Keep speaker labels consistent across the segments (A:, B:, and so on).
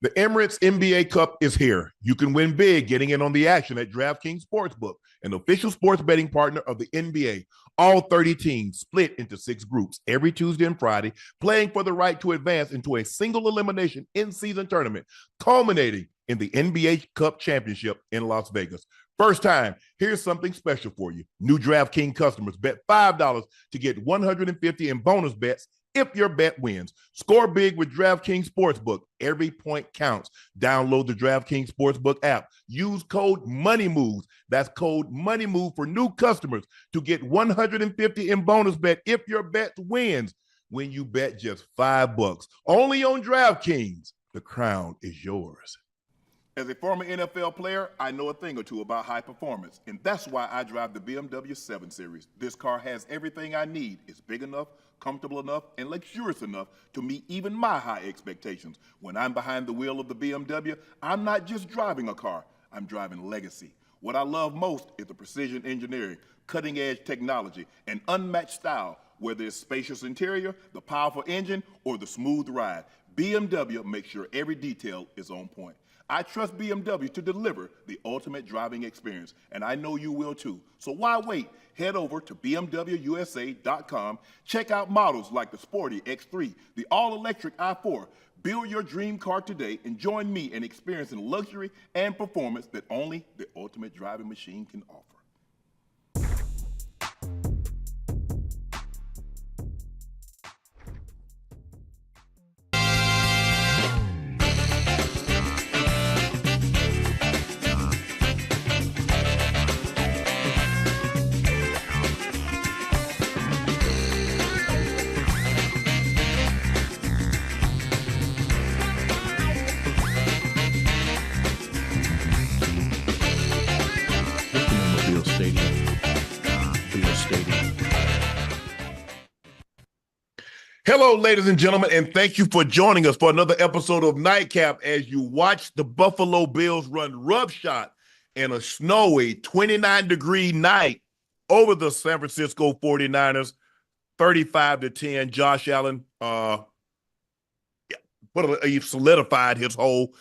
A: The Emirates NBA Cup is here. You can win big getting in on the action at DraftKings Sportsbook, an official sports betting partner of the NBA. All 30 teams split into 6 groups every Tuesday and Friday, playing for the right to advance into a single elimination in-season tournament, culminating in the NBA Cup Championship in Las Vegas. First time, here's something special for you. New DraftKings customers bet $5 to get $150 in bonus bets if your bet wins. Score big with DraftKings Sportsbook. Every point counts. Download the DraftKings Sportsbook app. Use code MONEYMOVES. That's code MONEYMOVE for new customers to get $150 in bonus bet if your bet wins when you bet just $5. Only on DraftKings. The crown is yours. As a former NFL player, I know a thing or two about high performance, and that's why I drive the BMW 7 Series. This car has everything I need. It's big enough, comfortable enough, and luxurious enough to meet even my high expectations. When I'm behind the wheel of the BMW, I'm not just driving a car, I'm driving legacy. What I love most is the precision engineering, cutting-edge technology, and unmatched style. Whether it's spacious interior, the powerful engine, or the smooth ride, BMW makes sure every detail is on point. I trust BMW to deliver the ultimate driving experience, and I know you will too. So why wait? Head over to BMWUSA.com. Check out models like the sporty X3, the all-electric i4. Build your dream car today and join me in experiencing luxury and performance that only the ultimate driving machine can offer. Hello, ladies and gentlemen, and thank you for joining us for another episode of Nightcap as you watch the Buffalo Bills run roughshod in a snowy 29-degree night over the San Francisco 49ers, 35-10. Josh Allen he solidified his hold.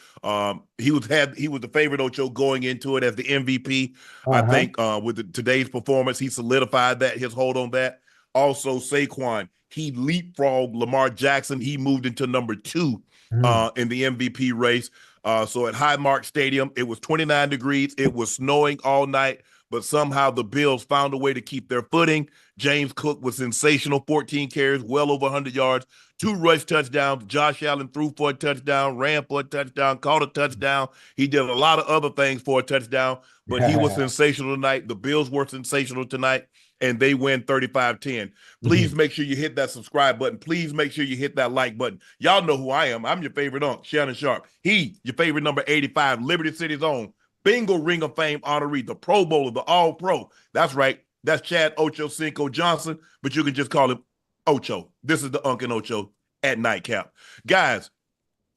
A: He was the favorite, Ocho, going into it as the MVP. I think with today's performance, he solidified his hold on that. Also, Saquon, he leapfrogged Lamar Jackson. He moved into number 2 in the MVP race. So at Highmark Stadium, it was 29 degrees. It was snowing all night, but somehow the Bills found a way to keep their footing. James Cook was sensational, 14 carries, well over 100 yards, 2 rush touchdowns. Josh Allen threw for a touchdown, ran for a touchdown, caught a touchdown. He did a lot of other things for a touchdown, but he was sensational tonight. The Bills were sensational tonight, and they win 35-10. Please make sure you hit that subscribe button. Please make sure you hit that like button. Y'all know who I am. I'm your favorite Unc, Shannon Sharpe. He, your favorite number 85, Liberty City's own, Bengal Ring of Fame honoree, the Pro Bowler, the All-Pro. That's right. That's Chad Ochocinco Johnson, but you can just call him Ocho. This is the Unc Ocho at Nightcap. Guys,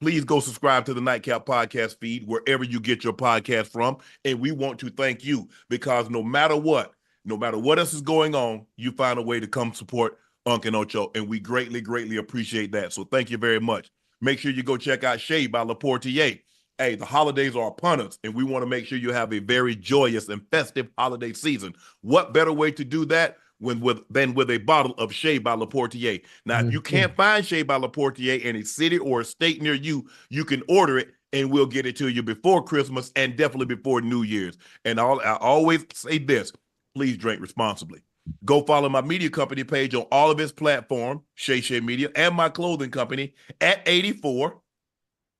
A: please go subscribe to the Nightcap podcast feed wherever you get your podcast from, and we want to thank you because no matter what else is going on, you find a way to come support Unc and Ocho, and we greatly, greatly appreciate that. So thank you very much. Make sure you go check out Shade by Laportier. Hey, the holidays are upon us, and we want to make sure you have a very joyous and festive holiday season. What better way to do that than with a bottle of Shea by Laportier? Now, if you can't find Shea by Laportier in a city or a state near you, you can order it, and we'll get it to you before Christmas and definitely before New Year's. And I always say this, please drink responsibly. Go follow my media company page on all of its platforms, Shay Shay Media, and my clothing company at 84.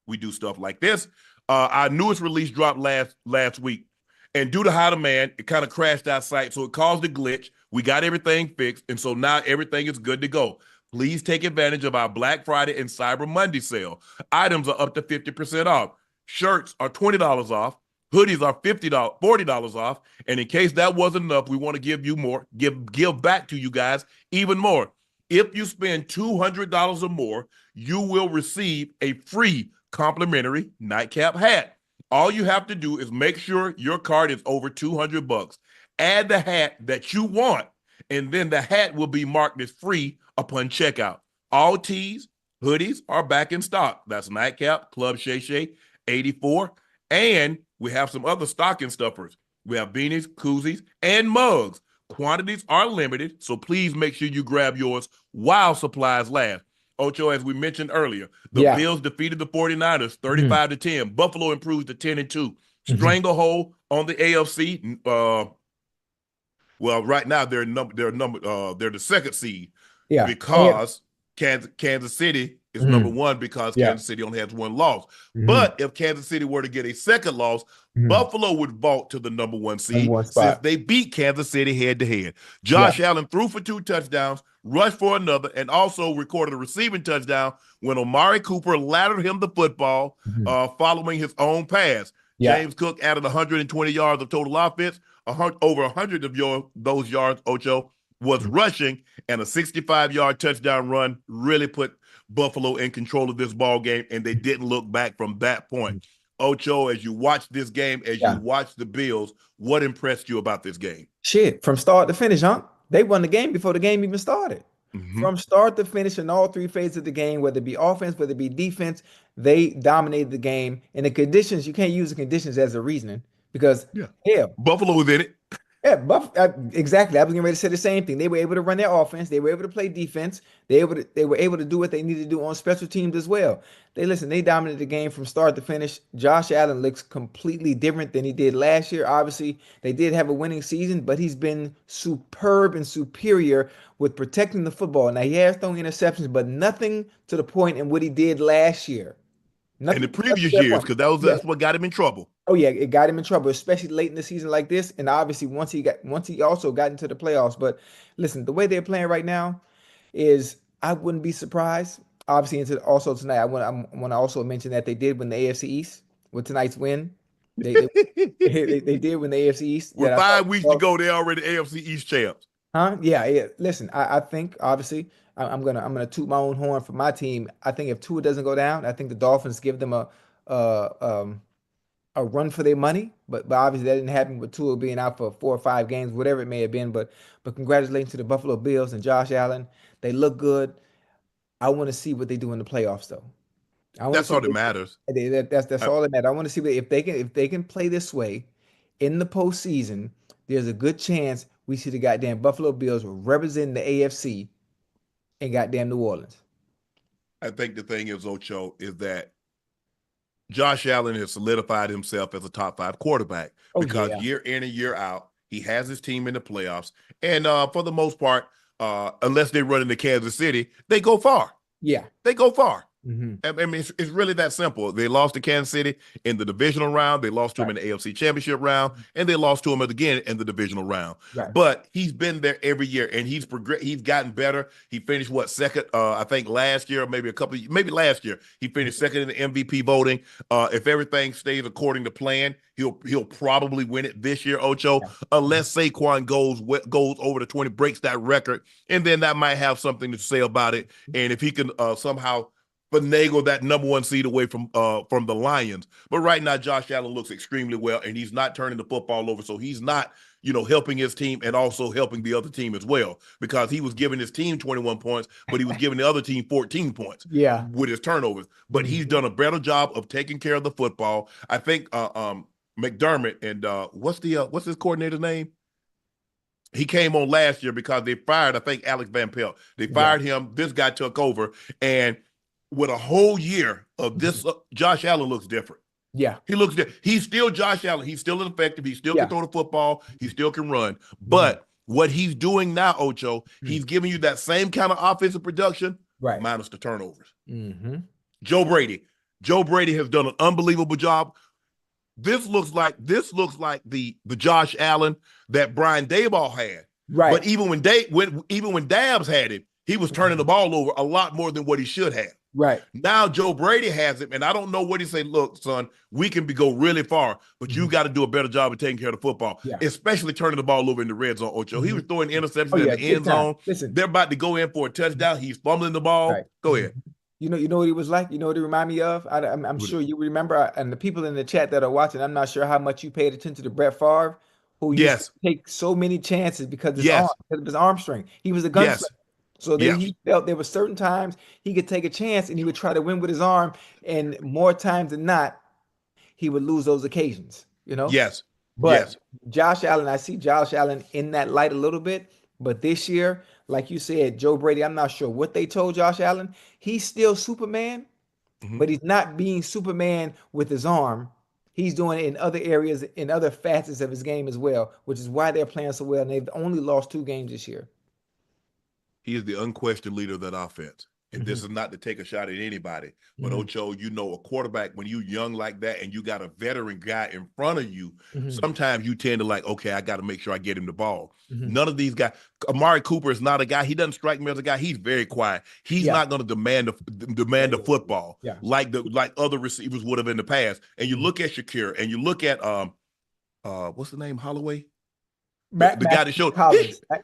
A: We do stuff like this. Our newest release dropped last week, and due to high demand, it kind of crashed our site, so it caused a glitch. We got everything fixed, and so now everything is good to go. Please take advantage of our Black Friday and Cyber Monday sale. Items are up to 50% off. Shirts are $20 off. Hoodies are $40 off. And in case that wasn't enough, we want to give you more, give back to you guys even more. If you spend $200 or more, you will receive a free complimentary Nightcap hat. All you have to do is make sure your card is over $200. Add the hat that you want, and then the hat will be marked as free upon checkout. All tees, Hoodies are back in stock. That's Nightcap, Club Shay Shay, 84. And we have some other stocking stuffers. We have beanies, koozies, and mugs. Quantities are limited, so please make sure you grab yours while supplies last. Ocho, as we mentioned earlier, the
B: Yeah.
A: Bills defeated the 49ers
B: Mhm.
A: 35-10. Buffalo improves to 10-2.
B: Mhm.
A: Stranglehold on the AFC. Well, right now they're the second seed
B: Yeah.
A: because Kansas City is number
B: Mhm.
A: one because
B: Yeah.
A: Kansas City only has one loss.
B: Mhm.
A: But if Kansas City were to get a second loss,
B: Mhm.
A: Buffalo would vault to the number one
B: Number
A: seed
B: one
A: since
B: spot.
A: they beat Kansas City head to head.
B: Yeah.
A: Josh Allen threw for 2 touchdowns, rushed for another, and also recorded a receiving touchdown when Amari Cooper laddered him the football
B: Mhm.
A: following his own pass.
B: Yeah.
A: James Cook added 120 yards of total offense. Over 100 of those yards, Ocho, was
B: Mhm.
A: rushing, and a 65-yard touchdown run really put Buffalo in control of this ball game, and they didn't look back from that point. Ocho, as you watch this game, as you
B: Yeah.
A: watch the Bills, what impressed you about this game?
B: Shit, from start to finish, huh? They won the game before the game even started.
A: Mm-hmm.
B: From start to finish in all three phases of the game, whether it be offense, whether it be defense, they dominated the game. And the conditions, you can't use the conditions as a reasoning because
A: Yeah.
B: hell,
A: Buffalo was in it.
B: yeah, exactly. I was getting ready to say the same thing. They were able to run their offense. They were able to play defense. They were able to do what they needed to do on special teams as well. They dominated the game from start to finish. Josh Allen looks completely different than he did last year. Obviously, they did have a winning season, but he's been superb and superior with protecting the football. Now he has thrown interceptions, but nothing to the point in what he did last year.
A: In the
B: Nothing to
A: previous
B: that
A: years,
B: point.
A: because
B: Yes.
A: that's what got him in trouble.
B: Oh yeah, it got him in trouble, especially late in the season like this. And obviously, once he also got into the playoffs. But listen, the way they're playing right now is I wouldn't be surprised. Obviously, into also tonight, I want to also mention that they did win the AFC East with tonight's win. They they they did win the AFC East. That
A: With
B: I thought,
A: 5 weeks to
B: well,
A: go, they're already AFC East champs.
B: huh? Yeah, yeah. Listen, I think obviously I'm gonna toot my own horn for my team. I think if Tua doesn't go down, I think the Dolphins give them uh um a run for their money, but obviously that didn't happen with Tua being out for 4 or 5 games, whatever it may have been. But congratulations to the Buffalo Bills and Josh Allen. They look good. I want to see what they do in the playoffs, though. I want to
A: That's
B: see
A: all
B: what
A: that matters.
B: that's
A: Uh,
B: all that matters. I want to see if they can play this way in the postseason. There's a good chance we see the goddamn Buffalo Bills representing the AFC and goddamn New Orleans.
A: I think the thing is, Ocho, is that Josh Allen has solidified himself as a top 5 quarterback
B: Oh
A: because
B: yeah,
A: year in and year out, he has his team in the playoffs. And for the most part, unless they run into Kansas City, they go far.
B: yeah.
A: They go far.
B: Hmm.
A: I mean, it's really that simple. They lost to Kansas City in the divisional round. They lost to him
B: Right,
A: in the AFC Championship round, and they lost to him again in the divisional round.
B: right.
A: But he's been there every year, and he's progressed. He's gotten better. He finished second? I think last year, maybe last year, he finished second in the MVP voting. If everything stays according to plan, he'll probably win it this year, Ocho,
B: Yeah.
A: unless Saquon goes over the 20, breaks that record, and then that might have something to say about it. And if he can somehow finagle that number one seed away from the Lions. But right now, Josh Allen looks extremely well, and he's not turning the football over. So he's not, helping his team and also helping the other team as well, because he was giving his team 21 points, but he was giving the other team 14 points
B: Yeah.
A: with his turnovers. But he's
B: Mhm.
A: done a better job of taking care of the football. I think McDermott and what's his coordinator's name? He came on last year because they fired, I think, Alex Van Pelt. They
B: Yeah.
A: fired him. This guy took over, and with a whole year of
B: Mhm.
A: this, Josh Allen looks different.
B: Yeah.
A: He looks different. He's still Josh Allen. He's still effective. He still can
B: Yeah.
A: throw the football. He still can run.
B: Mhm.
A: But what he's doing now, Ocho,
B: Mhm.
A: he's giving you that same kind of offensive production
B: Right.
A: minus the turnovers.
B: Hmm.
A: Joe Brady. Joe Brady has done an unbelievable job. This looks like the Josh Allen that Brian Daboll had.
B: Right.
A: But even when Dabs had him, he was turning the ball over a lot more than what he should have.
B: Right.
A: Now Joe Brady has him, and I don't know what he say. Look, son, we can go really far, but you
B: Mhm.
A: got to do a better job of taking care of the football,
B: Yeah.
A: especially turning the ball over in the red zone. Ocho, he
B: Hmm.
A: was throwing
B: Oh
A: interceptions in
B: yeah,
A: the
B: big
A: end
B: time.
A: zone.
B: Listen.
A: They're about to go in for a
B: Mhm.
A: touchdown. He's fumbling the
B: Right.
A: ball. Go
B: Mhm.
A: ahead.
B: You know what he was like. You know what he reminded me of. I'm sure you remember, and the people in the chat that are watching. I'm not sure how much you paid attention to Brett Favre, who used to
A: Yes,
B: take so many chances because
A: yes,
B: of his arm strength. He was a gunslinger.
A: yes.
B: So
A: Yes.
B: he felt there were certain times he could take a chance and he would try to win with his arm, and more times than not, he would lose those occasions, you know.
A: Yes.
B: But
A: Yes.
B: Josh Allen, I see Josh Allen in that light a little bit. But this year, like you said, Joe Brady, I'm not sure what they told Josh Allen. He's still Superman,
A: Mhm.
B: but he's not being Superman with his arm. He's doing it in other areas, in other facets of his game as well, which is why they're playing so well. And they've only lost 2 games this year.
A: He is the unquestioned leader of that offense. And
B: Mm-hmm.
A: this is not to take a shot at anybody, but
B: Mm-hmm.
A: Ocho, a quarterback, when you young like that and you got a veteran guy in front of you,
B: Mm-hmm.
A: sometimes you tend to like, okay, I got to make sure I get him the ball.
B: Mm-hmm.
A: None of these guys, Amari Cooper is not a guy. He doesn't strike me as a guy. He's very quiet. He's
B: Yeah.
A: not going to demand the football
B: Yeah.
A: like other receivers would have in the past. And you look at Shakir and you look at what's the name, Holloway? The guy that showed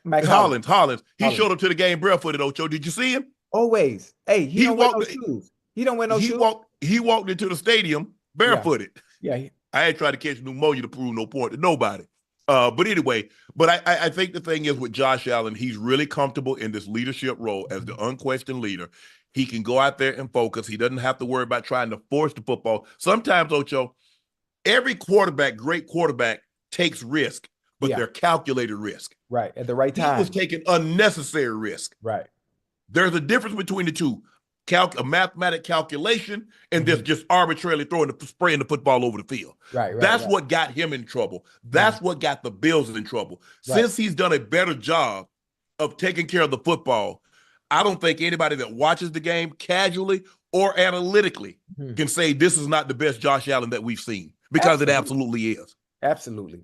B: Mac
A: Hollins. He
B: Hollins.
A: showed up to the game barefooted. Ocho, did you see him?
B: Always. Hey, he don't wear no shoes. He don't wear no shoes.
A: He walked into the stadium barefooted.
B: Yeah.
A: I ain't trying to catch pneumonia to prove no point to nobody. But anyway, I think the thing is with Josh Allen, he's really comfortable in this leadership role as the unquestioned leader. He can go out there and focus. He doesn't have to worry about trying to force the football. Sometimes, Ocho, every great quarterback takes risk, but they're calculated risk.
B: Right. At the right time.
A: He was taking unnecessary risk.
B: Right.
A: There's a difference between the two. A mathematic calculation and just arbitrarily spraying the football over the field. That's what got him in trouble. That's what got the Bills in trouble. Since he's done a better job of taking care of the football, I don't think anybody that watches the game casually or analytically can say this is not the best Josh Allen that we've seen, because it absolutely is.
B: Absolutely.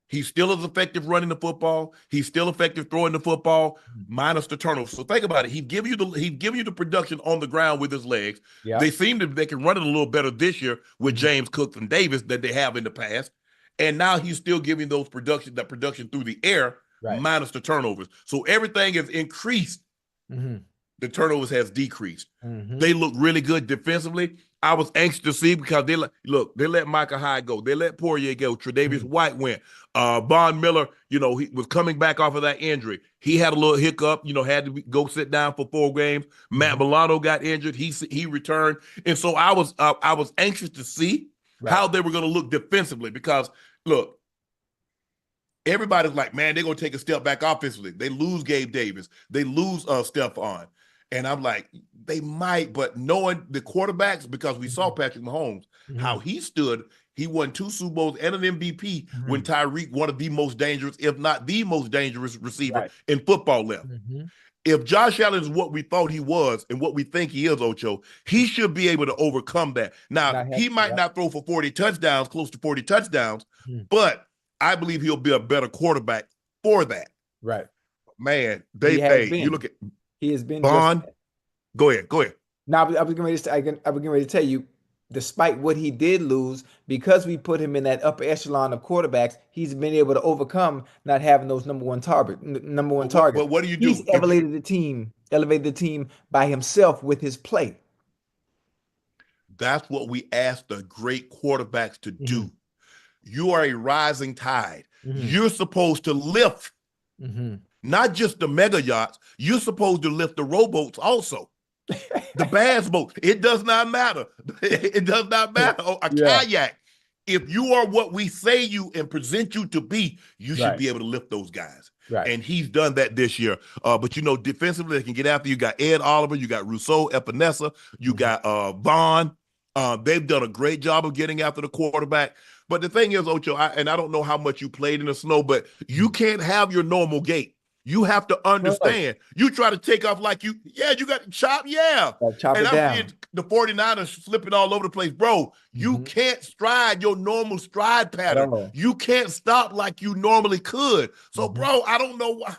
A: He's still as effective running the football. He's still effective throwing the football, minus the turnovers. So think about it. He's giving you the production on the ground with his legs. Yeah. They can run it a little better this year with James Cook and Davis than they have in the past. And now he's still giving that production through the air, minus the turnovers. So everything is increased. The turnovers has decreased. They look really good defensively. I was anxious to see, because they let Micah Hyde go. They let Poirier go. Tre'Davious White went. Von Miller, he was coming back off of that injury. He had a little hiccup, had to go sit down for 4 games. Matt Milano got injured. He returned. And so I was anxious to see how they were going to look defensively, because look, everybody's like, man, they're going to take a step back offensively. They lose Gabe Davis. They lose Stephon. And I'm like, they might, but knowing the quarterbacks, because we saw Patrick Mahomes, how he stood, he won 2 Super Bowls and an MVP when Tyreek, one of the most dangerous, if not the most dangerous receiver in football left. If Josh Allen is what we thought he was and what we think he is, Ocho, he should be able to overcome that. Now, he might not throw for 40 touchdowns, close to 40 touchdowns, but I believe he'll be a better quarterback for that.
B: Right.
A: Man, you look at
B: he has been
A: Bond. Go ahead.
B: Now, I was getting ready to tell you, despite what he did lose, because we put him in that upper echelon of quarterbacks, he's been able to overcome not having those number one targets.
A: But what do you do?
B: He's elevated the team by himself with his play.
A: That's what we ask the great quarterbacks to do. You are a rising tide. You're supposed to lift. Not just the mega yachts, you're supposed to lift the rowboats also. The bass boat. It does not matter. It does not matter. Kayak. If you are what we say you and present you to be, you should be able to lift those guys. And he's done that this year. But defensively, they can get after you. Got Ed Oliver, you got Rousseau, Epinesa, you got Vaughn. They've done a great job of getting after the quarterback. But the thing is, Ocho, I don't know how much you played in the snow, but you can't have your normal gait. You have to understand. You try to take off like you got to chop,
B: chop
A: and
B: it
A: I'm
B: down.
A: seeing the 49ers flipping all over the place. Bro, you can't stride your normal stride pattern.
B: No.
A: You can't stop like you normally could. So, bro, I don't know why.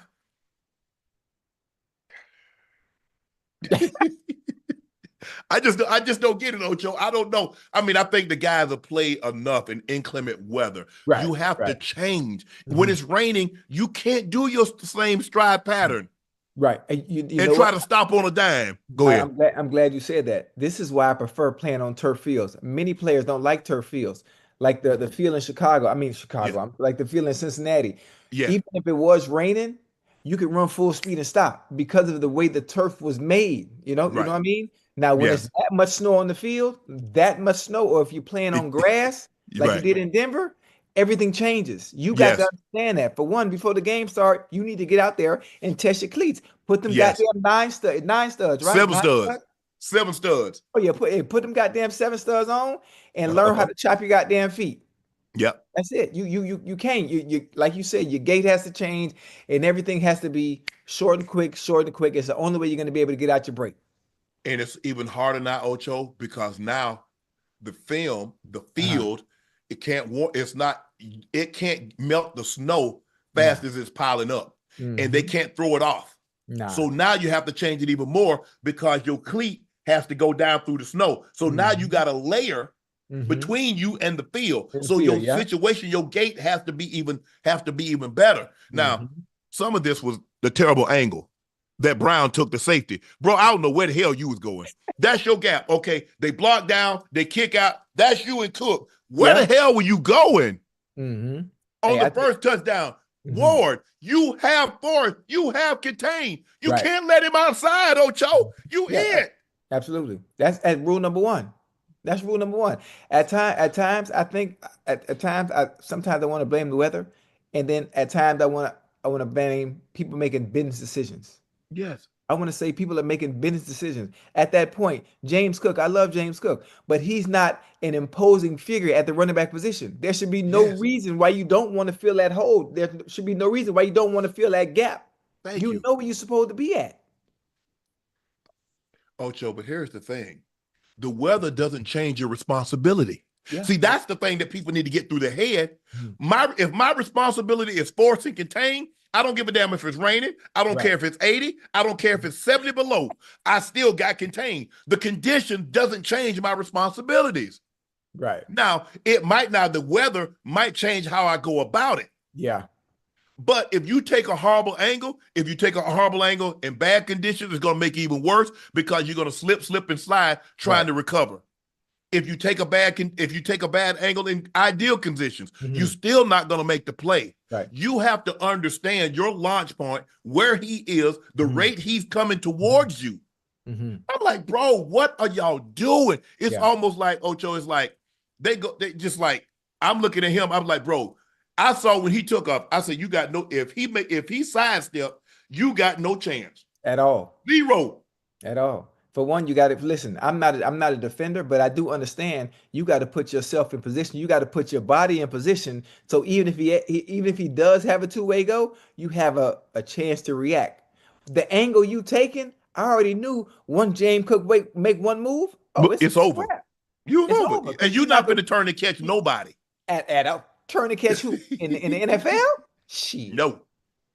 A: I just don't get it, Ocho. I don't know. I mean, I think the guys have played enough in inclement weather. You have to change. When it's raining, you can't do your same stride pattern. And try to stop on a dime. Go ahead.
B: I'm glad you said that. This is why I prefer playing on turf fields. Many players don't like turf fields, like the field in Chicago. Like the field in Cincinnati.
A: Yeah.
B: Even if it was raining, you could run full speed and stop because of the way the turf was made. You know
A: Right.
B: what I mean? Now, when it's
A: Yes.
B: that much snow on the field, that much snow, or if you're playing on grass like you
A: Right.
B: did in Denver, everything changes. You got to
A: Yes.
B: understand that. For one, before the game start, you need to get out there and test your cleats. Put them
A: Yes.
B: goddamn nine studs, right?
A: Seven
B: Nine
A: studs.
B: studs.
A: 7 studs.
B: Oh yeah, put them goddamn 7 studs on and learn how to chop your goddamn feet.
A: Yep.
B: That's it. You can't. You like you said, your gait has to change and everything has to be short and quick, short and quick. It's the only way you're gonna be able to get out your break.
A: And it's even harder now, Ocho, because now the
B: Uh-huh.
A: field, it can't melt the snow
B: Nah.
A: fast as it's piling up. And they
B: Hmm.
A: can't throw it off.
B: Nah.
A: So now you have to change it even more because your cleat has to go down through the snow. So now you
B: Hmm.
A: got a layer
B: Hmm.
A: between you and the field.
B: In the
A: So
B: field,
A: your
B: yeah.
A: situation, your gait have to be even better. Now,
B: Hmm.
A: some of this was the terrible angle that Brown took the safety. Bro, I don't know where the hell you was going. That's your gap. Okay, they block down, they kick out. That's you and Cook. Where
B: Yeah.
A: the hell were you going
B: Hmm.
A: on
B: Hey,
A: the
B: I think.
A: first touchdown?
B: Mhm.
A: Ward, you have force. You have contained. You
B: Right.
A: can't let him outside, Ocho. You
B: Yeah.
A: in.
B: Absolutely. That's rule number one. That's rule number one. At times, I think at times, sometimes I want to blame the weather, and then at times I want to blame people making business decisions.
A: Yes.
B: I want to say people are making business decisions. At that point, James Cook, I love James Cook, but he's not an imposing figure at the running back position. There should be no
A: Yes.
B: reason why you don't want to fill that hole. There should be no reason why you don't want to fill that gap.
A: Thank
B: You
A: you,
B: know where you're supposed to be at.
A: Ocho. But here's the thing. The weather doesn't change your responsibility.
B: Yeah.
A: See, that's the thing that people need to get through their head.
B: Mhm.
A: If my responsibility is force and contain, I don't give a damn if it's raining. I don't
B: Right.
A: care if it's 80. I don't care if it's 70 below. I still got contained. The condition doesn't change my responsibilities.
B: Right.
A: Now, the weather might change how I go about it.
B: Yeah.
A: But if you take a horrible angle, in bad conditions, it's going to make it even worse because you're going to slip and slide trying
B: Right.
A: to recover. If you take a bad angle in ideal conditions, you're
B: Hmm.
A: still not going to make the play.
B: Right.
A: You have to understand your launch point, where he is, the
B: Hmm.
A: rate he's coming towards you.
B: Hmm.
A: I'm like, bro, what are y'all doing? It's
B: Yeah.
A: almost like Ocho is like they just like I'm looking at him. I'm like, bro, I saw when he took off. I said, you got no if he sidestep, you got no chance.
B: At all.
A: Zero.
B: At all. For one, you got to listen. I'm not a defender, but I do understand you got to put yourself in position. You got to put your body in position. So even if he does have a two-way go, you have a chance to react. The angle you taking, I already knew once James Cook make one move, oh,
A: But
B: it's
A: it's
B: a
A: over.
B: wrap.
A: You're
B: It's
A: over.
B: over
A: And
B: because
A: you're
B: you're not
A: not
B: gonna
A: going to turn and catch nobody.
B: at a turn to catch who in the NFL. Shit,
A: No,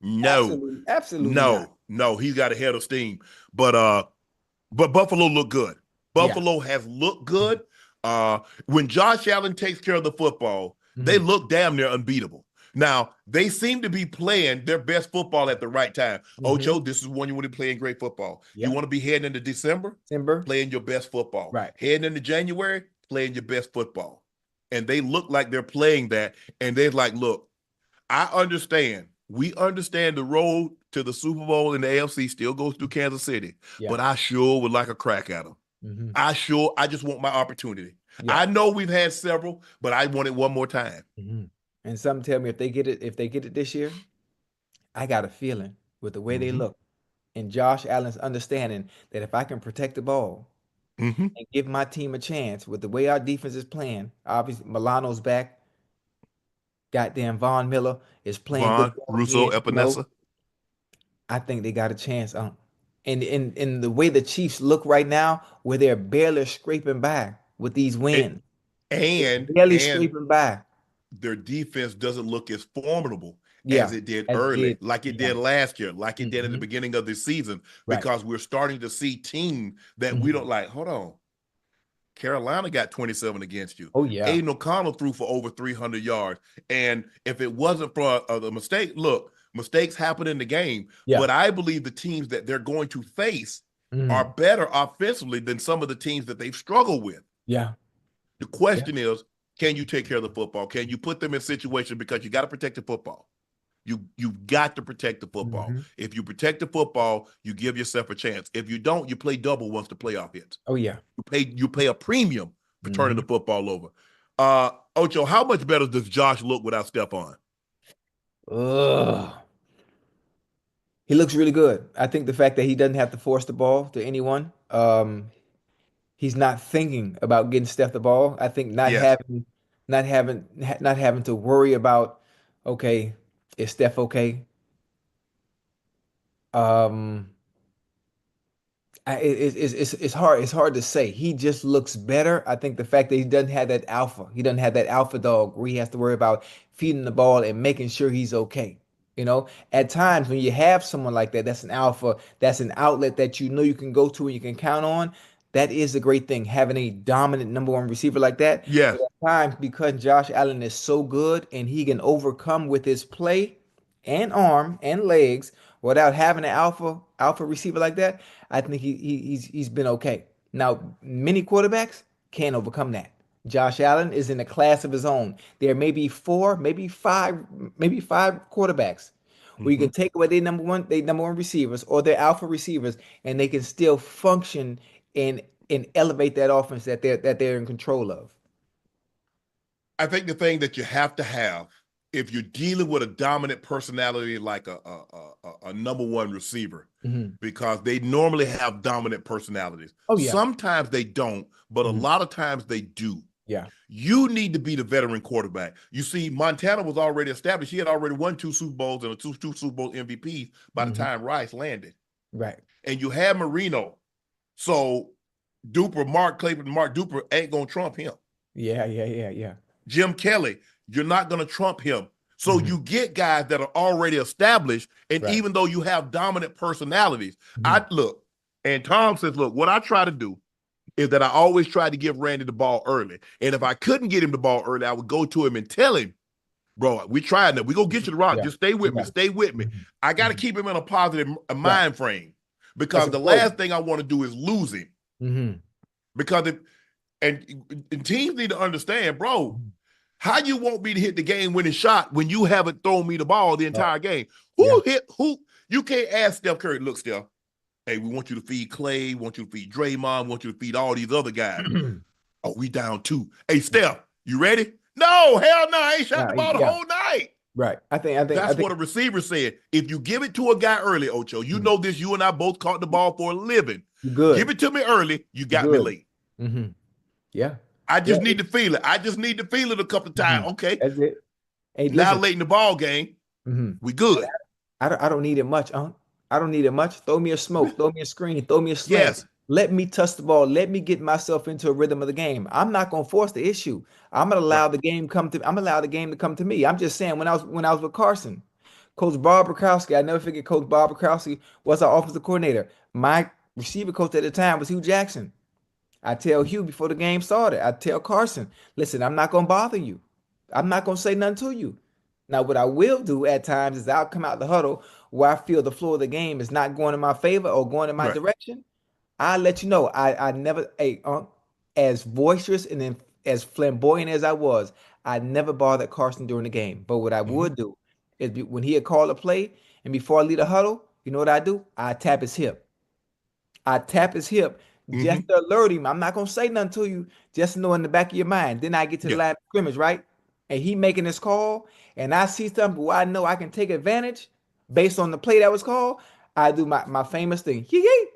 A: no,
B: absolutely not.
A: no. He's got a head of steam. But Buffalo looked good.
B: Yeah.
A: Buffalo has looked good. When Josh Allen takes care of the football, they
B: Mhm.
A: look damn near unbeatable. Now, they seem to be playing their best football at the right time.
B: Mhm.
A: Ocho, this is when you want to be playing great football. You
B: Yeah.
A: want to be heading into December,
B: Timber.
A: playing your best football.
B: Right.
A: Heading into January, playing your best football. And they look like they're playing that. And they're like, look, I understand. We understand the road to the Super Bowl in the AFC still goes through Kansas City,
B: Yeah.
A: but I sure would like a crack at them.
B: Hmm.
A: I just want my opportunity.
B: Yeah.
A: I know we've had several, but I want it one more time.
B: Hmm. And some tell me if they get it this year, I got a feeling with the way they
A: Mm-hmm.
B: look and Josh Allen's understanding that if I can protect the ball
A: Mm-hmm.
B: and give my team a chance with the way our defense is playing, obviously Milano's back, goddamn Von Miller is playing good
A: Vaughn,
B: ball
A: Russo,
B: again.
A: Epinesa.
B: I think they got a chance. And in the way the Chiefs look right now, where they're barely scraping by with these
A: It,
B: wins, they're
A: and
B: barely
A: and
B: scraping by.
A: their defense doesn't look as formidable as
B: Yeah,
A: it did
B: as it
A: early,
B: did.
A: like it
B: Yeah.
A: did last year, like it did at the
B: Hmm.
A: beginning of the season,
B: Right.
A: because we're starting to see teams that we
B: Hmm.
A: don't like. Hold on. Carolina got 27 against you.
B: Oh yeah.
A: Aiden O'Connell threw for over 300 yards. And if it wasn't for the mistake, look, mistakes happen in the game.
B: Yeah.
A: But I believe the teams that they're going to face are
B: Mhm.
A: better offensively than some of the teams that they've struggled with.
B: Yeah.
A: The
B: Yeah.
A: question is, can you take care of the football? Can you put them in situations because you got to protect the football? You've got to protect the football.
B: Mm-hmm.
A: If you protect the football, you give yourself a chance. If you don't, you play double once the playoff hits.
B: Oh yeah.
A: You pay a premium for turning
B: Mm-hmm.
A: the football over. Ocho, how much better does Josh look without Stephon?
B: Ugh. He looks really good. I think the fact that he doesn't have to force the ball to anyone. He's not thinking about getting Steph the ball. I think
A: Yes.
B: not having to worry about, okay, is Steph okay? Um, it's hard to say. He just looks better. I think the fact that he doesn't have that alpha dog where he has to worry about feeding the ball and making sure he's okay. At times when you have someone like that, that's an alpha, that's an outlet that you know you can go to and you can count on. That is a great thing, having a dominant number one receiver like that. But
A: Yes.
B: at times, because Josh Allen is so good and he can overcome with his play and arm and legs without having an alpha receiver like that, I think he's been okay. Now, many quarterbacks can't overcome that. Josh Allen is in a class of his own. There may be four, maybe five quarterbacks where you
A: Mm-hmm.
B: can take away their number one receivers or their alpha receivers, and they can still function and elevate that offense that they're in control of.
A: I think the thing that you have to have, if you're dealing with a dominant personality like a number one receiver,
B: Mm-hmm.
A: because they normally have dominant personalities.
B: Oh yeah.
A: Sometimes they don't, but a
B: Mm-hmm.
A: lot of times they do.
B: Yeah.
A: You need to be the veteran quarterback. You see, Montana was already established. He had already won 2 Super Bowls and two Super Bowl MVPs by the
B: Mm-hmm.
A: time Rice landed.
B: Right.
A: And you have Marino. So Mark Duper ain't going to trump him.
B: Yeah.
A: Jim Kelly, you're not going to trump him. So
B: Mm-hmm.
A: you get guys that are already established, and
B: Right.
A: even though you have dominant personalities,
B: Mm-hmm.
A: and Tom says, look, what I try to do is that I always try to give Randy the ball early. And if I couldn't get him the ball early, I would go to him and tell him, bro, we tried that. We go get you the rock.
B: Yeah.
A: Just stay with me.
B: Yeah.
A: Stay with me.
B: Mm-hmm.
A: I got to
B: Mm-hmm.
A: keep him in a positive
B: Right.
A: mind frame,
B: That's
A: because the
B: important.
A: last thing I want to do is lose him.
B: Mm-hmm.
A: Because and teams need to understand, bro, how you want me to hit the game-winning shot when you haven't thrown me the ball the entire
B: Right.
A: game?
B: Yeah.
A: Who? You can't ask Steph Curry, look, Steph, hey, we want you to feed Clay, we want you to feed Draymond, we want you to feed all these other guys. Oh, we down 2. Hey, Steph, you ready? No, hell no, I ain't shot the ball the whole night.
B: Right. I think
A: That's what a receiver said. If you give it to a guy early, Ocho, you know this, you and I both caught the ball for a living.
B: You're good.
A: Give it to me early, you got me late.
B: Mm-hmm. Yeah.
A: I just need to feel it. I just need to feel it a couple of times.
B: Mm-hmm.
A: Okay.
B: That's it. Hey,
A: now
B: listen.
A: late in the ball game, we good.
B: I don't need it much, Unc. I don't need it much. Throw me a smoke, throw me a screen, throw me a slant.
A: Yes.
B: Let me touch the ball. Let me get myself into a rhythm of the game. I'm not gonna force the issue. I'm gonna allow the game to come to me. I'm just saying when I was with Carson, Coach Bob Bukowski, I never forget Coach Bob Bukowski was our offensive coordinator. My receiver coach at the time was Hugh Jackson. I tell Hugh before the game started, I tell Carson, listen, I'm not gonna bother you. I'm not gonna say nothing to you. Now, what I will do at times is I'll come out the huddle where I feel the flow of the game is not going in my favor or going in my direction. I'll let you know. I never, as boisterous and then as flamboyant as I was, I never bothered Carson during the game. But what I would do is when he had called a play and before I lead a huddle, you know what I do? I tap his hip. Just to alert him. I'm not gonna say nothing to you, just to know in the back of your mind. Then I get to the line of scrimmage, right? And he making this call, and I see something where I know I can take advantage based on the play that was called. I do my famous thing. Yee.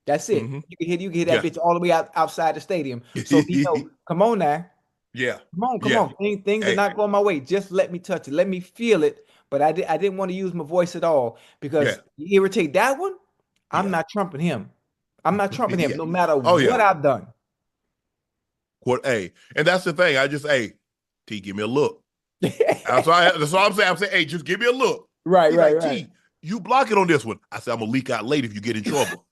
B: That's it. You can hit that bitch all the way outside the stadium. So you know, come on now.
A: Yeah.
B: Come on. Things are not going my way. Just let me touch it. Let me feel it. But I didn't want to use my voice at all because you irritate that one. I'm not trumping him. I'm not trumping him no matter what I've done.
A: And that's the thing. I just, T, give me a look. That's all I'm saying. I'm saying, hey, just give me a look.
B: Right.
A: T, you block it on this one. I said, I'm gonna leak out late if you get in trouble.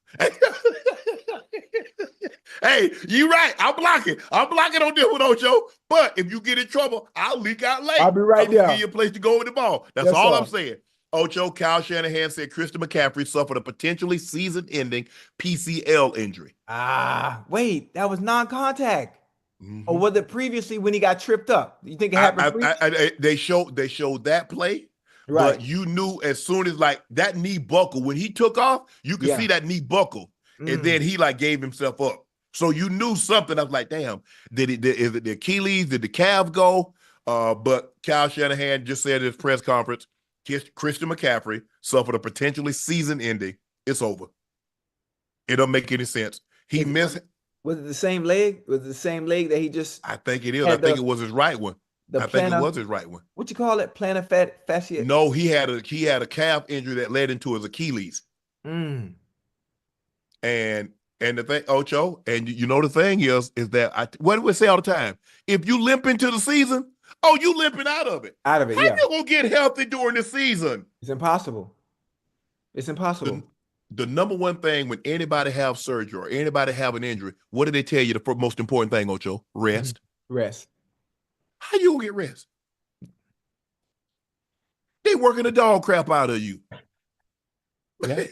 A: Hey, you right. I'm blocking on this one, Ocho. But if you get in trouble, I'll leak out late.
B: I'll be right there.
A: Give you a place to go with the ball. That's all I'm saying. Ocho, Kyle Shanahan said Christian McCaffrey suffered a potentially season-ending PCL injury.
B: Wait, that was non-contact. Or was it previously when he got tripped up? You think it happened?
A: They showed that play, but
B: Right.
A: you knew as soon as like that knee buckle, when he took off, you could see
B: Yeah.
A: that knee buckle. And then he like gave himself up. So you knew something. I was like, damn, is it the Achilles? Did the calf go? But Kyle Shanahan just said in his press conference, Christian McCaffrey suffered a potentially season ending. It's over. It don't make any sense. He missed.
B: Was it the same leg? Was it the same leg that he just
A: I think it is. I
B: had
A: think it was his right one.
B: the
A: I think it
B: plantar,
A: was his right one.
B: what you call it? Plantar fascia?
A: No, he had a calf injury that led into his Achilles.
B: Mm.
A: And the thing, Ocho, and you know the thing is that what do we say all the time? If you limp into the season, oh, you limping out of it.
B: Out of it,
A: How
B: yeah.
A: you gonna get healthy during the season?
B: It's impossible. It's impossible.
A: The number one thing when anybody have surgery or anybody have an injury, what do they tell you the most important thing, Ocho? Rest.
B: Rest.
A: How you gonna get rest? They working the dog crap out of you.
B: Yeah.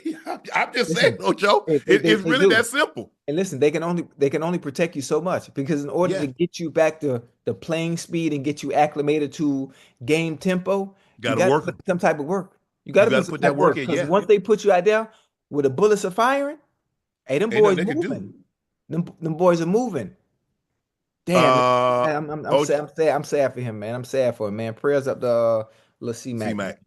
A: I'm just saying, Ocho, it's really that simple.
B: And listen, they can only protect you so much, because in order to get you back to the playing speed and get you acclimated to game tempo, you got to put some type of work. You got to put that work in. Because once they put you out there where the bullets are firing, hey, them boys moving. Them boys are moving. Damn, I'm sad for him, man. I'm sad for him, man. Prayers up to let's see, Mac.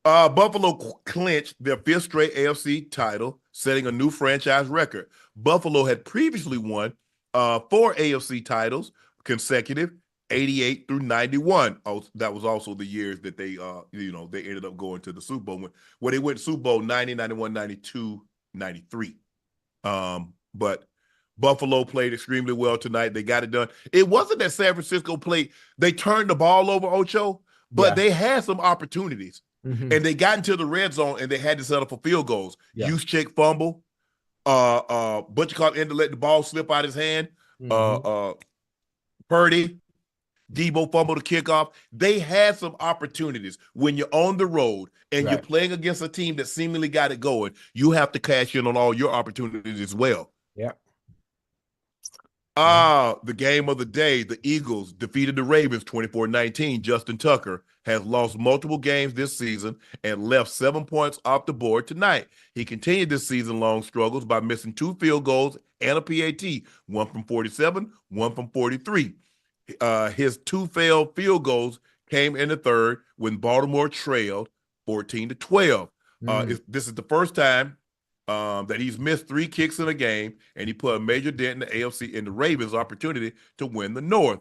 A: Buffalo clinched their fifth straight AFC title, setting a new franchise record. Buffalo had previously won 4 AFC titles consecutive, 88 through 91. Oh, that was also the years that they they ended up going to the Super Bowl. Well, they went Super Bowl 90, 91, 92, 93. But Buffalo played extremely well tonight. They got it done. It wasn't that San Francisco played. They turned the ball over, Ocho, but they had some opportunities. And they got into the red zone and they had to settle for field goals. Juszczyk fumble. Butchcott ended up letting the ball slip out his hand. Purdy, Debo fumbled the kickoff. They had some opportunities. When you're on the road and you're playing against a team that seemingly got it going, you have to cash in on all your opportunities as well.
B: Yeah.
A: The game of the day, the Eagles defeated the Ravens 24-19. Justin Tucker has lost multiple games this season and left 7 points off the board tonight. He continued this season-long struggles by missing 2 field goals and a PAT, one from 47, one from 43. His 2 failed field goals came in the third when Baltimore trailed 14-12. This is the first time that he's missed 3 kicks in a game, and he put a major dent in the AFC in the Ravens' opportunity to win the North.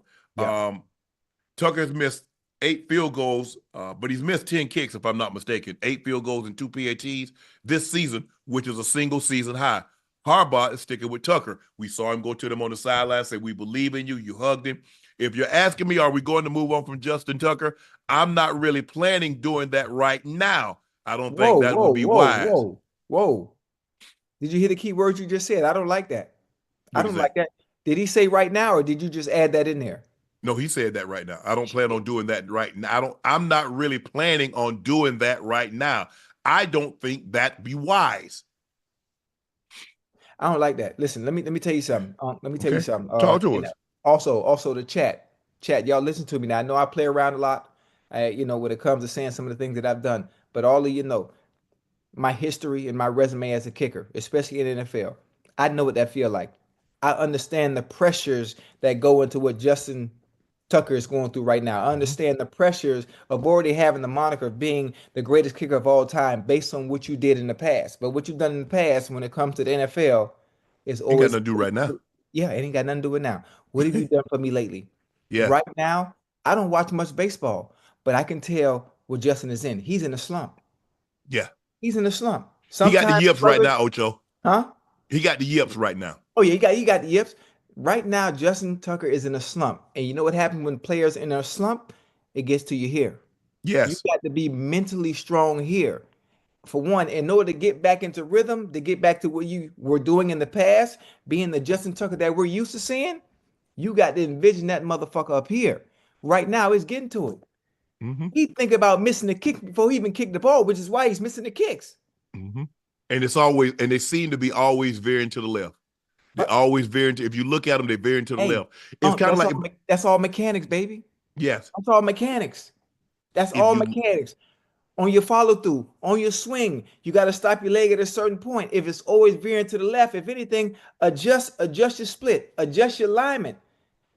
A: Tucker's missed 8 field goals, but he's missed 10 kicks, if I'm not mistaken. 8 field goals and 2 PATs this season, which is a single season high. Harbaugh is sticking with Tucker. We saw him go to them on the sideline, say, "We believe in you." You hugged him. If you're asking me, are we going to move on from Justin Tucker? I'm not really planning doing that right now. I don't think that would be wise.
B: Whoa. Did you hear the key words you just said? I don't like that. I don't like that. Did he say right now, or did you just add that in there?
A: No, he said that right now. I don't plan on doing that right now. I'm not really planning on doing that right now. I don't think that'd be wise.
B: I don't like that. Listen, let me tell you something. Let me tell you something.
A: Talk to us.
B: Also the chat, y'all listen to me now. I know I play around a lot, when it comes to saying some of the things that I've done. But all of you know, my history and my resume as a kicker, especially in the NFL, I know what that feel like. I understand the pressures that go into what Justin Tucker is going through right now. I understand the pressures of already having the moniker of being the greatest kicker of all time based on what you did in the past. But what you've done in the past when it comes to the NFL is always...
A: Ain't got nothing to do right now.
B: Yeah, it ain't got nothing to do with now. What have you done for me lately?
A: Yeah.
B: Right now, I don't watch much baseball, but I can tell what Justin is in. He's in a slump.
A: Yeah.
B: He's in a slump.
A: He got the yips right now, Ocho.
B: Huh?
A: He got the yips right now.
B: Oh, yeah, he got the yips. Right now, Justin Tucker is in a slump. And you know what happens when players in a slump? It gets to you here.
A: Yes.
B: You got to be mentally strong here. For one, in order to get back into rhythm, to get back to what you were doing in the past, being the Justin Tucker that we're used to seeing, you got to envision that motherfucker up here. Right now, he's getting to it. He think about missing the kick before he even kicked the ball, which is why he's missing the kicks.
A: And they seem to be always veering to the left. They always veering to, if you look at them, they veering to the left. It's kind of like
B: that's all mechanics, baby.
A: Yes.
B: That's all mechanics. That's all mechanics. on your follow through, on your swing. You got to stop your leg at a certain point. If it's always veering to the left, if anything, adjust your split, adjust your alignment,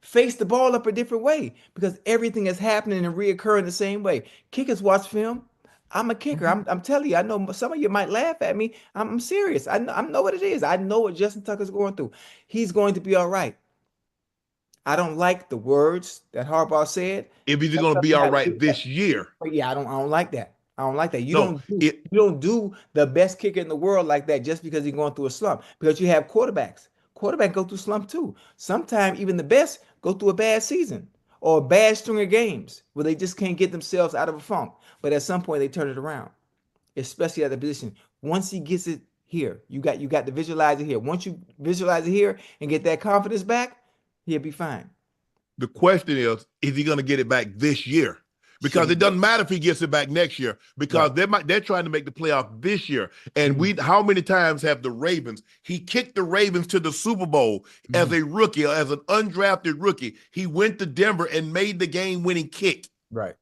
B: face the ball up a different way because everything is happening and reoccurring the same way. Kickers watch film. I'm a kicker. I'm telling you, I know some of you might laugh at me. I'm serious. I know what it is. I know what Justin Tucker's going through. He's going to be all right. I don't like the words that Harbaugh said.
A: If he's going to be all right this year.
B: Yeah, I don't like that. I don't like that.
A: No,
B: You don't do the best kicker in the world like that just because he's going through a slump. Because you have quarterbacks. Quarterbacks go through slump too. Sometimes even the best go through a bad season or a bad string of games where they just can't get themselves out of a funk. But at some point they turn it around, especially at the position. Once he gets it here, you got to visualize it here. Once you visualize it here and get that confidence back, he'll be fine.
A: The question is he going to get it back this year? Because it doesn't matter if he gets it back next year, because they're trying to make the playoff this year. And how many times have the Ravens, he kicked the Ravens to the Super Bowl as a rookie, or as an undrafted rookie. He went to Denver and made the game-winning kick.
B: Right.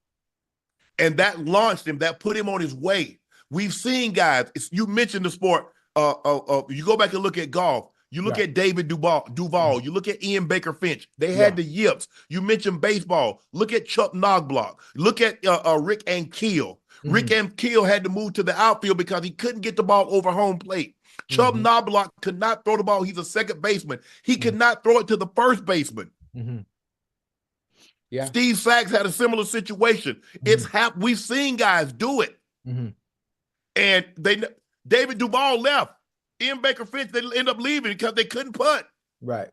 B: And
A: that launched him, that put him on his way. We've seen guys, you mentioned the sport, you go back and look at golf. You look at David Duval. You look at Ian Baker Finch. They had the yips. You mentioned baseball. Look at Chuck Knoblauch. Look at Rick Ankiel. Rick Ankiel had to move to the outfield because he couldn't get the ball over home plate. Chuck Knoblauch could not throw the ball. He's a second baseman. He could not throw it to the first baseman.
B: Yeah.
A: Steve Sachs had a similar situation. We've seen guys do it. And David Duval left. Ian Baker Finch, they end up leaving because they couldn't punt.
B: Right.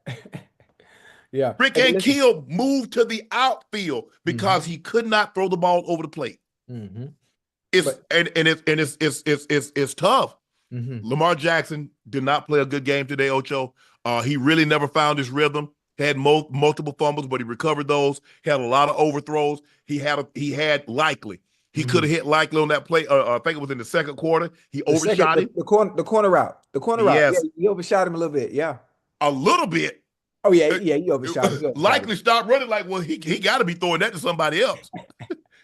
B: Yeah.
A: Rick Ankiel moved to the outfield because he could not throw the ball over the plate. It's tough. Lamar Jackson did not play a good game today, Ocho. He really never found his rhythm. Had multiple fumbles, but he recovered those. He had a lot of overthrows. He had Likely. He could have hit Likely on that play. I think it was in the second quarter. He overshot him.
B: The corner route. Yes. Yeah, he overshot him a little bit. Yeah.
A: A little bit.
B: Oh, yeah. Yeah, he overshot him.
A: Likely stopped running like, well, he got to be throwing that to somebody else.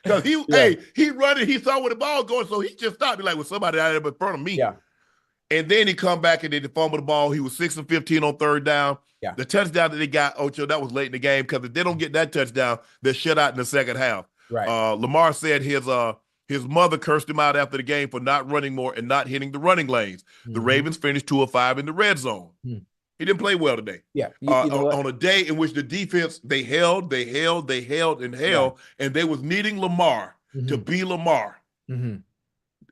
A: Because he running, he saw where the ball going, so he just stopped. Be like, well, somebody out there in front of me.
B: Yeah.
A: And then he come back and they fumbled the ball. He was 6 of 15 on third down.
B: Yeah.
A: The touchdown that they got, Ocho, that was late in the game, because if they don't get that touchdown, they're shut out in the second half.
B: Right.
A: Lamar said his mother cursed him out after the game for not running more and not hitting the running lanes. The Ravens finished 2 of 5 in the red zone. He didn't play well today.
B: Yeah.
A: On a day in which the defense, they held, and they was needing Lamar to be Lamar. It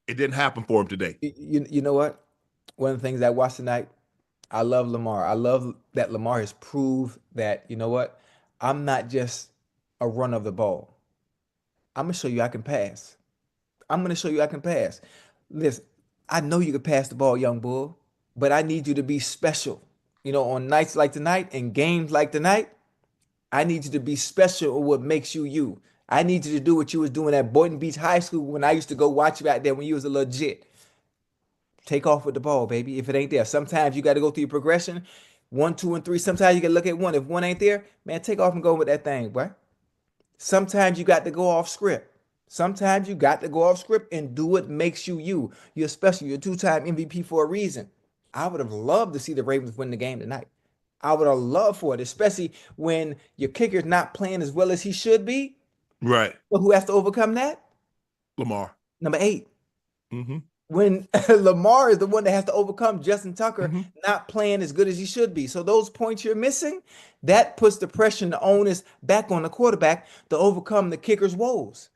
A: didn't happen for him today.
B: You know what? One of the things I watched tonight, I love Lamar. I love that Lamar has proved that, you know what? I'm not just a run of the ball. I'm going to show you I can pass. Listen, I know you can pass the ball, young bull, but I need you to be special. You know, on nights like tonight and games like tonight, I need you to be special on what makes you you. I need you to do what you was doing at Boynton Beach High School when I used to go watch you out there when you was a legit. Take off with the ball, baby, if it ain't there. Sometimes you got to go through your progression, 1, 2, and 3. Sometimes you got to look at one. If one ain't there, man, take off and go with that thing, boy. Sometimes you got to go off script. And do what makes you you. You're special. You're a 2-time MVP for a reason. I would have loved to see the Ravens win the game tonight. I would have loved for it, especially when your kicker's not playing as well as he should be.
A: Right.
B: But who has to overcome that?
A: Lamar.
B: Number 8. When Lamar is the one that has to overcome Justin Tucker not playing as good as he should be. So those points you're missing, that puts the pressure and the onus back on the quarterback to overcome the kicker's woes.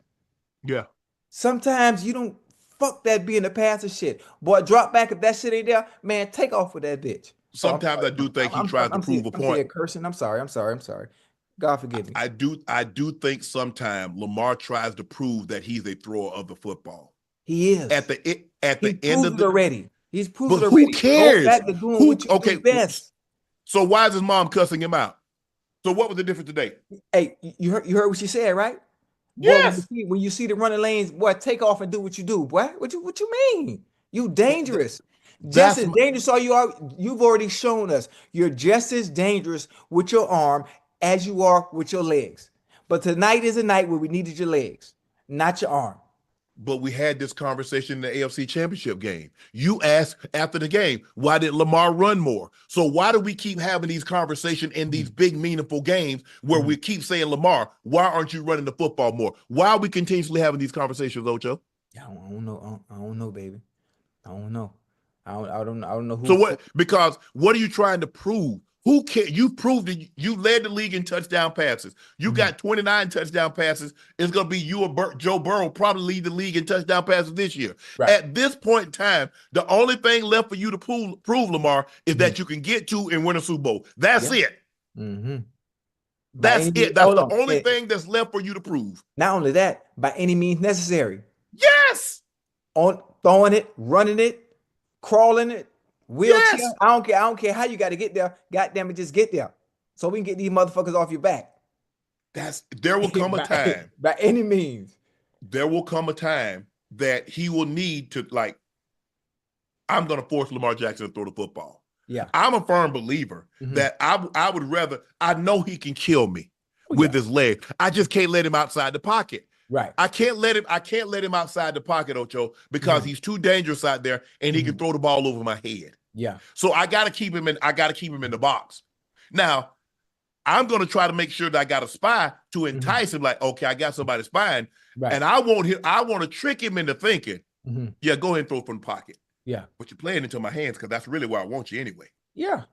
A: Yeah.
B: Sometimes you don't fuck that being a passer shit. Boy, drop back if that shit ain't there. Man, take off with that bitch.
A: Sometimes I do think he tries to prove a point.
B: Cursing. I'm sorry. God forgive me.
A: I do think sometimes Lamar tries to prove that he's a thrower of the football.
B: He is.
A: At the end of the
B: already. He's proved
A: it
B: already.
A: Who cares?
B: Go back to doing what you do best.
A: So why is his mom cussing him out? So what was the difference today?
B: Hey, you heard what she said, right?
A: Yes.
B: Boy, when you see the running lanes, boy, take off and do what you do, boy. What you mean? You dangerous. Just as dangerous as you are. You've already shown us you're just as dangerous with your arm as you are with your legs. But tonight is a night where we needed your legs, not your arm.
A: But we had this conversation in the AFC Championship game. You asked after the game, why did Lamar run more? So why do we keep having these conversations in these big, meaningful games where we keep saying, Lamar, why aren't you running the football more? Why are we continuously having these conversations, Ocho?
B: I don't know. I don't know, baby. I don't know. I don't know who.
A: So what? Because what are you trying to prove? Who can you proved that you led the league in touchdown passes? You got 29 touchdown passes. It's going to be you or Joe Burrow probably lead the league in touchdown passes this year. Right. At this point in time, the only thing left for you to prove Lamar, is that you can get to and win a Super Bowl. That's it. That's it. That's the only thing that's left for you to prove.
B: Not only that, by any means necessary.
A: Yes.
B: On throwing it, running it, crawling it. Wheelchair. Yes. I don't care how you got to get there. Goddamn it, just get there, so we can get these motherfuckers off your back.
A: There will come a time.
B: By any means.
A: There will come a time that he will need to, like, I'm going to force Lamar Jackson to throw the football.
B: Yeah.
A: I'm a firm believer that I would rather, I know he can kill me with his leg. I just can't let him outside the pocket.
B: Right.
A: I can't let him outside the pocket, Ocho, because he's too dangerous out there and he can throw the ball over my head.
B: Yeah.
A: So I gotta keep him in the box. Now, I'm gonna try to make sure that I got a spy to entice him, like, okay, I got somebody spying. Right. And I want to trick him into thinking, yeah, go ahead and throw it from the pocket.
B: Yeah.
A: But you're playing into my hands because that's really where I want you anyway.
B: Yeah.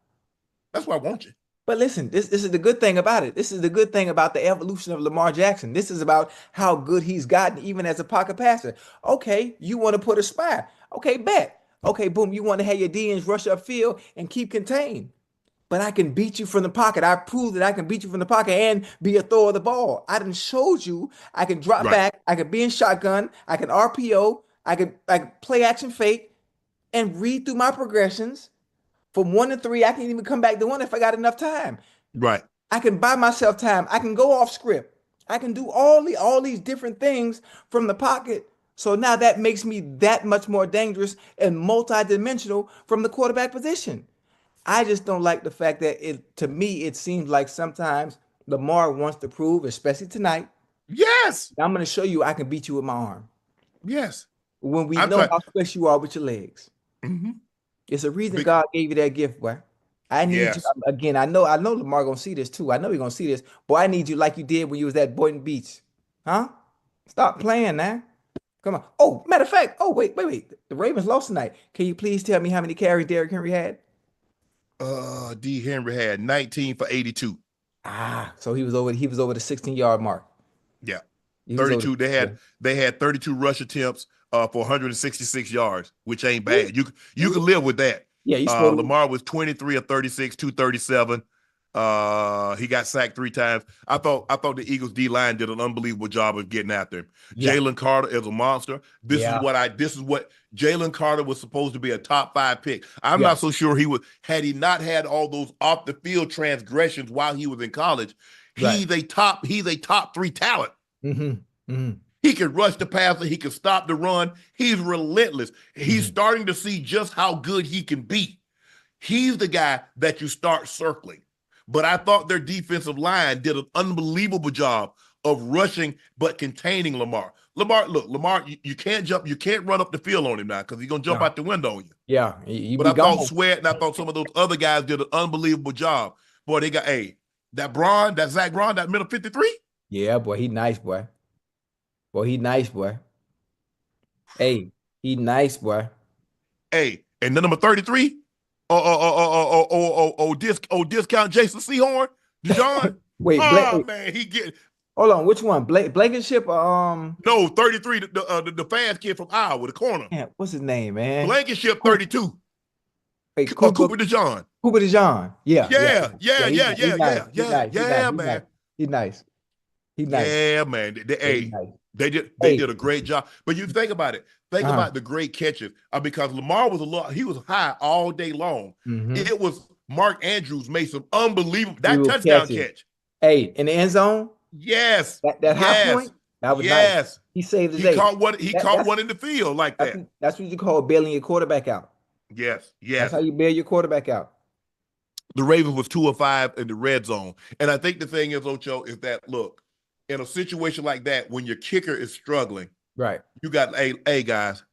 A: That's where I want you.
B: But listen, this is the good thing about it. This is the good thing about the evolution of Lamar Jackson. This is about how good he's gotten even as a pocket passer. Okay, you want to put a spy. Okay, bet. Okay, boom, you want to have your DNs rush upfield and keep contained. But I can beat you from the pocket. I proved that I can beat you from the pocket and be a thrower of the ball. I done showed you I can drop back. I can be in shotgun. I can RPO. I can play action fake and read through my progressions. From 1 to 3, I can even come back to 1 if I got enough time.
A: Right.
B: I can buy myself time. I can go off script. I can do all these different things from the pocket. So now that makes me that much more dangerous and multidimensional from the quarterback position. I just don't like the fact that to me, it seems like sometimes Lamar wants to prove, especially tonight.
A: Yes.
B: I'm going to show you I can beat you with my arm.
A: Yes.
B: When we know how special you are with your legs.
A: Mm-hmm.
B: It's a reason God gave you that gift, boy. I need you again. I know Lamar gonna see this too. I know he's gonna see this. Boy, I need you like you did when you was at Boynton Beach. Huh? Stop playing now. Come on. Oh, matter of fact. Oh, wait. The Ravens lost tonight. Can you please tell me how many carries Derrick Henry had?
A: D. Henry had 19 for 82.
B: So he was over the 16-yard mark.
A: Yeah. 32. They had 32 rush attempts for 166 yards, which ain't bad. You can live with that.
B: Yeah,
A: Lamar was 23 of 36, 237. He got sacked 3 times. I thought the Eagles D-line did an unbelievable job of getting after him. Yeah. Jalen Carter is a monster. This is what Jalen Carter was supposed to be a top 5 pick. I'm not so sure he would, had he not had all those off the field transgressions while he was in college. He's a top 3 talent. He can rush the passer. He can stop the run. He's relentless. He's starting to see just how good he can be. He's the guy that you start circling. But I thought their defensive line did an unbelievable job of rushing but containing Lamar. Lamar, you can't jump. You can't run up the field on him now because he's going to jump out the window on you.
B: Yeah.
A: But I thought Sweat and I thought some of those other guys did an unbelievable job. Boy, they got, that Zach Braun, that middle 53.
B: Yeah, boy, he nice, boy. Boy, he nice, boy. Hey, he nice, boy.
A: Hey, and the number 33, discount Jason Sehorn, Dijon.
B: Wait,
A: man, he get.
B: Hold on, which one? Blankenship?
A: No, 33. The fast kid from Iowa, the corner.
B: Yeah, what's his name, man?
A: Blankenship 32.
B: Wait,
A: Cooper DeJean.
B: Cooper DeJean. Yeah,
A: man.
B: He's nice. He's nice.
A: Yeah, man. They did a great job. But you think about it. Think about the great catches. Because Lamar he was high all day long. It was Mark Andrews made some unbelievable touchdown catch.
B: Hey, in the end zone?
A: Yes.
B: That high point? That was nice. He saved the day.
A: He caught one in the field like that.
B: That's what you call bailing your quarterback out.
A: Yes.
B: That's how you bail your quarterback out.
A: The Ravens was 2 of 5 in the red zone. And I think the thing is, Ocho, is that, look, in a situation like that, when your kicker is struggling,
B: Right.
A: You got, hey guys,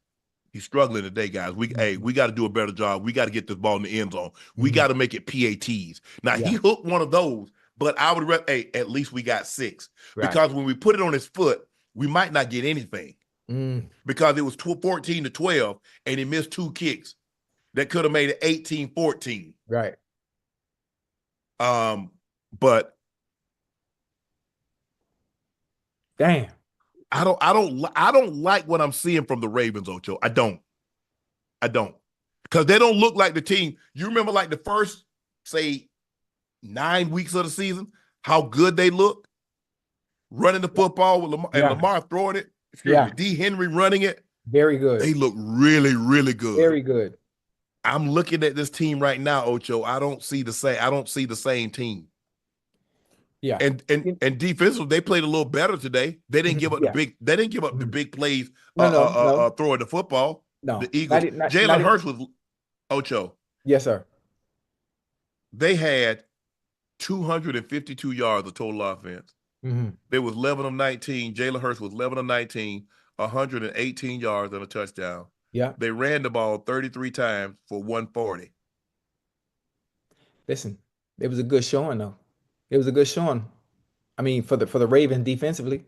A: he's struggling today, guys. We got to do a better job. We got to get this ball in the end zone. We got to make it PATs. Now he hooked one of those, but I would at least we got 6 because when we put it on his foot, we might not get anything because it was 14-12 and he missed 2 kicks that could have made it 18-14.
B: Right.
A: But
B: damn,
A: I don't like what I'm seeing from the Ravens, Ocho. I don't. Because they don't look like the team. You remember like the first, say, 9 weeks of the season, how good they look? Running the football with Lamar, and Lamar throwing it. D. Henry running it.
B: Very good.
A: They look really, really good.
B: Very good.
A: I'm looking at this team right now, Ocho. I don't see the same team.
B: Yeah.
A: And defensively, they played a little better today. They didn't give up the big plays throwing the football.
B: No.
A: The Eagles. Jalen Hurts was Ocho.
B: Yes, sir.
A: They had 252 yards of total offense. They was 11 of 19. Jalen Hurts was 11 of 19, 118 yards and a touchdown.
B: Yeah.
A: They ran the ball 33 times for 140.
B: Listen, it was a good showing though. It was a good showing. I mean, for the Ravens defensively,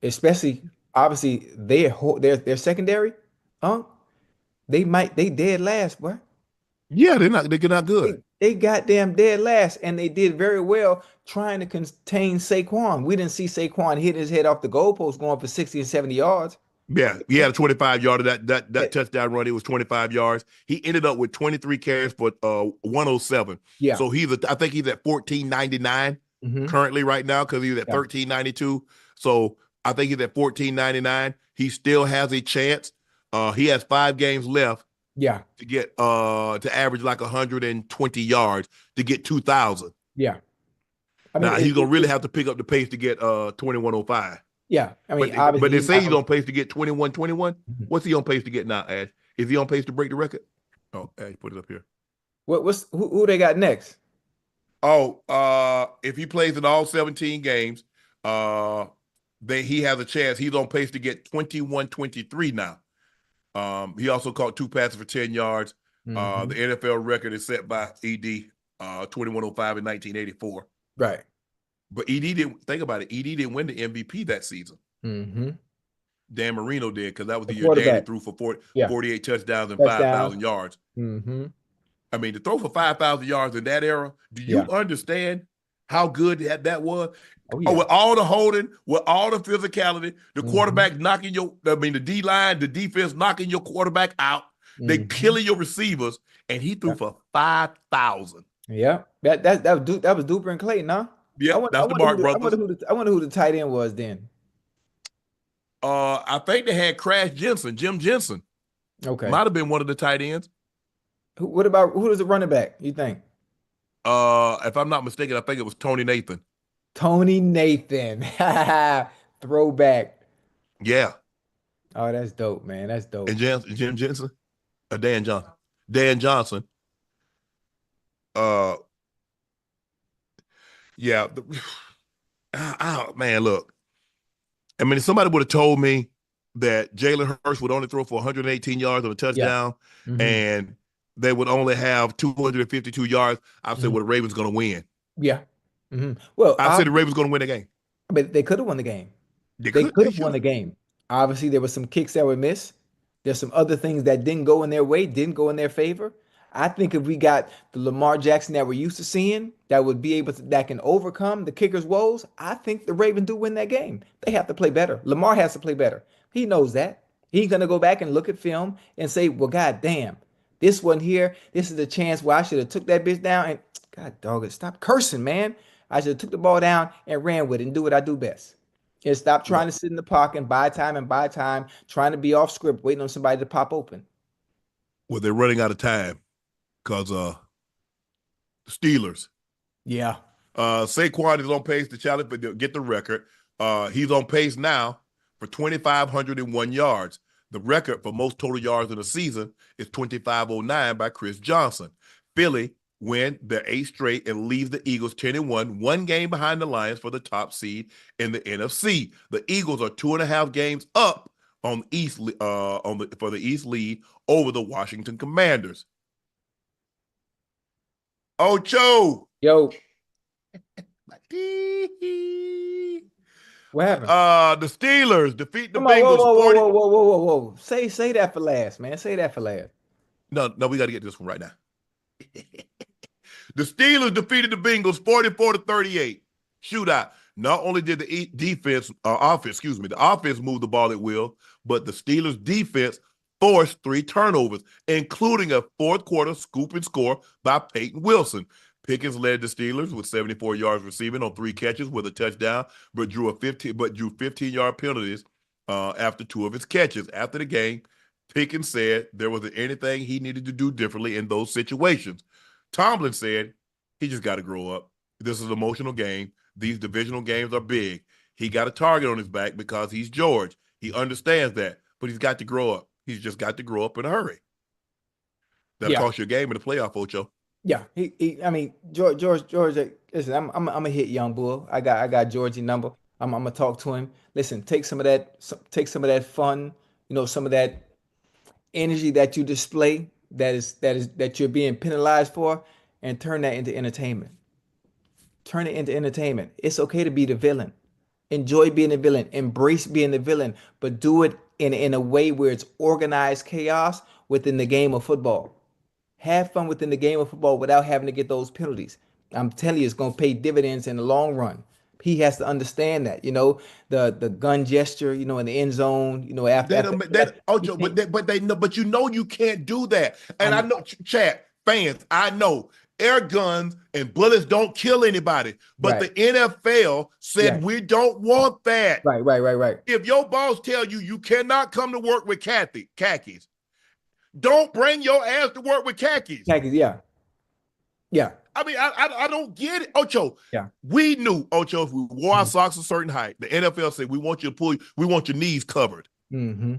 B: especially obviously their secondary, they dead last, boy.
A: Yeah, they're not good.
B: They goddamn dead last, and they did very well trying to contain Saquon. We didn't see Saquon hit his head off the goalpost going for 60 and 70 yards.
A: Yeah, he had a 25-yarder. That touchdown run, it was 25 yards. He ended up with 23 carries for 107.
B: Yeah.
A: So I think he's at 1499 currently right now because he was at 1392. So I think he's at 1499. He still has a chance. He has 5 games left.
B: Yeah.
A: To get to average like 120 yards to get 2,000.
B: Yeah.
A: I mean, now he's gonna really have to pick up the pace to get 2105.
B: Yeah, I mean,
A: but they say he's on pace to get 21-21. What's he on pace to get now, Ash? Is he on pace to break the record? Oh, Ash, put it up here.
B: Who they got next?
A: Oh, if he plays in all 17 games, then he has a chance. He's on pace to get 21-23 now. He also caught 2 passes for 10 yards. The NFL record is set by ED 2105 in 1984.
B: Right.
A: But ED didn't think about it. ED didn't win the MVP that season. Dan Marino did because that was the year Danny threw for 48 touchdowns and 5,000 yards. I mean, to throw for 5,000 yards in that era, do you understand how good that was? With all the holding, with all the physicality, the quarterback knocking the D-line, the defense knocking your quarterback out, they killing your receivers, and he threw for 5,000.
B: Yeah, that was Duper and Clayton, huh?
A: Yeah, that's the Mark brothers.
B: I wonder who the tight end was then.
A: I think they had Jim Jensen.
B: Okay,
A: might have been one of the tight ends.
B: Who was the running back? You think?
A: If I'm not mistaken, I think it was Tony Nathan.
B: Tony Nathan, throwback.
A: Yeah.
B: Oh, that's dope, man. That's dope.
A: And Jim Jensen, Dan Johnson. Dan Johnson. Yeah. Man, look. I mean, if somebody would have told me that Jalen Hurts would only throw for 118 yards on a touchdown and they would only have 252 yards, I said, well, the Ravens going to win.
B: Yeah. Well,
A: I said the Ravens going to win the game.
B: But they could have won the game. They could have won the game. Obviously, there were some kicks that were missed. There's some other things that didn't go in their way, didn't go in their favor. I think if we got the Lamar Jackson that we're used to seeing, that can overcome the kicker's woes, I think the Ravens do win that game. They have to play better. Lamar has to play better. He knows that. He's going to go back and look at film and say, well, God damn, this one here, this is the chance where I should have took that bitch down. And God dog it, stop cursing, man. I should have took the ball down and ran with it and do what I do best. And stop trying to sit in the pocket and buy time, trying to be off script, waiting on somebody to pop open.
A: Well, they're running out of time because the Steelers.
B: Yeah.
A: Saquon is on pace to challenge, but get the record. He's on pace now for 2,501 yards. The record for most total yards in a season is 2,509 by Chris Johnson. Philly win their 8th straight and leave the Eagles 10-1, one game behind the Lions for the top seed in the NFC. The Eagles are 2.5 games up on East for the East lead over the Washington Commanders. Ocho.
B: Yo. What happened?
A: The Steelers defeat the
B: Come on,
A: Bengals 40.
B: whoa. Say that for last, man. Say that for last.
A: No, we got to get this one right now. The Steelers defeated the Bengals 44-38. Shootout. Not only did the offense move the ball at will, but the Steelers defense forced 3 turnovers, including a fourth quarter scoop and score by Peyton Wilson. Pickens led the Steelers with 74 yards receiving on 3 catches with a touchdown, but drew 15-yard penalties after 2 of his catches. After the game, Pickens said there wasn't anything he needed to do differently in those situations. Tomlin said he just got to grow up. This is an emotional game. These divisional games are big. He got a target on his back because he's George. He understands that, but he's got to grow up. He's just got to grow up in a hurry. That'll cost you a game in the playoff, Ocho.
B: Yeah, I mean, George. Listen, I'm gonna hit young bull. I got George's number. I'm gonna talk to him. Listen, take some of that fun. Some of that energy that you display that you're being penalized for, and turn that into entertainment. Turn it into entertainment. It's okay to be the villain. Enjoy being the villain. Embrace being the villain, but do it in a way where it's organized chaos within the game of football. Have fun within the game of football without having to get those penalties. I'm telling you, it's going to pay dividends in the long run. He has to understand that, the gun gesture, in the end zone,
A: but you can't do that. And I know, chat fans, I know air guns and bullets don't kill anybody, but the NFL said we don't want that.
B: Right.
A: If your boss tell you cannot come to work with khakis, don't bring your ass to work with khakis.
B: Yeah.
A: I mean, I don't get it, Ocho.
B: Yeah.
A: We knew, Ocho, if we wore our socks a certain height, the NFL said we want your knees covered.
B: Mm-hmm.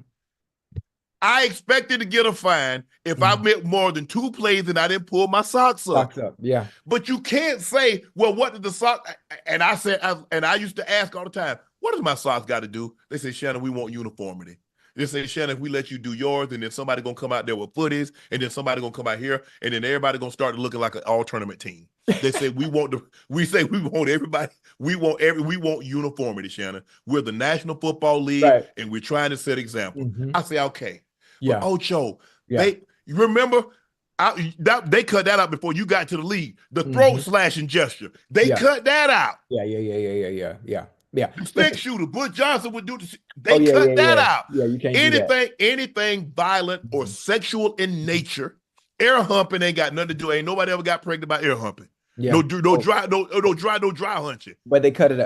A: I expected to get a fine if I missed more than 2 plays and I didn't pull my socks up.
B: Yeah.
A: But you can't say, well, what did the socks? And I said, I used to ask all the time, what does my socks got to do? They say, Shannon, we want uniformity. They say, Shannon, if we let you do yours, and then somebody gonna come out there with footies, and then somebody gonna come out here, and then everybody gonna start looking like an all-tournament team. They say we want everybody, we want uniformity, Shannon. We're the National Football League, and we're trying to set example.
B: Mm-hmm.
A: I say, okay.
B: Yeah.
A: But Ocho, you remember they cut that out before you got to the league. The throat slashing gesture, they cut that out.
B: Yeah.
A: The stick shooter, Butch Johnson would do this. They cut that out.
B: Yeah, you can't do that.
A: Anything violent or sexual in nature, air humping ain't got nothing to do. Ain't nobody ever got pregnant by air humping.
B: Yeah.
A: No dry hunching.
B: But they cut it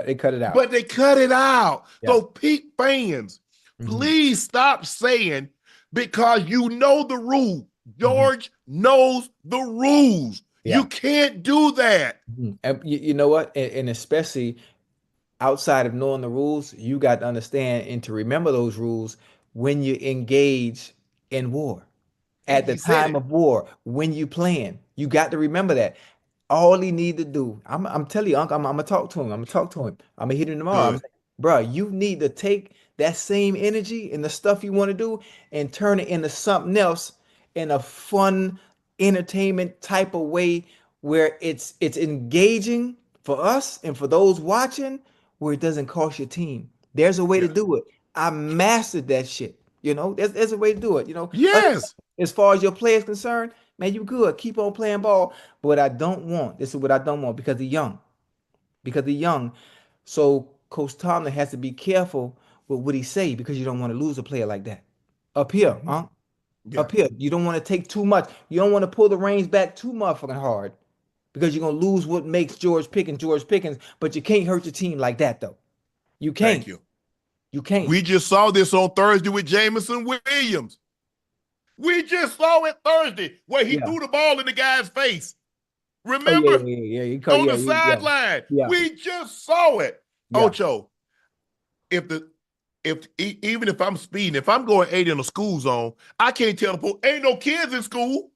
B: out.
A: Yeah. So Pete fans, please stop saying, because you know the rule. George knows the rules. Yeah. You can't do that.
B: And you know what? And especially outside of knowing the rules, you got to understand and to remember those rules when you engage in war. At the time of war, when you plan, you got to remember that. All he need to do, I'm telling you, Unc, I'm gonna talk to him. I'm gonna hit him tomorrow. I'm like, bro, you need to take that same energy and the stuff you want to do and turn it into something else in a fun, entertainment type of way where it's engaging for us and for those watching, where it doesn't cost your team. There's a way to do it. I mastered that shit. There's a way to do it.
A: Yes.
B: As far as your play is concerned, man, you good. Keep on playing ball. But what I don't want, this is what I don't want, because they're young. So Coach Tomlin has to be careful with what he say, because you don't want to lose a player like that. Up here, Up here, you don't want to take too much. You don't want to pull the reins back too motherfucking hard, because you're going to lose what makes George Pickens, but you can't hurt your team like that, though. You can't.
A: Thank you.
B: You can't.
A: We just saw this on Thursday with Jameson Williams. We just saw it Thursday where he threw the ball in the guy's face. Remember?
B: On
A: the sideline.
B: Yeah.
A: We just saw it. Yeah. Ocho, even if I'm speeding, if I'm going 80 in a school zone, I can't tell the police, ain't no kids in school.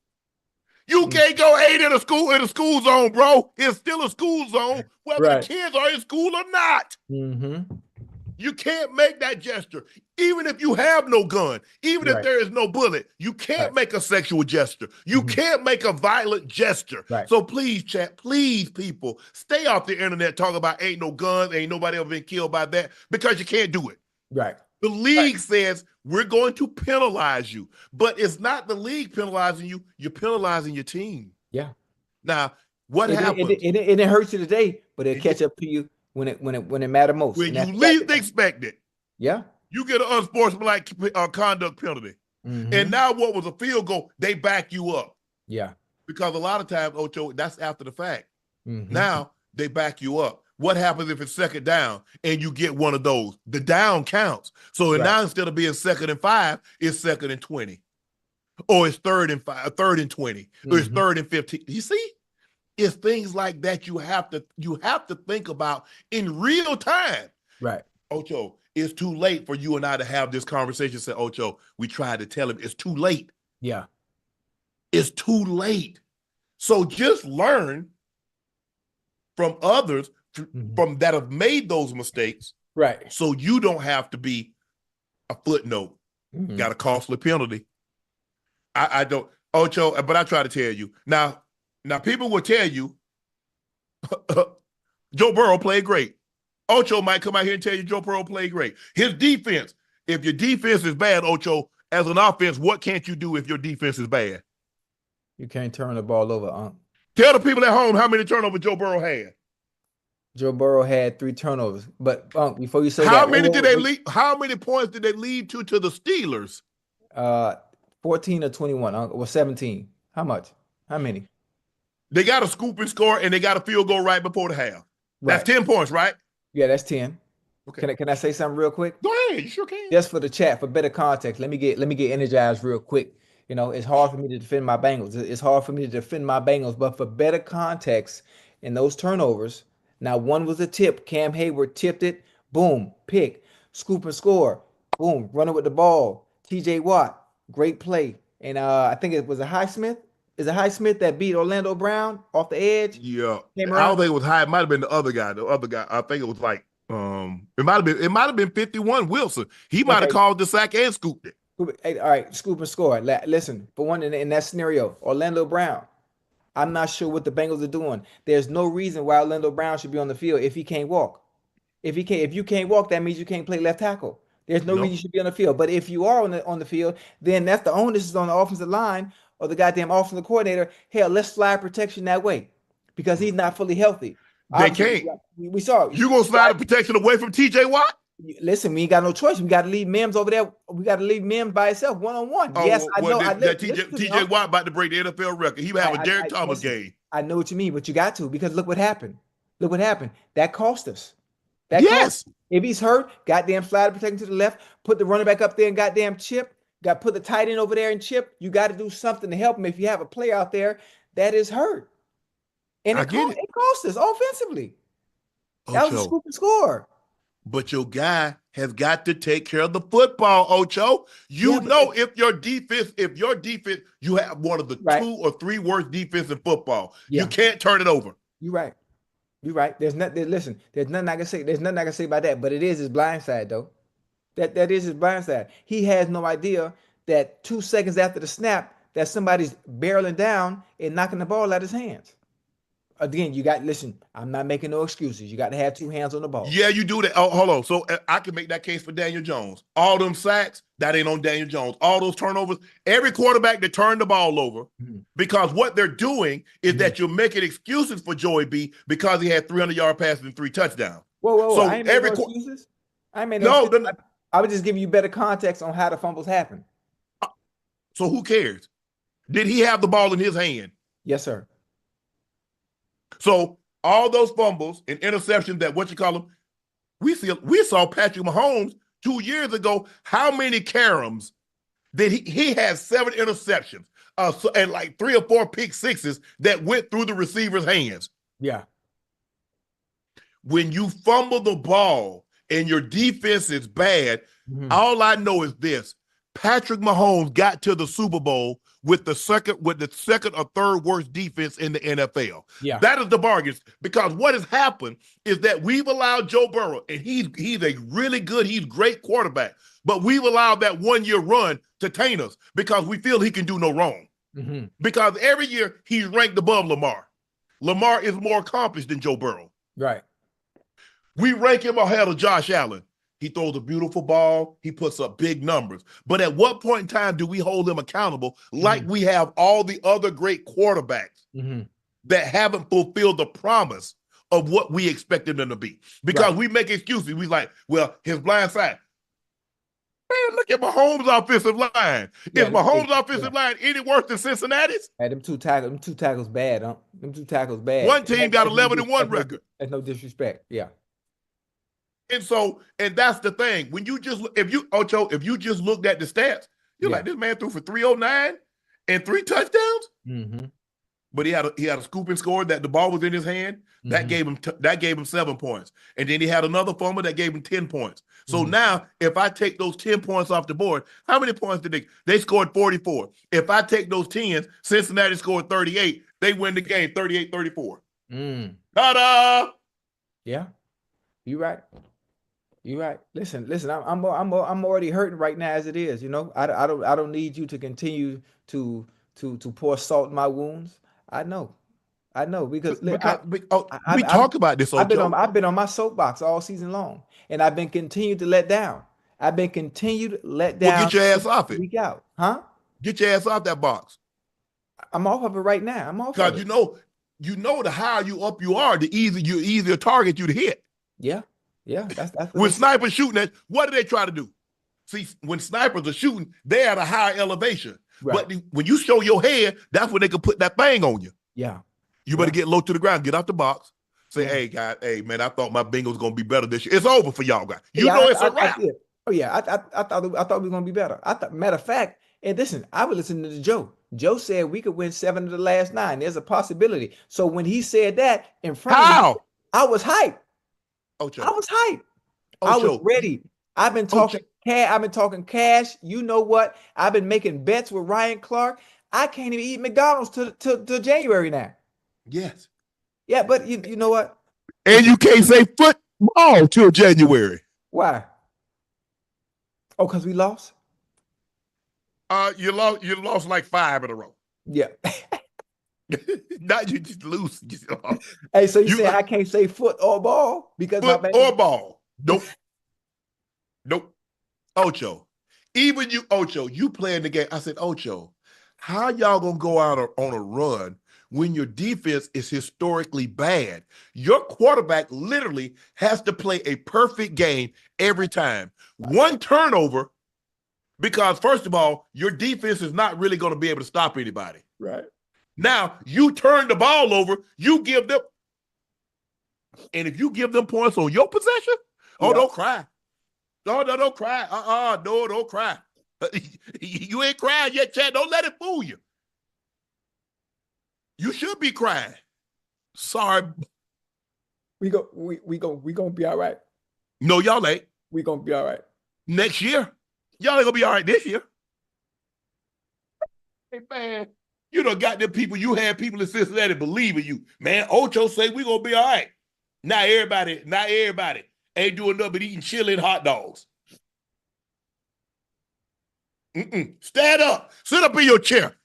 A: You can't go 8 in a school zone, bro. It's still a school zone, whether the kids are in school or not. You can't make that gesture. Even if you have no gun, even if there is no bullet, you can't make a sexual gesture. You can't make a violent gesture. So please, chat, please, people, stay off the internet talking about ain't no guns, ain't nobody ever been killed by that, because you can't do it. The league says we're going to penalize you, but it's not the league penalizing you. You're penalizing your team. Now, what happens?
B: It hurts you today, but it'll catch up to you when it matters most.
A: When you least expect it. You get an unsportsmanlike conduct penalty. And now what was a field goal, they back you up. Because a lot of times, Ocho, that's after the fact. Now they back you up. What happens if it's second down and you get one of those? The down counts. So now instead of being 2nd and 5, it's 2nd and 20. Or it's 3rd and 5, 3rd and 20. Or it's 3rd and 15. You see? It's things like that you have to think about in real time. Ocho, it's too late for you and I to have this conversation. Say, Ocho, we tried to tell him it's too late. It's too late. So just learn from others from that have made those mistakes. So you don't have to be a footnote. Got a costly penalty. I don't, Ocho, but I try to tell you. Now people will tell you Joe Burrow played great. Ocho might come out here and tell you Joe Burrow played great. His defense, if your defense is bad, Ocho, as an offense, what can't you do if your defense is bad?
B: You can't turn the ball over, Unc.
A: Tell the people at home how many turnovers Joe Burrow had.
B: Joe Burrow had 3 turnovers. But Unc, before you say
A: how many did they lead? How many points did they lead to the Steelers?
B: 14 or 21, Unc, or 17. How much? How many?
A: They got a scoop and score, and they got a field goal right before the half. That's 10 points, right?
B: Yeah, that's 10. Okay. Can I say something real quick?
A: Go ahead, you sure can.
B: Just for the chat, for better context, let me get energized real quick. You know, it's hard for me to defend my Bengals. It's hard for me to defend my Bengals, but for better context, in those turnovers, now one was a tip. Cam Hayward tipped it, boom, pick, scoop and score, boom, running with the ball. TJ Watt, great play. And I think it was a Highsmith. Is it Highsmith that beat Orlando Brown off the edge?
A: Yeah. I don't think it was High. It might have been the other guy. I think it was like it might have been 51 Wilson. He might have called the sack and scooped it.
B: Hey, all right, scoop and score. Listen, for one, in that scenario, Orlando Brown, I'm not sure what the Bengals are doing. There's no reason why Orlando Brown should be on the field if he can't walk. If you can't walk, that means you can't play left tackle. There's no reason you should be on the field. But if you are on the field, then that's the onus is on the offensive line or the goddamn offensive coordinator. Hell, let's slide protection that way because he's not fully healthy.
A: They can't.
B: We saw it.
A: You gonna slide the protection away from TJ Watt?
B: Listen, we ain't got no choice. We got to leave Mims over there. We got to leave Mims by himself, one-on-one. Yes, I know.
A: TJ Watt about to break the NFL record. He have a Derek Thomas game.
B: I know what you mean, but you got to because look what happened. Look what happened. That cost us. If he's hurt, goddamn slide protection to the left, put the running back up there and goddamn chip. Put the tight end over there and chip. You got to do something to help him if you have a player out there that is hurt. And it cost us offensively. That was a scoop and score.
A: But your guy has got to take care of the football, Ocho. You know, if your defense, you have one of the 2 or 3 worst defense in football. You can't turn it over.
B: You're right. There's nothing I can say. There's nothing I can say about that. But it is his blind side, though. That is his blind side. He has no idea that 2 seconds after the snap, that somebody's barreling down and knocking the ball out of his hands. Again, I'm not making no excuses. You got to have 2 hands on the ball.
A: Yeah, you do that. Oh, hold on. So I can make that case for Daniel Jones. All them sacks, that ain't on Daniel Jones. All those turnovers, every quarterback that turned the ball over, because what they're doing is that you're making excuses for Joey B because he had 300-yard passes and 3 touchdowns.
B: Whoa. So I ain't making no excuses. I made no excuses. I would just give you better context on how the fumbles happen.
A: So who cares? Did he have the ball in his hand?
B: Yes, sir.
A: So all those fumbles and interceptions that we saw Patrick Mahomes 2 years ago. How many caroms did he had 7 interceptions and like 3 or 4 pick sixes that went through the receiver's hands.
B: Yeah.
A: When you fumble the ball and your defense is bad, all I know is this: Patrick Mahomes got to the Super Bowl with the second or third worst defense in the NFL.
B: Yeah.
A: That is the bargain. Because what has happened is that we've allowed Joe Burrow, and he's a really good, he's a great quarterback, but we've allowed that 1 year run to taint us because we feel he can do no wrong.
B: Mm-hmm.
A: Because every year he's ranked above Lamar. Lamar is more accomplished than Joe Burrow.
B: Right.
A: We rank him ahead of Josh Allen. He throws a beautiful ball. He puts up big numbers. But at what point in time do we hold him accountable like we have all the other great quarterbacks that haven't fulfilled the promise of what we expected them to be? Because we make excuses. We like, well, his blind side. Man, look at Mahomes' offensive line.
B: Yeah,
A: Is Mahomes' offensive line any worse than Cincinnati's?
B: Hey, them two tackles bad, huh? Them two tackles bad.
A: One team got 11-1 record.
B: That's no disrespect. Yeah.
A: And so, and that's the thing. When you just, if you just looked at the stats, you're like, this man threw for 309 and 3 touchdowns. But he had a scoop and score that the ball was in his hand. That gave him 7 points. And then he had another fumble that gave him 10 points. So now, if I take those 10 points off the board, how many points did they scored 44. If I take those 10s, Cincinnati scored 38. They win the game 38-34. Ta-da!
B: Yeah, you're right. You're right. Listen. I'm already hurting right now as it is. You know, I don't need you to continue to pour salt in my wounds. I know because
A: we talked about this.
B: I've been on my soapbox all season long, and I've been continued to let down. Well,
A: get your ass off it.
B: Week out, huh?
A: Get your ass off that box.
B: I'm off of it right now. I'm off.
A: Because you know the higher you up you are, the easier target you to hit.
B: Yeah. That's
A: when snipers shooting at, what do they try to do? See, when snipers are shooting, they're at a higher elevation. Right. But when you show your head, that's when they can put that thing on you.
B: Yeah.
A: You better get low to the ground, get off the box. Say, hey, guys, hey, man, I thought my Bengals was gonna be better this year. It's over for y'all guys. It's a wrap.
B: I thought we were gonna be better. Matter of fact, and listen, I was listening to Joe. Joe said we could win 7 of the last 9. There's a possibility. So when he said that in front of me, I was hyped.
A: Ocho.
B: I was hyped. I was ready. I've been talking cash. You know what? I've been making bets with Ryan Clark. I can't even eat McDonald's till January now.
A: Yes.
B: Yeah, but you know what?
A: And you can't say football till January.
B: Why? Oh, because we lost?
A: You lost like 5 in a row.
B: Yeah.
A: Not you just lose.
B: Hey, so you say I can't say foot or ball because
A: foot or ball? Nope. Ocho, even you, Ocho, you playing the game. I said, Ocho, how y'all gonna go out on a run when your defense is historically bad? Your quarterback literally has to play a perfect game every time. One turnover, because first of all, your defense is not really going to be able to stop anybody.
B: Right.
A: Now, you turn the ball over, you give them, and if you give them points on your possession, don't cry. No, don't cry. No, don't cry. You ain't crying yet, Chad. Don't let it fool you. You should be crying. Sorry.
B: We gonna be all right.
A: No, y'all ain't.
B: We gonna be all right.
A: Next year. Y'all ain't gonna be all right this year. Hey, man. You done got them people, you had people in Cincinnati believing you. Man, Ocho say we gonna be all right. Not everybody ain't doing nothing but eating chili and hot dogs. Stand up. Sit up in your chair.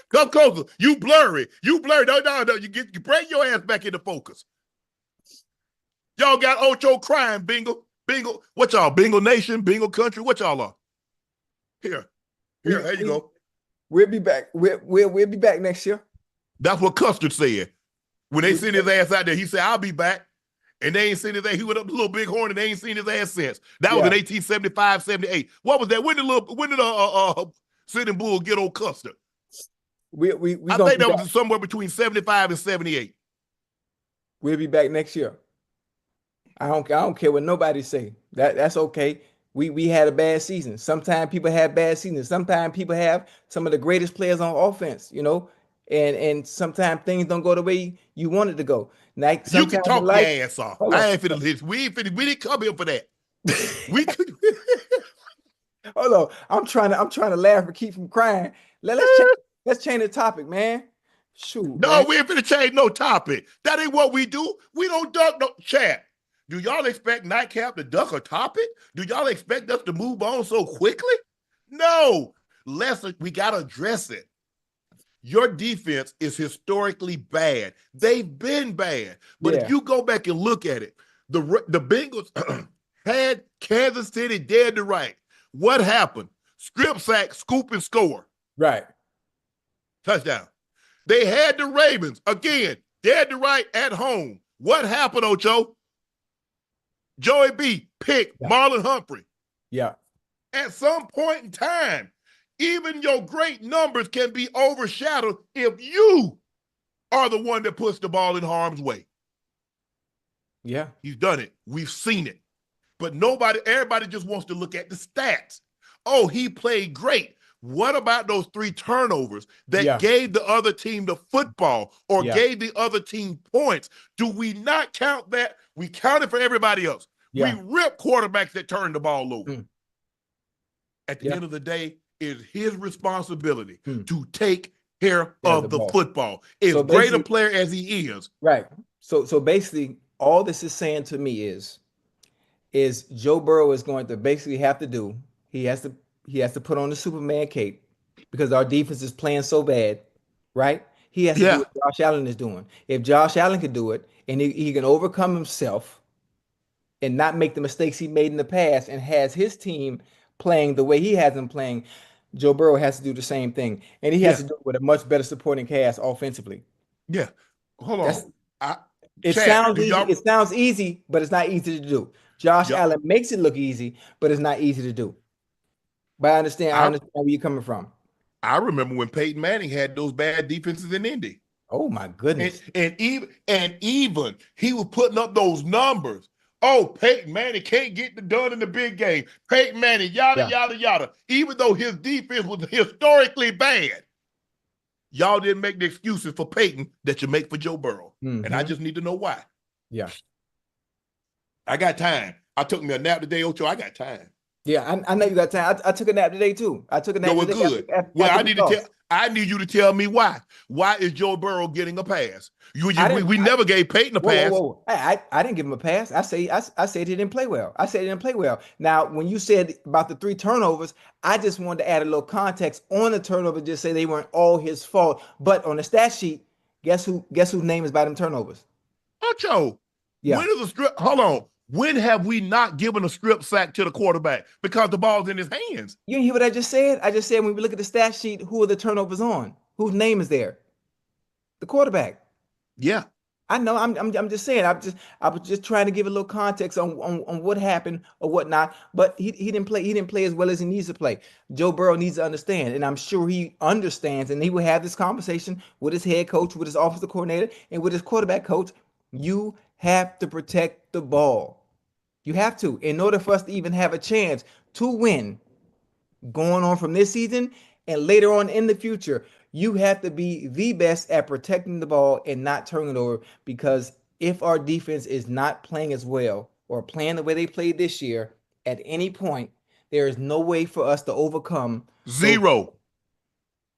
A: Come closer. You blurry. No. You bring your ass back into focus. Y'all got Ocho crying, Bingo. What y'all? Bingo Nation, Bingo Country. What y'all are? Here, there you go.
B: We'll be back. We'll be back next year.
A: That's what Custard said. When they sent his ass out there, he said, I'll be back. And they ain't seen his ass. He went up to Little Bighorn and they ain't seen his ass since. That was in 1875, 78. What was that? When did Sitting Bull get old Custard?
B: I
A: think that was somewhere between 75 and 78.
B: We'll be back next year. I don't care what nobody say. That's okay. We had a bad season. Sometimes people have bad seasons. Sometimes people have some of the greatest players on offense, you know, and sometimes things don't go the way you want it to go. Like
A: you can talk your ass off. I ain't finna. We didn't come here for that. We could.
B: Hold on. I'm trying to laugh and keep from crying. Let's change the topic, man. Shoot,
A: No,
B: man.
A: we ain't finna change no topic. That ain't what we do. We don't duck no chat. Do y'all expect Nightcap to duck a topic? Do y'all expect us to move on so quickly? No. We gotta address it. Your defense is historically bad. They've been bad. But if you go back and look at it, the Bengals had Kansas City dead to right. What happened? Strip sack, scoop, and score.
B: Right.
A: Touchdown. They had the Ravens, again, dead to right at home. What happened, Ocho? Joey B. picked Marlon Humphrey.
B: Yeah.
A: At some point in time, even your great numbers can be overshadowed if you are the one that puts the ball in harm's way.
B: Yeah.
A: He's done it. We've seen it. But everybody just wants to look at the stats. Oh, he played great. What about those 3 turnovers that gave the other team the football or gave the other team points? Do we not count that? We count it for everybody else. We rip quarterbacks that turn the ball over. At the end of the day, it's his responsibility to take care of the football. As great a player as he is.
B: Right. So basically, all this is saying to me is Joe Burrow is going to basically have to do, he has to put on the Superman cape because our defense is playing so bad, right? He has to do what Josh Allen is doing. If Josh Allen can do it and he can overcome himself and not make the mistakes he made in the past and has his team playing the way he has them playing, Joe Burrow has to do the same thing. And he has to do it with a much better supporting cast offensively.
A: Yeah. Hold on.
B: It sounds easy, but it's not easy to do. Josh Allen makes it look easy, but it's not easy to do. But I understand where you're coming from.
A: I remember when Peyton Manning had those bad defenses in Indy.
B: Oh my goodness.
A: And even he was putting up those numbers. Oh, Peyton Manning can't get it done in the big game. Peyton Manning, yada, yada. Even though his defense was historically bad, y'all didn't make the excuses for Peyton that you make for Joe Burrow. And I just need to know why.
B: Yeah.
A: I got time. I took me a nap today, Ocho. I got time.
B: Yeah, I know you got time. I took a nap today too. I took a nap today.
A: Good. I need you to tell me why. Why is Joe Burrow getting a pass? We never gave Peyton a pass.
B: Whoa. I didn't give him a pass. I said he didn't play well. Now, when you said about the 3 turnovers, I just wanted to add a little context on the turnover. Just say they weren't all his fault. But on the stat sheet, guess whose name is by them turnovers?
A: Ocho. Yeah. When is a strip? Hold on. When have we not given a strip sack to the quarterback because the ball's in his hands?
B: You didn't hear what I just said? I just said when we look at the stat sheet, who are the turnovers on? Whose name is there? The quarterback.
A: Yeah.
B: I know. I'm just saying. I was just trying to give a little context on what happened or whatnot. But he didn't play. He didn't play as well as he needs to play. Joe Burrow needs to understand, and I'm sure he understands. And he will have this conversation with his head coach, with his offensive coordinator, and with his quarterback coach. You have to protect the ball. You have to, in order for us to even have a chance to win going on from this season and later on in the future. You have to be the best at protecting the ball and not turning it over, because if our defense is not playing as well or playing the way they played this year, at any point, there is no way for us to overcome.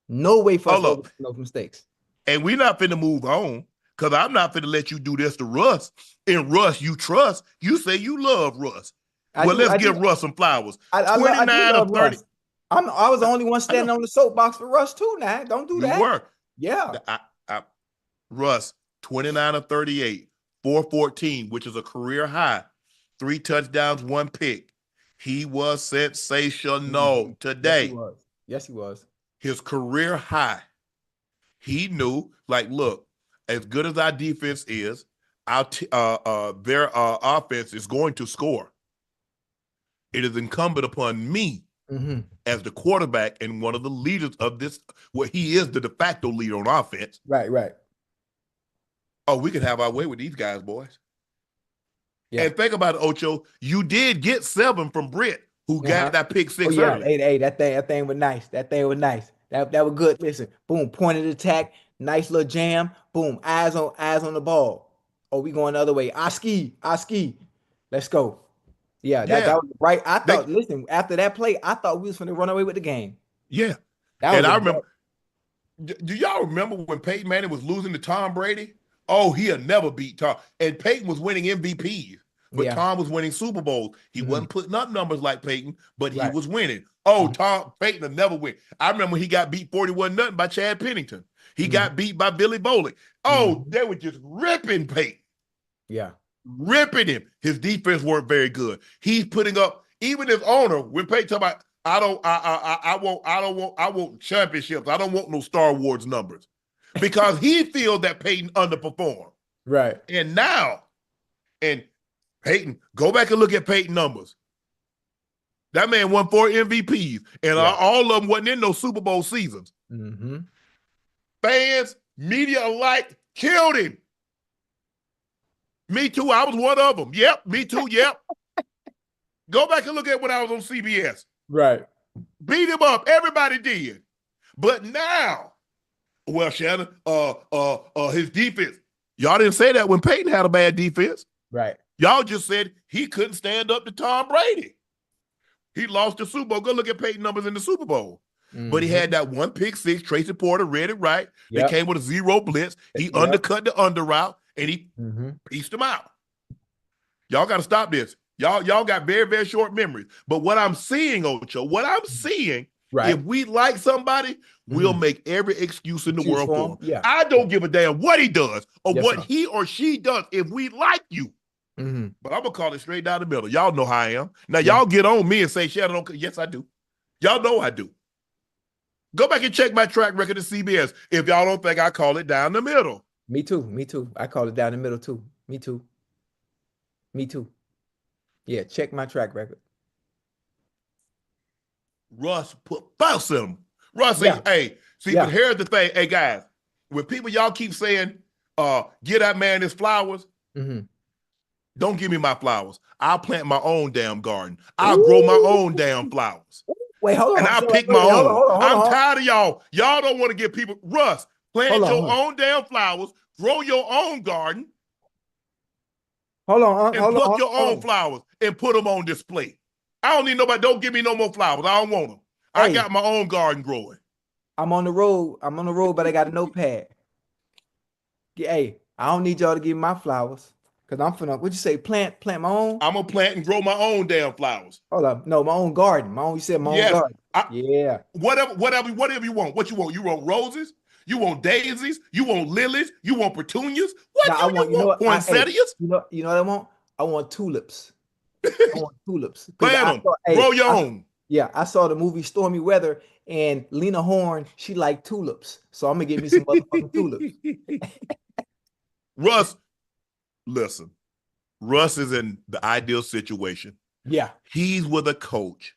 B: No way for us to overcome those mistakes.
A: And we're not finna move on, because I'm not finna let you do this to Russ. And Russ, you trust. You say you love Russ. Let's give Russ some flowers. 29 of 30.
B: Russ. I was the only one standing on the soapbox for Russ too. Now, don't do that.
A: You were.
B: Yeah.
A: Russ, 29 of 38, 414, which is a career high. 3 touchdowns, 1 pick. He was sensational today.
B: Yes, he was.
A: His career high. He knew, like, look, as good as our defense is, their offense is going to score. It is incumbent upon me as the quarterback and one of the leaders of this. Well, he is the de facto leader on offense.
B: Right.
A: Oh, we can have our way with these guys, boys. Yeah. And think about it, Ocho. You did get 7 from Britt, who got that pick 6 early.
B: Hey, that thing was nice. That was good. Listen, boom, pointed attack, nice little jam, boom, eyes on the ball. Oh, we going the other way. ASCAP. Let's go. Yeah, that
A: Yeah,
B: was right. I
A: they
B: thought, listen, after that play, I thought we was going to run away with the game.
A: yeah.
B: That
A: And
B: was a
A: I remember, do y'all remember when Peyton Manning was losing to Tom Brady? Oh, he'll never beat Tom. And Peyton was winning MVPs, but
B: yeah.
A: Tom was winning Super Bowls. He
B: Hmm.
A: wasn't putting up numbers like Peyton, but he
B: Right.
A: was winning. Oh,
B: Hmm.
A: Tom Peyton will never win. I remember he got beat 41-0 by Chad Pennington. He
B: Hmm.
A: got beat by Billy Bowling. Oh,
B: Hmm.
A: they were just ripping Peyton,
B: Yeah.
A: ripping him. His defense weren't very good. He's putting up, even his owner, when Peyton talk about, I want championships. I don't want no Star Wars numbers because he feels that Peyton underperformed.
B: Right.
A: And now, and Peyton, go back and look at Peyton numbers. That man won 4 MVPs, and
B: Yeah.
A: all of them wasn't in those Super Bowl seasons.
B: Hmm.
A: Fans, media alike, killed him. Me too. I was one of them. Yep. Me too. Yep. Go back and look at when I was on CBS.
B: Right.
A: Beat him up. Everybody did. But now, well, Shannon, his defense. Y'all didn't say that when Peyton had a bad defense.
B: Right.
A: Y'all just said he couldn't stand up to Tom Brady. He lost the Super Bowl. Go look at Peyton numbers in the Super Bowl.
B: Hmm.
A: But he had that one pick six. Tracy Porter read it right. They
B: Yep.
A: came with a zero blitz. He
B: Yep.
A: undercut the under route, and he pieced him out. Y'all got to stop this. Y'all got very, very short memories. But what I'm seeing, Ocho,
B: Right.
A: if we like somebody, we'll make every excuse in the
B: Excuse
A: world for him.
B: Yeah.
A: I don't give a damn what he does or
B: Yes,
A: what
B: sir.
A: he or she does if we like you.
B: Hmm.
A: But I'm going to call it straight down the middle. Y'all know how I am. Now,
B: Yeah.
A: y'all get on me and say, Shannon, yes, I do. Y'all know I do. Go back and check my track record at CBS if y'all don't think I call it down the middle.
B: Me too. Me too. I call it down the middle too. Me too. Me too. Yeah. Check my track record.
A: Russ put bounce in him. Russ
B: Yeah.
A: says, hey, see,
B: Yeah.
A: but here's the thing. Hey, guys, when people y'all keep saying, get that man his flowers,
B: Hmm.
A: don't give me my flowers. I'll plant my own damn garden. I'll grow my own damn flowers.
B: Wait, hold on.
A: And I'll
B: So,
A: pick
B: wait,
A: my
B: hold on,
A: own.
B: hold on, hold
A: I'm
B: on.
A: tired of y'all. Y'all don't want to give people, Russ, plant
B: Hold
A: your
B: on.
A: own damn flowers, grow your own garden,
B: Hold on.
A: and pluck your
B: Hold
A: own
B: on.
A: flowers and put them on display. I don't need nobody. Don't give me no more flowers. I don't want them. I
B: Hey,
A: got my own garden growing.
B: I'm on the road. I'm on the road, but I got a notepad. Hey, I don't need y'all to give me my flowers. Cause I'm finna, what'd you say? Plant my own?
A: I'm gonna plant and grow my own damn flowers.
B: Hold up. No, my own garden. You said my own
A: Yes,
B: garden. Yeah.
A: whatever you want. What you want? You want roses? You want daisies? You want lilies? You want petunias? What
B: Now
A: do
B: I
A: you
B: want,
A: want?
B: hey,
A: Poinsettias?
B: you know what I want? I want tulips. I want tulips. Because
A: Plant
B: I
A: them.
B: saw,
A: Grow your own.
B: yeah, I saw the movie Stormy Weather and Lena Horne, she liked tulips. So I'm gonna get me some motherfucking tulips.
A: Russ, listen. Russ is in the ideal situation.
B: Yeah.
A: He's with a coach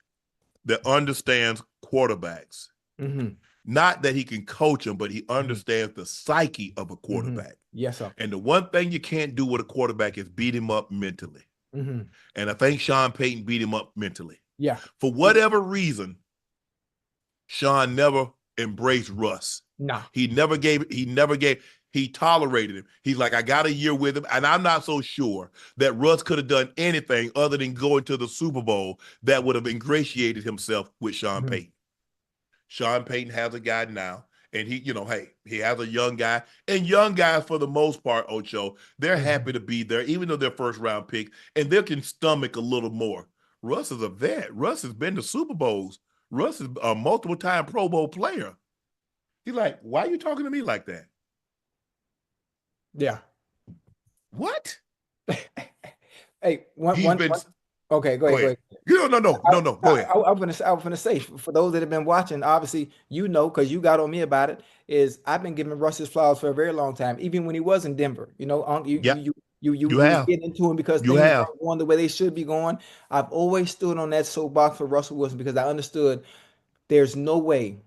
A: that understands quarterbacks.
B: Hmm.
A: Not that he can coach them, but he understands the psyche of a quarterback.
B: Yes, sir.
A: And the one thing you can't do with a quarterback is beat him up mentally.
B: Hmm.
A: And I think Sean Payton beat him up mentally.
B: Yeah.
A: For whatever reason, Sean never embraced Russ.
B: Nah.
A: He tolerated him. He's like, I got a year with him. And I'm not so sure that Russ could have done anything other than going to the Super Bowl that would have ingratiated himself with Sean Payton. Sean Payton has a guy now, and he has a young guy. And young guys, for the most part, Ocho, they're happy to be there, even though they're first round pick, and they can stomach a little more. Russ is a vet. Russ has been to Super Bowls. Russ is a multiple time Pro Bowl player. He's like, why are you talking to me like that?
B: Yeah.
A: What?
B: Hey, okay, go ahead.
A: No, go ahead.
B: I'm gonna say for those that have been watching, obviously because you got on me about it. Is I've been giving Russ his flowers for a very long time, even when he was in Denver. You
A: have.
B: get into him because
A: You
B: things
A: have.
B: aren't going the way they should be going. I've always stood on that soapbox for Russell Wilson because I understood there's no way.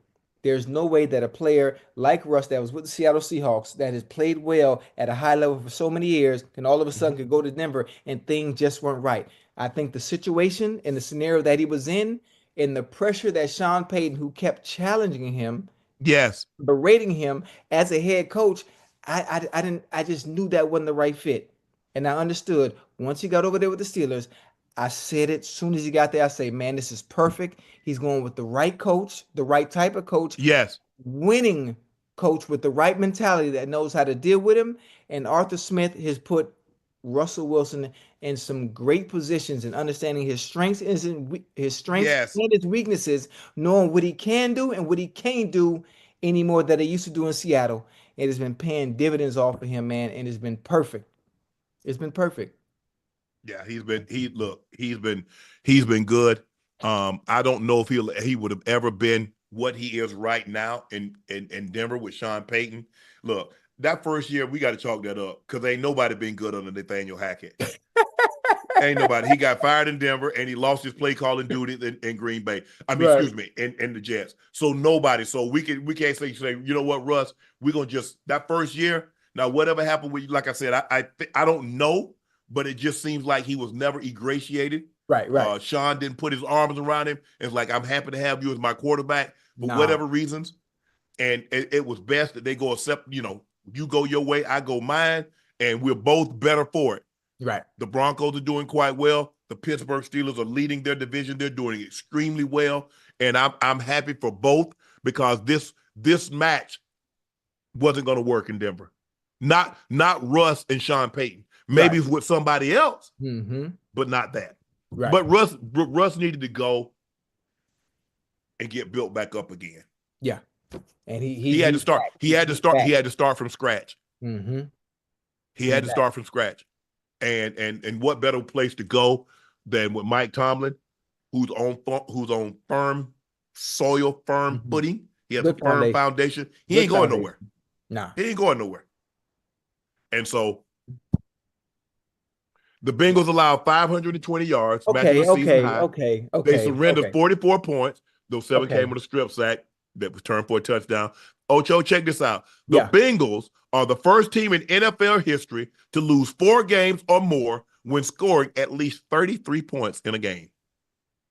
B: There's no way that a player like Russ that was with the Seattle Seahawks that has played well at a high level for so many years and all of a sudden could go to Denver and things just weren't right. I think the situation and the scenario that he was in and the pressure that Sean Payton, who kept challenging him,
A: Yes.
B: berating him as a head coach, I just knew that wasn't the right fit. And I understood once he got over there with the Steelers, I said it as soon as he got there. I say, man, this is perfect. He's going with the right coach, the right type of coach,
A: Yes.
B: winning coach with the right mentality that knows how to deal with him. And Arthur Smith has put Russell Wilson in some great positions and understanding his strengths and
A: Yes.
B: his weaknesses, knowing what he can do and what he can't do anymore that he used to do in Seattle. It has been paying dividends off of him, man, and it's been perfect. It's been perfect.
A: Yeah, he's been good. I don't know if he would have ever been what he is right now in Denver with Sean Payton. Look, that first year we got to chalk that up because ain't nobody been good under Nathaniel Hackett. Ain't nobody. He got fired in Denver and he lost his play calling duty in Green Bay. I mean,
B: Right.
A: excuse me, in the Jets. So nobody. So we can't say, you know what, Russ, we're gonna just that first year. Now, whatever happened with you, like I said, I don't know, but it just seems like he was never ingratiated.
B: Right.
A: Sean didn't put his arms around him. It's like, I'm happy to have you as my quarterback for
B: Nah.
A: whatever reasons. And it was best that they go accept, you go your way, I go mine, and we're both better for it.
B: Right.
A: The Broncos are doing quite well. The Pittsburgh Steelers are leading their division. They're doing extremely well. And I'm happy for both because this match wasn't going to work in Denver. Not Russ and Sean Payton. Maybe it's with somebody else, but not that.
B: Right.
A: But Russ needed to go and get built back up again.
B: Yeah. And
A: he had to start. He had to start from scratch. He had to start from scratch. And what better place to go than with Mike Tomlin, who's on firm soil, firm footing. He has a firm foundation. He ain't going nowhere.
B: Nah.
A: He ain't going nowhere. And so the Bengals allowed 520 yards.
B: Okay.
A: They surrendered 44 points. Those 7 came with a strip sack that was turned for a touchdown. Ocho, check this out. The Bengals are the first team in NFL history to lose 4 games or more when scoring at least 33 points in a game.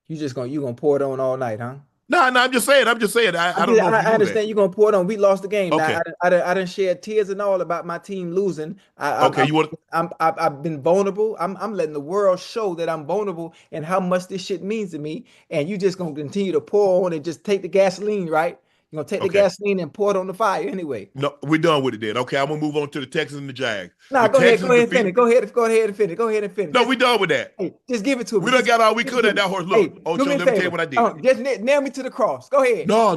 B: You gonna pour it on all night, huh?
A: No, I'm just saying. I don't know.
B: I understand you're gonna pour it on. We lost the game.
A: Okay.
B: Now, I didn't shed tears and all about my team losing. I've been vulnerable. I'm letting the world show that I'm vulnerable and how much this shit means to me. And you just gonna continue to pour on and just take the gasoline, right? You're gonna take the gasoline and pour it on the fire anyway.
A: No, we're done with it then. Okay, I'm gonna move on to the Texans and the Jags.
B: No, go ahead and finish. Go ahead and finish.
A: No, we done with that.
B: Hey, just give it to me.
A: We done got all we could at that horse. Look, Ocho, let me tell you what I did.
B: Just nail me to the cross. Go ahead.
A: No.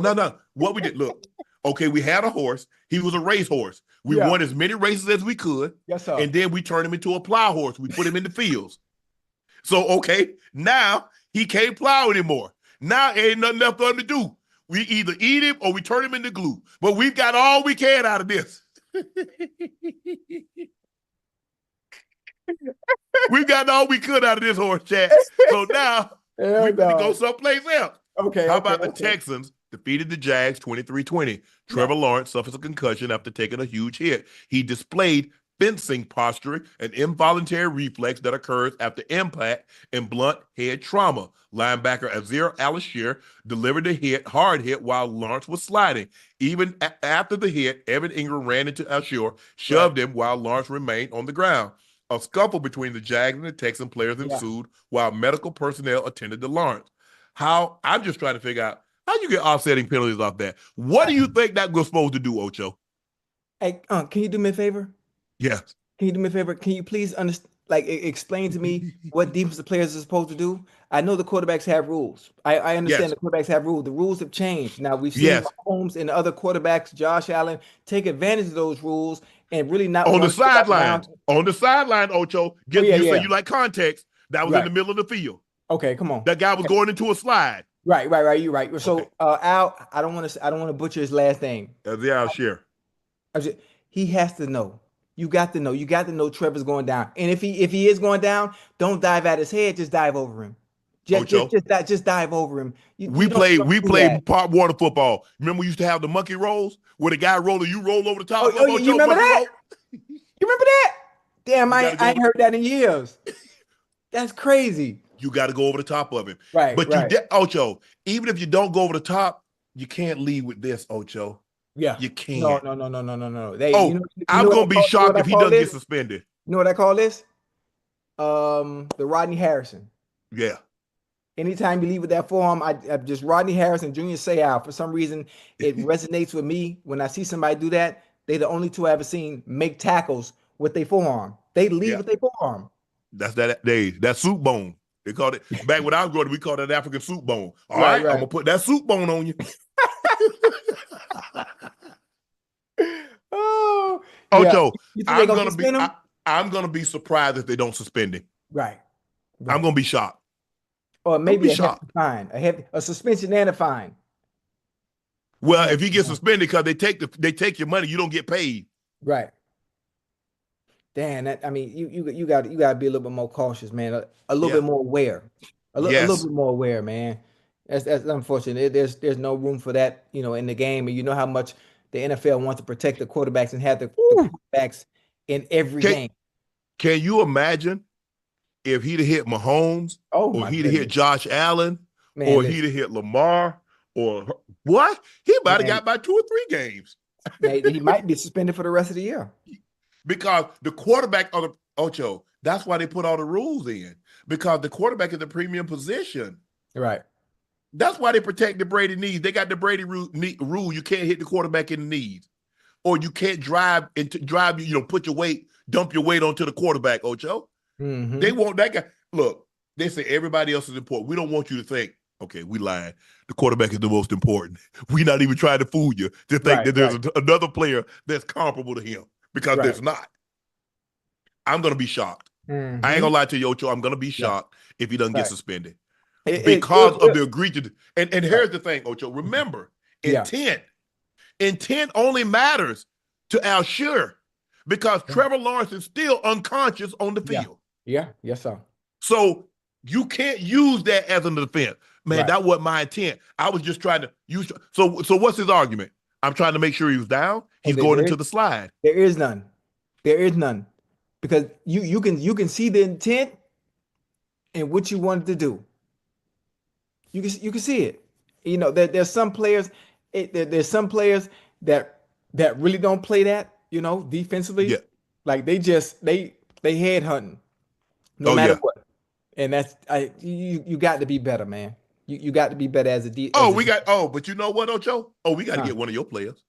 A: What we did, look. Okay, we had a horse. He was a race horse. We won as many races as we could.
B: Yes, sir.
A: And then we turned him into a plow horse. We put him in the fields. So, okay, now he can't plow anymore. Now ain't nothing left for him to do. We either eat him or we turn him into glue. But we've got all we can out of this. We've got all we could out of this horse, chat. So now we need to go someplace else.
B: Okay.
A: How about the Texans defeated the Jags 23-20? Trevor Lawrence suffers a concussion after taking a huge hit. He displayed fencing posturing, an involuntary reflex that occurs after impact and blunt head trauma. Linebacker Azir Al-Shir delivered the hard hit while Lawrence was sliding. Even after the hit, Evan Ingram ran into Al-Shir, shoved him while Lawrence remained on the ground. A scuffle between the Jags and the Texan players ensued while medical personnel attended to Lawrence. I'm just trying to figure out how you get offsetting penalties off that. What do you think that was supposed to do, Ocho?
B: Hey, can you do me a favor?
A: Yes.
B: Can you do me a favor? Can you please explain to me what defensive players are supposed to do? I know the quarterbacks have rules. I understand the quarterbacks have rules. The rules have changed. Now we've seen Mahomes and other quarterbacks, Josh Allen, take advantage of those rules and really not
A: on the sideline. On the sideline, Ocho. Say you like context. That was in the middle of the field.
B: Okay, come on.
A: That guy was going into a slide.
B: Right. You're right. So Al, I don't want to butcher his last name.
A: Al-Shir.
B: He has to know. You got to know. You got to know Trevor's going down. And if he is going down, don't dive at his head. Just dive over him. Just dive over him.
A: We played part water football. Remember we used to have the monkey rolls where the guy rolled and you roll over the top.
B: You remember that? You remember that? Damn, I ain't heard that in years. That's crazy.
A: You got to go over the top of him.
B: Right.
A: But Ocho, even if you don't go over the top, you can't lead with this, Ocho.
B: Yeah.
A: You can't.
B: No.
A: I'm going to be shocked if he doesn't get suspended.
B: You know what I call this? The Rodney Harrison.
A: Yeah.
B: Anytime you leave with that forearm, I just Rodney Harris and Junior Seau. For some reason, it resonates with me when I see somebody do that. They're the only two I ever seen make tackles with their forearm. They lead
A: Yeah.
B: with their forearm.
A: That's that soup bone. They called it back when I was growing up, we called it African soup bone. All
B: Right,
A: right, I'm
B: right.
A: gonna put that soup bone on you.
B: Oh, yeah.
A: Ocho,
B: You think they're
A: I'm
B: gonna
A: gonna be
B: suspend him?
A: I'm gonna be surprised if they don't suspend him.
B: Right,
A: I'm
B: right.
A: gonna be shocked.
B: Or
A: I'm gonna be
B: maybe a hefty
A: shocked.
B: fine, a suspension and a fine. A
A: Well, if he
B: hefty
A: gets
B: fine.
A: suspended because they take your money, you don't get paid.
B: Right. Damn, that I mean, you got to be a little bit more cautious, man. A little
A: Yeah.
B: bit more aware, a little
A: Yes.
B: bit more aware, man. That's unfortunate. There's no room for that, in the game, and you know how much the NFL wants to protect the quarterbacks and have the
A: Woo.
B: quarterbacks in every
A: Can
B: game.
A: Can you imagine if he'd have hit Mahomes,
B: Oh
A: or
B: my
A: he'd have hit
B: goodness,
A: Josh Allen,
B: man!
A: or he'd
B: Listen,
A: have hit Lamar, or what? He might have
B: man,
A: got by 2 or 3 games
B: man, he might be suspended for the rest of the year.
A: because the quarterback of the Ocho. That's why they put all the rules in, because the quarterback is a premium position.
B: Right.
A: That's why they protect the Brady knees. They got the Brady rule. You can't hit the quarterback in the knees, or you can't drive put your weight, dump your weight onto the quarterback, Ocho. They
B: Mm-hmm.
A: want that guy. Look, they say everybody else is important. We don't want you to think, okay, we lying. The quarterback is the most important. We're not even trying to fool you to think
B: Right.
A: that there's
B: Right.
A: another player that's comparable to him, because
B: Right.
A: there's not. I'm going to be shocked. I ain't
B: Mm-hmm.
A: going to lie to you, Ocho. I'm going to be
B: Yeah.
A: shocked if he doesn't get
B: Right.
A: suspended
B: It, it,
A: because of
B: it,
A: the egregious. And
B: right.
A: here's the thing, Ocho. Remember,
B: Yeah.
A: intent. Intent only matters to Alshire, because
B: Yeah.
A: Trevor Lawrence is still unconscious on the
B: Yeah.
A: field.
B: Yeah. Yes, sir.
A: So you can't use that as an defense. Man,
B: Right.
A: that wasn't my intent. I was just trying to use. So what's his argument? I'm trying to make sure he was down.
B: Oh,
A: He's going into the slide.
B: there is none. There is none. Because you can see the intent and what you wanted to do. You can see it. There's some players, there's some players that really don't play that,
A: Yeah.
B: defensively. Like they head hunting no
A: Oh
B: matter
A: yeah.
B: what. And you got to be better, man. You got to be better as a D
A: Oh,
B: as a
A: we
B: D.
A: got. Oh, but you know what, Ocho? Oh, we got to
B: Huh.
A: get one of your players.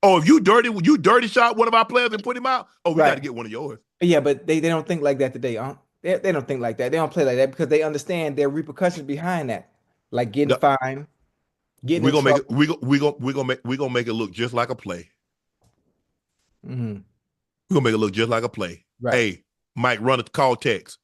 A: Oh, if you dirty shot one of our players and put him out. Oh, we got to
B: Right.
A: get one of yours.
B: Yeah, but they don't think like that today, huh? They don't think like that. They don't play like that because they understand there are repercussions behind that, like getting
A: The-
B: fined, getting
A: we
B: in
A: gonna make it.
B: trouble.
A: We gonna make it look just like a play.
B: Hmm.
A: We're gonna make it look just like a play.
B: Right.
A: Hey, Mike, run a call text.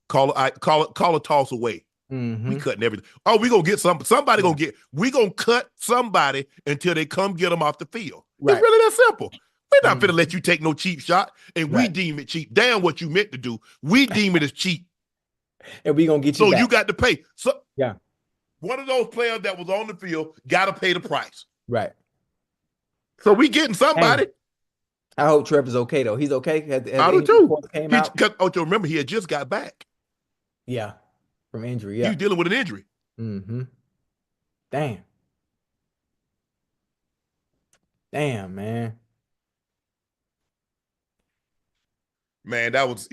A: Call a toss away. We
B: Hmm.
A: cutting everything. Oh, we gonna get somebody
B: Yeah.
A: gonna get. We gonna cut somebody until they come get them off the field. It's
B: Right.
A: really that simple. We're not
B: Hmm.
A: gonna let you take no cheap shot, and we
B: Right.
A: deem it cheap. Damn, what you meant to do. We deem it as cheap.
B: And we gonna get you
A: So you
B: back.
A: got to pay. So
B: Yeah.
A: one of those players that was on the field got to pay the price.
B: Right.
A: So we getting
B: Dang.
A: somebody.
B: I hope Trevor's okay though. He's okay. Has
A: I do
B: any
A: too.
B: reports came out?
A: Remember, he had just got back.
B: Yeah. From injury.
A: He
B: Yeah.
A: was dealing with an injury.
B: Hmm. Damn. Damn, man.
A: Man, that was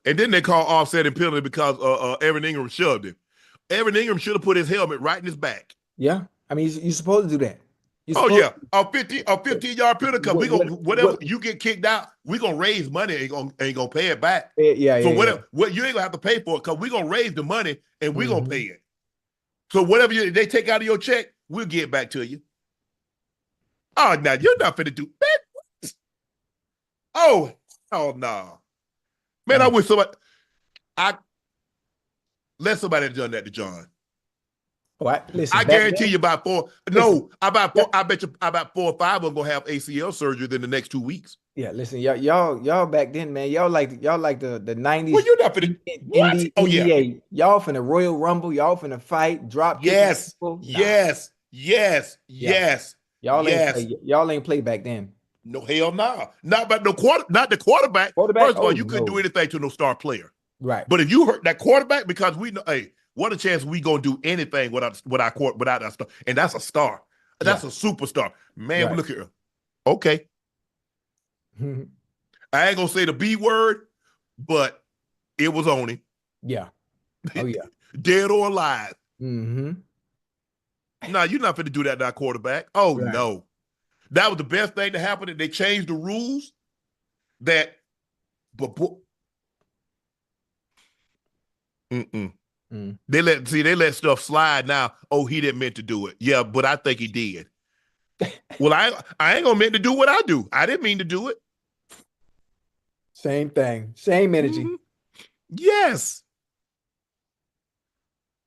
A: and then they call offsetting penalty because Evan Ingram shoved him. Evan Ingram should have put his helmet right in his back.
B: Yeah. I mean, you're supposed to do that. You're
A: Oh
B: supposed
A: yeah, a 15-yard penalty, because we gonna whatever
B: what,
A: you get kicked out, we gonna raise money, ain't gonna pay it back.
B: yeah,
A: So
B: yeah, yeah.
A: what you ain't gonna have to pay for it, because we gonna raise the money and we gonna
B: Hmm.
A: pay it. So whatever they take out of your check, we'll get back to you. Oh, now you're not finna do that. Oh no, man! I
B: Damn.
A: wish I let somebody have done that to John.
B: Oh, listen,
A: I
B: back
A: guarantee
B: then,
A: you about four.
B: listen,
A: No, about four. I bet you about 4 or 5 are gonna have ACL surgery in the next 2 weeks.
B: yeah, listen, y'all back then, man, y'all like the
A: Well,
B: 90s
A: you're not finna what? Oh yeah,
B: NBA. Y'all finna Royal Rumble, y'all finna fight, drop kicking
A: yes,
B: people. Nah,
A: yes, yes,
B: yeah.
A: yes,
B: Y'all ain't
A: yes.
B: play. Y'all ain't play back then.
A: No, hell no. Not about no not the quarterback.
B: Quarterback?
A: First of
B: Oh
A: all, you couldn't do
B: no.
A: anything to no star player.
B: Right.
A: But if you hurt that quarterback, because we know, hey, what a chance we gonna do anything without that star, and that's a star. That's
B: Yeah.
A: a superstar. Man,
B: Right.
A: look here. Okay, I ain't gonna say the B word, but it was on him.
B: Yeah. Oh yeah.
A: Dead or alive.
B: Mm-hmm.
A: No, you're not going to do that to our quarterback. Oh,
B: Right.
A: no. That was the best thing to happen. That they changed the rules that, but, mm-mm.
B: Mm.
A: They let stuff slide now. Oh, he didn't meant to do it. Yeah, but I think he did. Well, I ain't gonna meant to do what I do. I didn't mean to do it.
B: Same thing. Same energy.
A: Mm-hmm. Yes,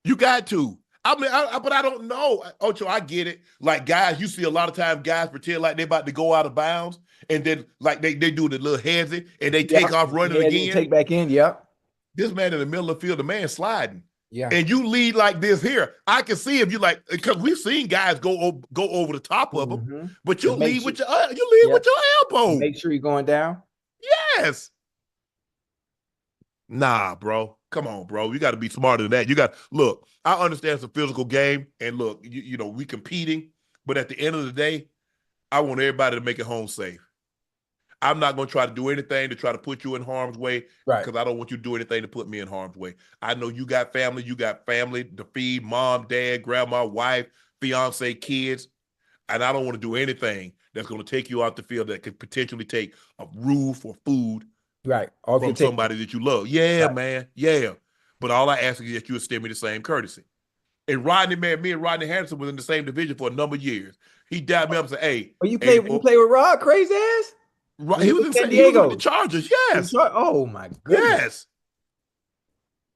A: you got to. I mean, but I don't know, Ocho. I get it. Like guys, you see a lot of times guys pretend like they're about to go out of bounds, and then like they do the little headsy and they take
B: Yep.
A: off running
B: Yeah, then
A: again.
B: take back in. Yep.
A: This man in the middle of the field, the man sliding.
B: Yeah.
A: And you lead like this here. I can see if you like, because we've seen guys go over the top of them,
B: Mm-hmm.
A: but you lead
B: Sure,
A: with your elbow.
B: make sure you're going down.
A: Yes. Nah, bro. Come on, bro. You got to be smarter than that. You got look. I understand it's a physical game, and look, you know we competing, but at the end of the day, I want everybody to make it home safe. I'm not going to try to do anything to try to put you in harm's way
B: Right.
A: because I don't want you to do anything to put me in harm's way. I know you got family to feed, mom, dad, grandma, wife, fiance, kids, and I don't want to do anything that's going to take you out the field that could potentially take a roof or food
B: Right.
A: from somebody that you love. Yeah,
B: right.
A: Man. Yeah. But all I ask is that you extend me the same courtesy. And me and Rodney Harrison was in the same division for a number of years. He dialed me up and said, hey.
B: Oh, you play with Rod, crazy ass?
A: He was in San Diego. He was with the Chargers. Yes.
B: Oh my goodness.
A: Yes.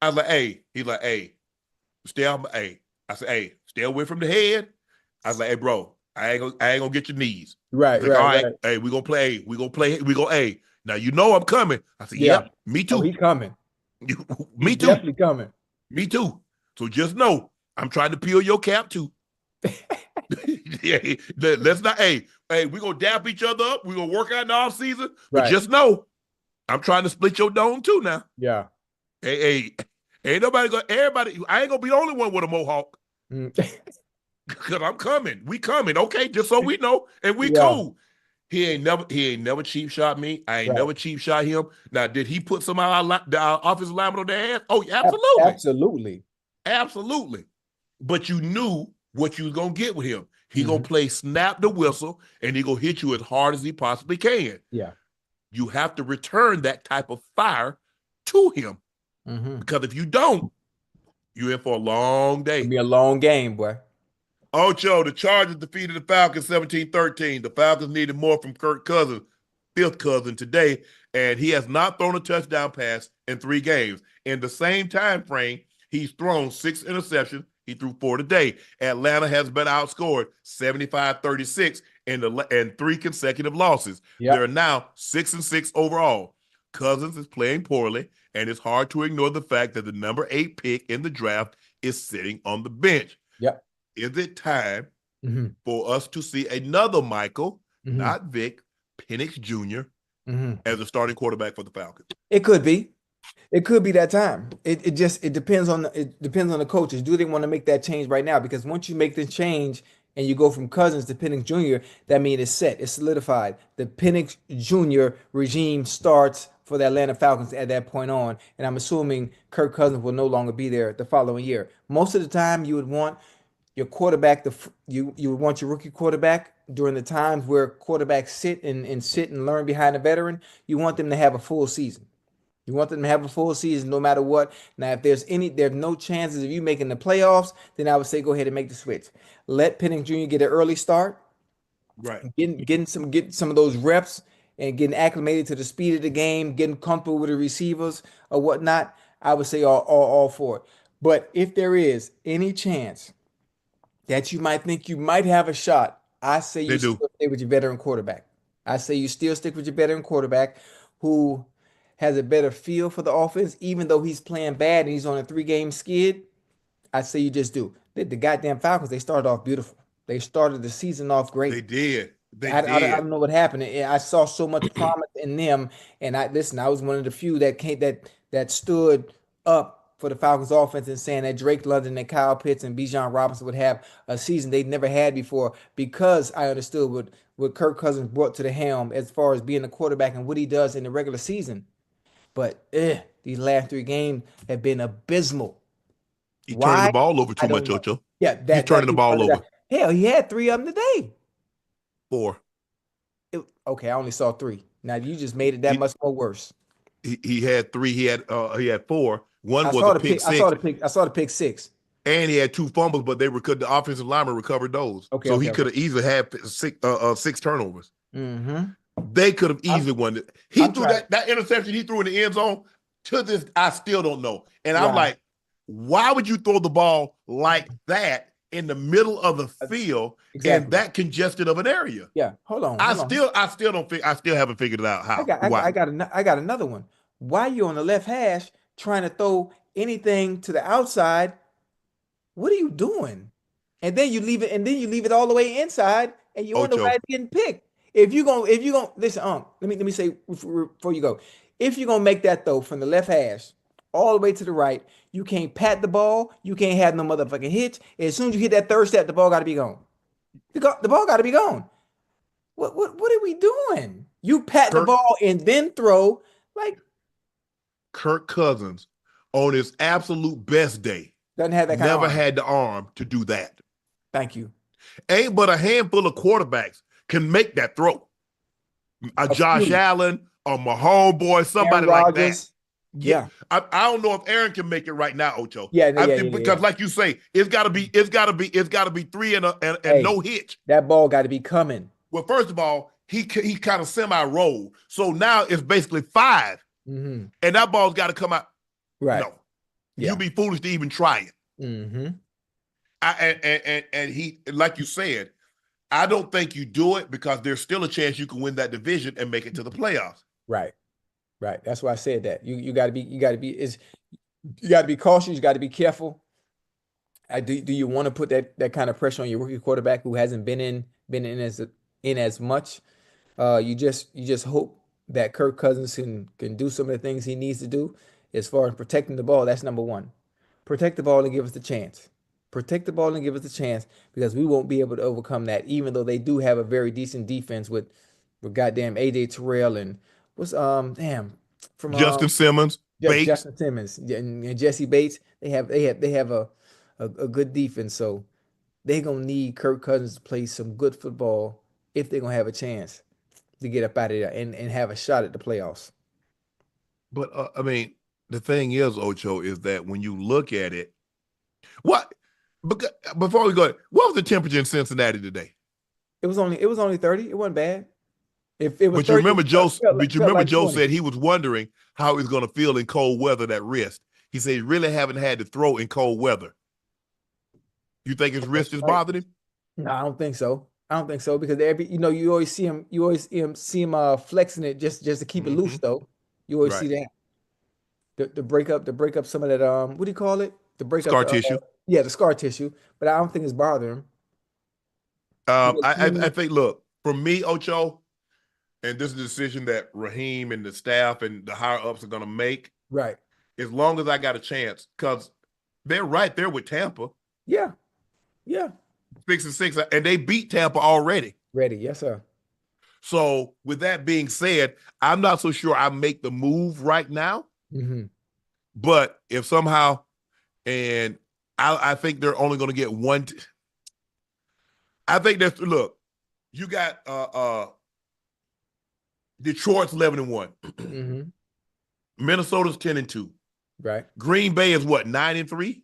A: I was like, hey. He's like, hey, stay on. Hey. I said, hey, stay away from the head. I was like, hey, bro, I ain't gonna get your knees.
B: Right.
A: Like, all right. Hey, we gonna play. Hey. Now you know I'm coming. I said, yeah. Me too.
B: Oh, he coming.
A: Me too.
B: Definitely coming.
A: Me too. So just know I'm trying to peel your cap too. Yeah, let's not. Hey, we're gonna dap each other up. We're gonna work out in the off season, but just know I'm trying to split your dome too now.
B: Yeah.
A: Hey, ain't nobody gonna. Everybody, I ain't gonna be the only one with a mohawk. Cause I'm coming. We coming. Okay, just so we know, and we cool. He ain't never cheap shot me. I ain't never cheap shot him. Now, did he put some of our offensive linemen on their ass? Oh, absolutely. Absolutely. But you knew what you was gonna get with him. He gonna play snap the whistle, and he gonna hit you as hard as he possibly can.
B: Yeah.
A: You have to return that type of fire to him. Because if you don't, you're in for a long day.
B: It'll be a long game, boy.
A: Ocho, the Chargers defeated the Falcons 17-13. The Falcons needed more from Kirk Cousins, fifth cousin today, and he has not thrown a touchdown pass in 3 games. In the same time frame, he's thrown 6 interceptions. He threw 4 today. Atlanta has been outscored 75-36 in 3 consecutive losses.
B: Yep.
A: They're now 6-6 overall. Cousins is playing poorly, and it's hard to ignore the fact that the number 8 pick in the draft is sitting on the bench.
B: Yep.
A: Is it time for us to see another Michael, not Vic, Penix Jr. As a starting quarterback for the Falcons?
B: It could be. It could be that time. It depends on the coaches. Do they want to make that change right now? Because once you make the change and you go from Cousins to Penix Jr., that means it's set. It's solidified. The Penix Jr. regime starts for the Atlanta Falcons at that point on, and I'm assuming Kirk Cousins will no longer be there the following year. Most of the time, you would want your quarterback, you would want your rookie quarterback during the times where quarterbacks sit and learn behind a veteran. You want them to have a full season. You want them to have a full season no matter what. Now, if there's no chances of you making the playoffs, then I would say go ahead and make the switch. Let Penix Jr. get an early start.
A: Right.
B: Getting some of those reps and getting acclimated to the speed of the game, getting comfortable with the receivers or whatnot. I would say all for it. But if there is any chance that you might think you might have a shot, I say you still stay with your veteran quarterback. I say you still stick with your veteran quarterback who has a better feel for the offense, even though he's playing bad and he's on a 3-game skid. I say you just do. The goddamn Falcons, they started off beautiful. They started the season off great.
A: They did.
B: I don't know what happened. I saw so much promise in them, and I was one of the few that stood up for the Falcons offense and saying that Drake London and Kyle Pitts and Bijan Robinson would have a season they'd never had before, because I understood what Kirk Cousins brought to the helm as far as being a quarterback and what he does in the regular season. But these last 3 games have been abysmal.
A: He turning the
B: Why?
A: ball over
B: I
A: too
B: don't
A: much,
B: know.
A: Ocho.
B: Yeah,
A: He's
B: that
A: turning the
B: he's
A: ball
B: running
A: over.
B: that. Hell, he had three of them today.
A: 4.
B: Okay, I only saw three. Now you just made it that
A: He
B: much more worse.
A: he had 3. He had 4. One
B: I
A: was a
B: saw the
A: pick
B: pick. I saw
A: six,
B: the pick. I saw the pick six.
A: and he had 2 fumbles, but the offensive lineman recovered those.
B: Okay,
A: So
B: okay,
A: he
B: okay.
A: could have easily had 6 turnovers.
B: Mm-hmm.
A: They could have
B: I'm
A: easily won it. He
B: I'm
A: threw
B: trying.
A: that interception he threw in the end zone. To this, I still don't know. And I'm
B: Wow.
A: like, why would you throw the ball like that in the middle of the field in
B: Exactly.
A: that congested of an area?
B: Yeah. Hold on.
A: I
B: Hold on.
A: still don't think I still haven't figured it out
B: I
A: how.
B: got I got
A: Why?
B: I got, I got another one. Why you on the left hash trying to throw anything to the outside? What are you doing? And then you leave it all the way inside, and you wonder why
A: Ocho,
B: it's getting picked. If you gonna listen, let me say before you go, if you're gonna make that throw from the left hash all the way to the right, you can't pat the ball, you can't have no motherfucking hits. As soon as you hit that third step, the ball got to be gone. The ball got to be gone. What are we doing? You pat the
A: Kirk
B: ball and then throw like
A: Kirk Cousins on his absolute best day
B: doesn't have that kind of
A: never
B: arm.
A: had the arm to do that.
B: Thank you.
A: Ain't but a handful of quarterbacks can make that throw. A
B: A
A: Josh
B: few.
A: Allen, a Mahomes boy,
B: Aaron
A: somebody like that.
B: Rodgers.
A: Yeah,
B: Yeah.
A: I don't know if Aaron can make it right now, Ocho.
B: Yeah, no,
A: Because
B: yeah.
A: like you say, it's gotta be 3 and
B: Hey,
A: no hitch.
B: that ball got to be coming.
A: Well, first of all, he kind of semi rolled, so now it's basically 5,
B: Hmm.
A: and that ball's got to come out.
B: Right.
A: No, you'd
B: Yeah.
A: be foolish to even try it.
B: Hmm.
A: And he, like you said, I don't think you do it because there's still a chance you can win that division and make it to the playoffs.
B: Right. Right. That's why I said that. You got to be cautious. You got to be careful. Do you want to put that kind of pressure on your rookie quarterback who hasn't been in as much? You just hope that Kirk Cousins can do some of the things he needs to do as far as protecting the ball. That's number one. Protect the ball and give us the chance. Protect the ball and give us the chance because we won't be able to overcome that, even though they do have a very decent defense with goddamn AJ Terrell and what's damn from
A: Justin Simmons, Bates,
B: Justin Simmons and Jesse Bates. They have a good defense, so they're gonna need Kirk Cousins to play some good football if they're gonna have a chance to get up out of there and have a shot at the playoffs.
A: but I mean, the thing is, Ocho, is that when you look at it, what? Before we go, what was the temperature in Cincinnati today?
B: It was only 30. It wasn't bad. If it was
A: But you
B: 30,
A: remember Joe.
B: it
A: But you
B: felt
A: remember
B: like
A: Joe
B: 20.
A: said he was wondering how he's going to feel in cold weather. That wrist. He said he really haven't had to throw in cold weather. You think his wrist is
B: Right.
A: bothering him?
B: No, I don't think so. I don't think so because you always see him flexing it just to keep it loose
A: Mm-hmm.
B: though. You always see
A: Right.
B: that. To break up some of that what do you call it? To break up
A: Scar
B: the
A: tissue.
B: yeah, the scar tissue, but I don't think it's bothering him.
A: I think. Look, for me, Ocho, and this is a decision that Raheem and the staff and the higher ups are going to make.
B: Right.
A: As long as I got a chance, because they're right there with Tampa,
B: Yeah. Yeah.
A: 6-6, and they beat Tampa already.
B: Ready. Yes, sir.
A: So, with that being said, I'm not so sure I make the move right now.
B: Hmm.
A: But if somehow, and I think they're only going to get one. I think that's look. You got Detroit's 11-1,
B: Hmm.
A: Minnesota's 10-2,
B: Right.
A: Green Bay is what 9-3.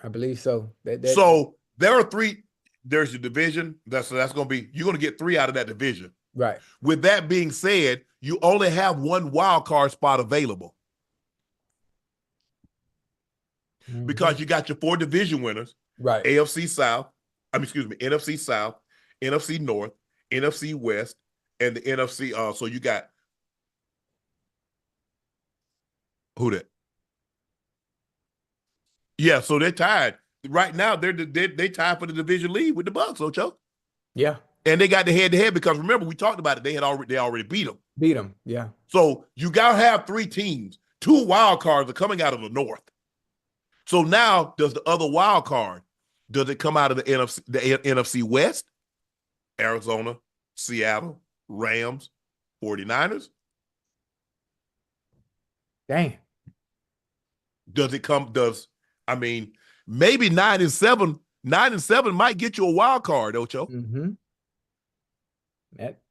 B: I believe so. That
A: So there are 3. There's your division. That's going to be you're going to get 3 out of that division.
B: right.
A: With that being said, you only have one wild card spot available
B: Hmm.
A: because you got your 4 division winners:
B: Right.
A: AFC South. NFC South, NFC North, NFC West, and the NFC. So you got who that? Yeah, so they're tied right now. They tied for the division lead with the Bucs, Ocho,
B: Yeah.
A: and they got the head to head because remember we talked about it. They already beat them.
B: Beat them. Yeah.
A: So you gotta have 3 teams. 2 wild cards are coming out of the North. So now, does the other wild card does it come out of the NFC West? Arizona, Seattle, Rams, 49ers.
B: Dang.
A: Does it come? I mean, maybe 9-7. 9-7 might get you a wild card, Ocho.
B: Mm-hmm.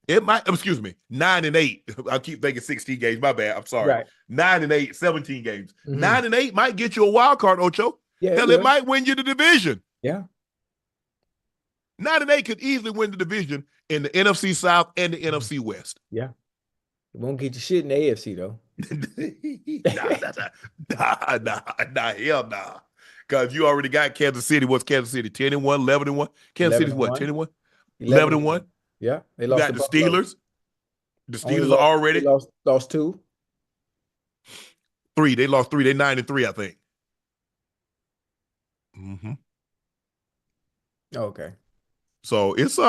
A: It might. Excuse me. 9-8. I keep thinking 16 games. My bad. I'm sorry.
B: Right.
A: 9-8, 17 games.
B: Mm-hmm.
A: 9-8 might get you a wild card, Ocho.
B: Yeah,
A: Hell, it might win you the division.
B: Yeah.
A: 9-8 could easily win the division in the NFC South and the NFC West.
B: Yeah. It won't get you shit in the AFC though.
A: Hell nah. Because you already got Kansas City. What's Kansas City? 10-1, 11-1. Kansas City's what? 10-1? 11-1.
B: Yeah. They
A: You
B: lost
A: got the Steelers. The Steelers are already
B: lost 2.
A: 3. They lost 3. They 9-3, I think. Mm-hmm.
B: Okay.
A: So it's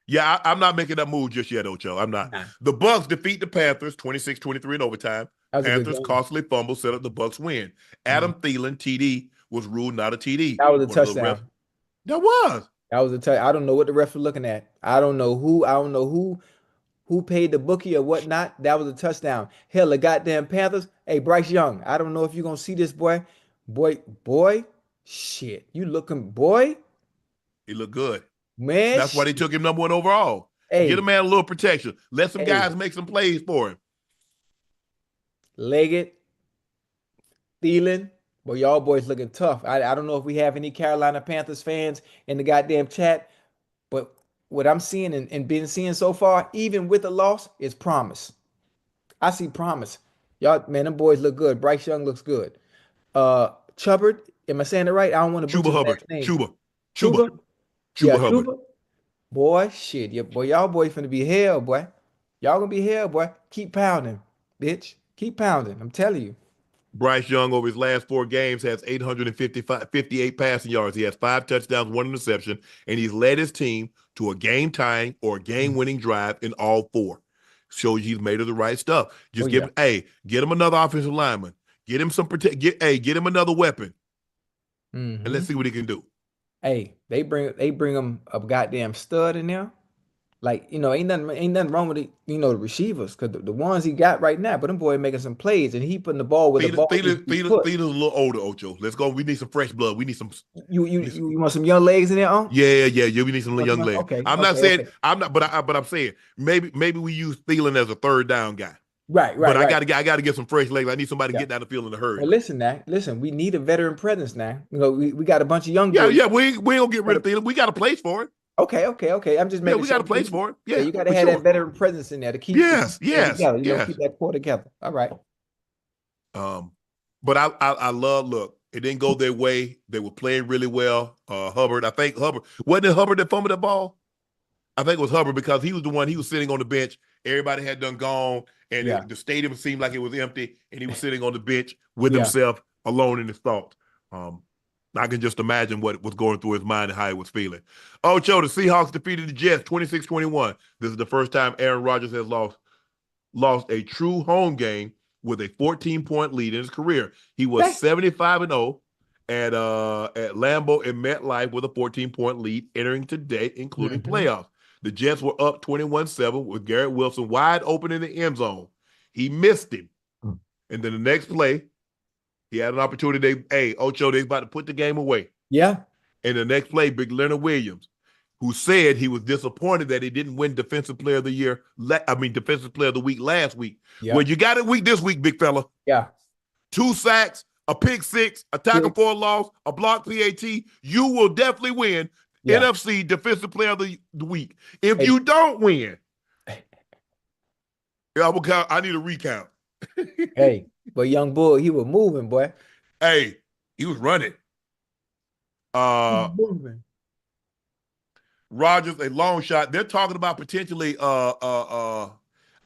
A: yeah, I'm not making that move just yet, Ocho. I'm not.
B: Nah.
A: The Bucs defeat the Panthers 26-23 in overtime. Panthers costly fumble set up the Bucs win. Adam Thielen TD was ruled not a TD.
B: That was a touchdown.
A: That was
B: a touchdown. I don't know what the ref was looking at. I don't know who paid the bookie or whatnot. That was a touchdown. Hell, the goddamn Panthers. Hey, Bryce Young. I don't know if you're gonna see this boy. Boy. Shit. You looking, boy?
A: He looked good.
B: Man,
A: that's why they took him #1 overall.
B: Hey.
A: Get a man a little protection. Let some guys make some plays for him.
B: Leggett, Thielen, boy, y'all boys looking tough. I don't know if we have any Carolina Panthers fans in the goddamn chat, but what I'm seeing and been seeing so far, even with the loss, is promise. I see promise. Y'all, man, them boys look good. Bryce Young looks good. Chubbard, am I saying it right? I don't want to butcher his last name.
A: Chuba Hubbard.
B: Chuba. Boy, shit. Yeah, boy, y'all boys finna be hell, boy. Y'all gonna be hell, boy. Keep pounding, bitch. Keep pounding. I'm telling you.
A: Bryce Young, over his last 4 games, has 858 passing yards. He has 5 touchdowns, 1 interception, and he's led his team to a game-tying or game-winning drive in all 4. Shows he's made of the right stuff. Just get him another offensive lineman. Get him some get him another weapon, and let's see what he can do.
B: Hey, they bring him a goddamn stud in there. Like, ain't nothing wrong with the receivers, because the ones he got right now, but them boy making some plays and he putting the ball with the ball.
A: Thiele's a little older, Ocho. Let's go. We need some fresh blood. We need some.
B: You want some young legs in there, huh?
A: Yeah. We need some young legs.
B: Okay.
A: I'm not saying but I'm saying maybe we use Thielen as a third down guy.
B: Right.
A: But I gotta get some fresh legs. I need somebody to get down the field in a hurry.
B: Well, listen. We need a veteran presence now. We got a bunch of young boys.
A: Yeah. We ain't gonna get rid of Thielen. We got a place for it.
B: Okay. I'm just making.
A: We got a place for it. Yeah,
B: you got to have that veteran presence in there to keep.
A: Yes.
B: Keep that core together. All right.
A: But I love. Look, it didn't go their way. They were playing really well. Hubbard, I think wasn't it Hubbard that fumbled the ball? I think it was Hubbard, because he was the one. He was sitting on the bench. Everybody had done gone, and the stadium seemed like it was empty, and he was sitting on the bench with himself, alone in his thoughts. I can just imagine what was going through his mind and how he was feeling. Ocho, the Seahawks defeated the Jets 26-21. This is the first time Aaron Rodgers has lost a true home game with a 14-point lead in his career. He was 75-0 at Lambeau and MetLife with a 14-point lead entering today, including playoffs. The Jets were up 21-7 with Garrett Wilson wide open in the end zone. He missed him. And then the next play, he had an opportunity. Ocho, they about to put the game away. Yeah. And the next play, Big Leonard Williams, who said he was disappointed that he didn't win Defensive Player of the Year. Defensive Player of the Week last week. Yeah. Well, you got it week this week, big fella. Yeah. 2 sacks, a pick 6, a tackle for a loss, a block PAT. You will definitely win NFC Defensive Player of the Week. If you don't win, I need a recount.
B: But young boy, he was moving, boy.
A: He was running. Rodgers, a long shot. They're talking about potentially. I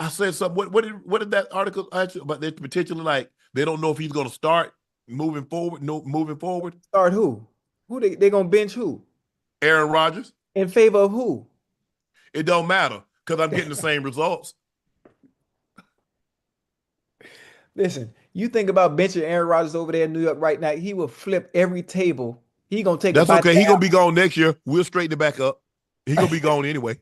A: said something. What did that article actually about? They're potentially like they don't know if he's going to start moving forward. No, moving forward.
B: Start who? Who they going to bench who?
A: Aaron Rodgers.
B: In favor of who?
A: It don't matter, because I'm getting the same results.
B: Listen, you think about benching Aaron Rodgers over there in New York right now, he will flip every table. He gonna take.
A: That's okay. He gonna be gone next year. We'll straighten it back up. He gonna be gone anyway.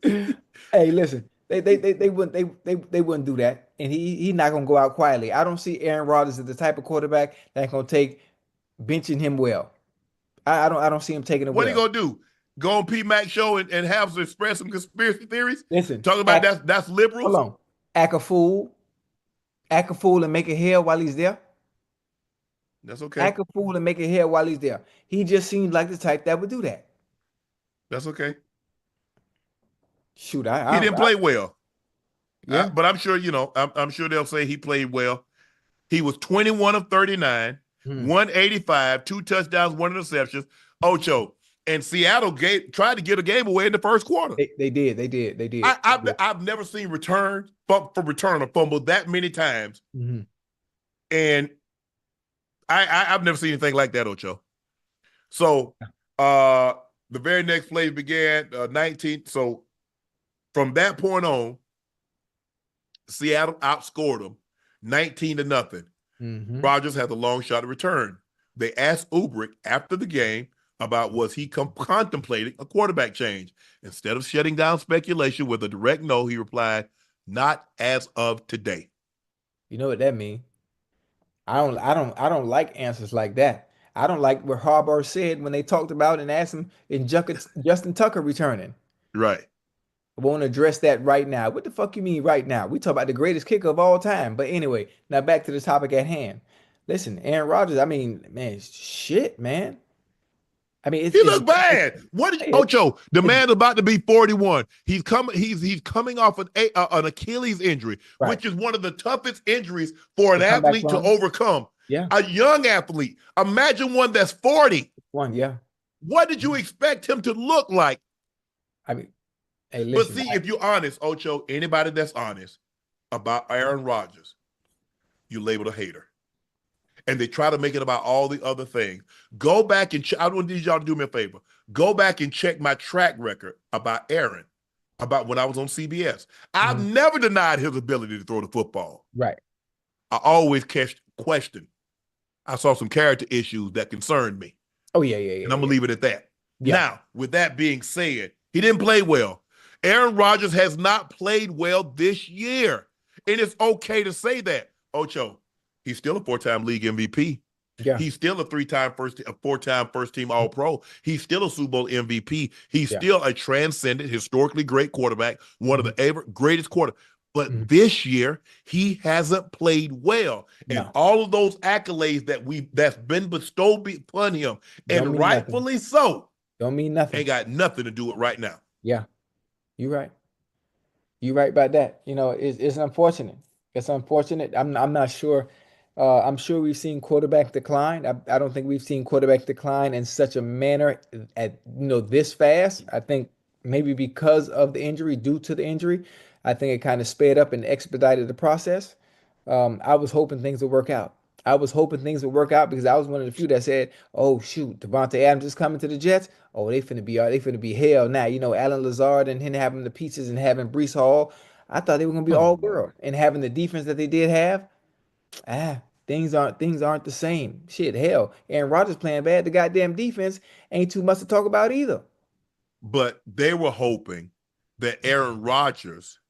B: Hey, listen, They wouldn't do that, and he not gonna go out quietly. I don't see Aaron Rodgers as the type of quarterback that's gonna take benching him well. I don't see him taking it
A: What are you
B: well.
A: gonna do? Go on P Mac show and have some express some conspiracy theories?
B: Listen,
A: Talking about that's
B: hold
A: liberals?
B: on, act a fool and make a hell while he's there.
A: That's okay.
B: Act a fool and make a hell while he's there. He just seems like the type that would do that.
A: That's okay.
B: Shoot,
A: He didn't play well.
B: yeah.
A: But I'm sure, I'm sure they'll say he played well. He was 21 of 39,
B: Hmm.
A: 185, 2 touchdowns, 1 interception. Ocho. And Seattle tried to get a game away in the first quarter.
B: They did.
A: I've never seen return a fumble that many times.
B: Mm-hmm.
A: And I've never seen anything like that, Ocho. So the very next play began 19. So from that point on, Seattle outscored them 19-0.
B: Mm-hmm.
A: Rodgers had the long shot of return. They asked Ubrick after the game about was he contemplating a quarterback change. Instead of shutting down speculation with a direct no, he replied, "Not as of today."
B: You know what that means? I don't like answers like that. I don't like what Harbaugh said when they talked about and asked him in Justin Tucker returning.
A: Right.
B: I want to address that right now. What the fuck you mean right now? We talk about the greatest kicker of all time. But anyway, now back to the topic at hand. Listen, Aaron Rodgers, I mean, man, shit, man. I mean,
A: He looked bad. What did Ocho? The man about to be 41. He's coming off an Achilles injury,
B: right.
A: which is one of the toughest injuries for an athlete to overcome.
B: Yeah.
A: A young athlete. Imagine one that's 40.
B: Yeah.
A: What did you expect him to look like?
B: I mean, hey, listen.
A: But see, if you're honest, Ocho, anybody that's honest about Aaron Rodgers, you labeled a hater. And they try to make it about all the other things. Go back and I don't need y'all to do me a favor. Go back and check my track record about Aaron, about when I was on CBS. I've never denied his ability to throw the football.
B: Right.
A: I always questioned. I saw some character issues that concerned me.
B: Oh, yeah.
A: And I'm going to leave it at that.
B: Yeah.
A: Now, with that being said, he didn't play well. Aaron Rodgers has not played well this year. And it's okay to say that. Ocho, he's still a 4-time league MVP.
B: Yeah.
A: He's still a 4-time first team All-Pro. He's still a Super Bowl MVP. He's still a transcendent, historically great quarterback, one of the greatest quarterbacks. But this year, he hasn't played well. And all of those accolades that's been bestowed upon him, and rightfully so,
B: don't mean nothing.
A: Ain't got nothing to do with right now.
B: Yeah. You're right. You're right about that. It's unfortunate. It's unfortunate. I'm not sure. I'm sure we've seen quarterback decline. I don't think we've seen quarterback decline in such a manner at this fast. I think maybe because of the injury, due to the injury, I think it kind of sped up and expedited the process. I was hoping things would work out. Because I was one of the few that said, "Oh shoot, Devontae Adams is coming to the Jets. Oh, they finna be hell now." Alan Lazard and him having the pieces and having Breece Hall. I thought they were gonna be all world and having the defense that they did have. Things aren't the same. Shit, hell, Aaron Rodgers playing bad. The goddamn defense ain't too much to talk about either.
A: But they were hoping that Aaron Rodgers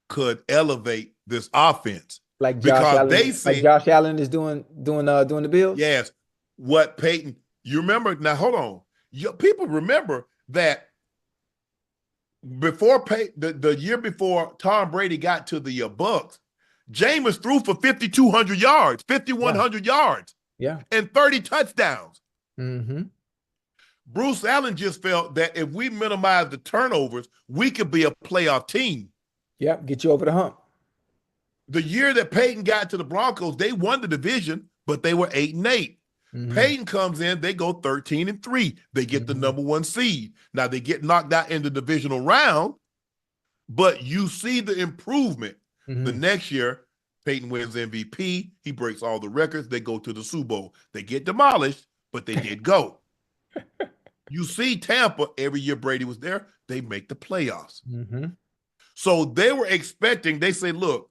A: could elevate this offense.
B: Like Josh Allen is doing the Bills.
A: Yes. What Peyton, you remember now, hold on. People remember that before the year before Tom Brady got to the Bucs, Jameis threw for 5,200 yards, 5,100 yards, and 30 touchdowns. Bruce Allen just felt that if we minimize the turnovers, we could be a playoff team.
B: Yep, get you over the hump.
A: The year that Peyton got to the Broncos, they won the division, but they were 8-8. Peyton comes in, they go 13-3. They get the number 1 seed. Now they get knocked out in the divisional round, but you see the improvement. The next year, Peyton wins MVP. He breaks all the records. They go to the Super Bowl. They get demolished, but they did go. You see Tampa, every year Brady was there, they make the playoffs. So they were expecting, they say, look,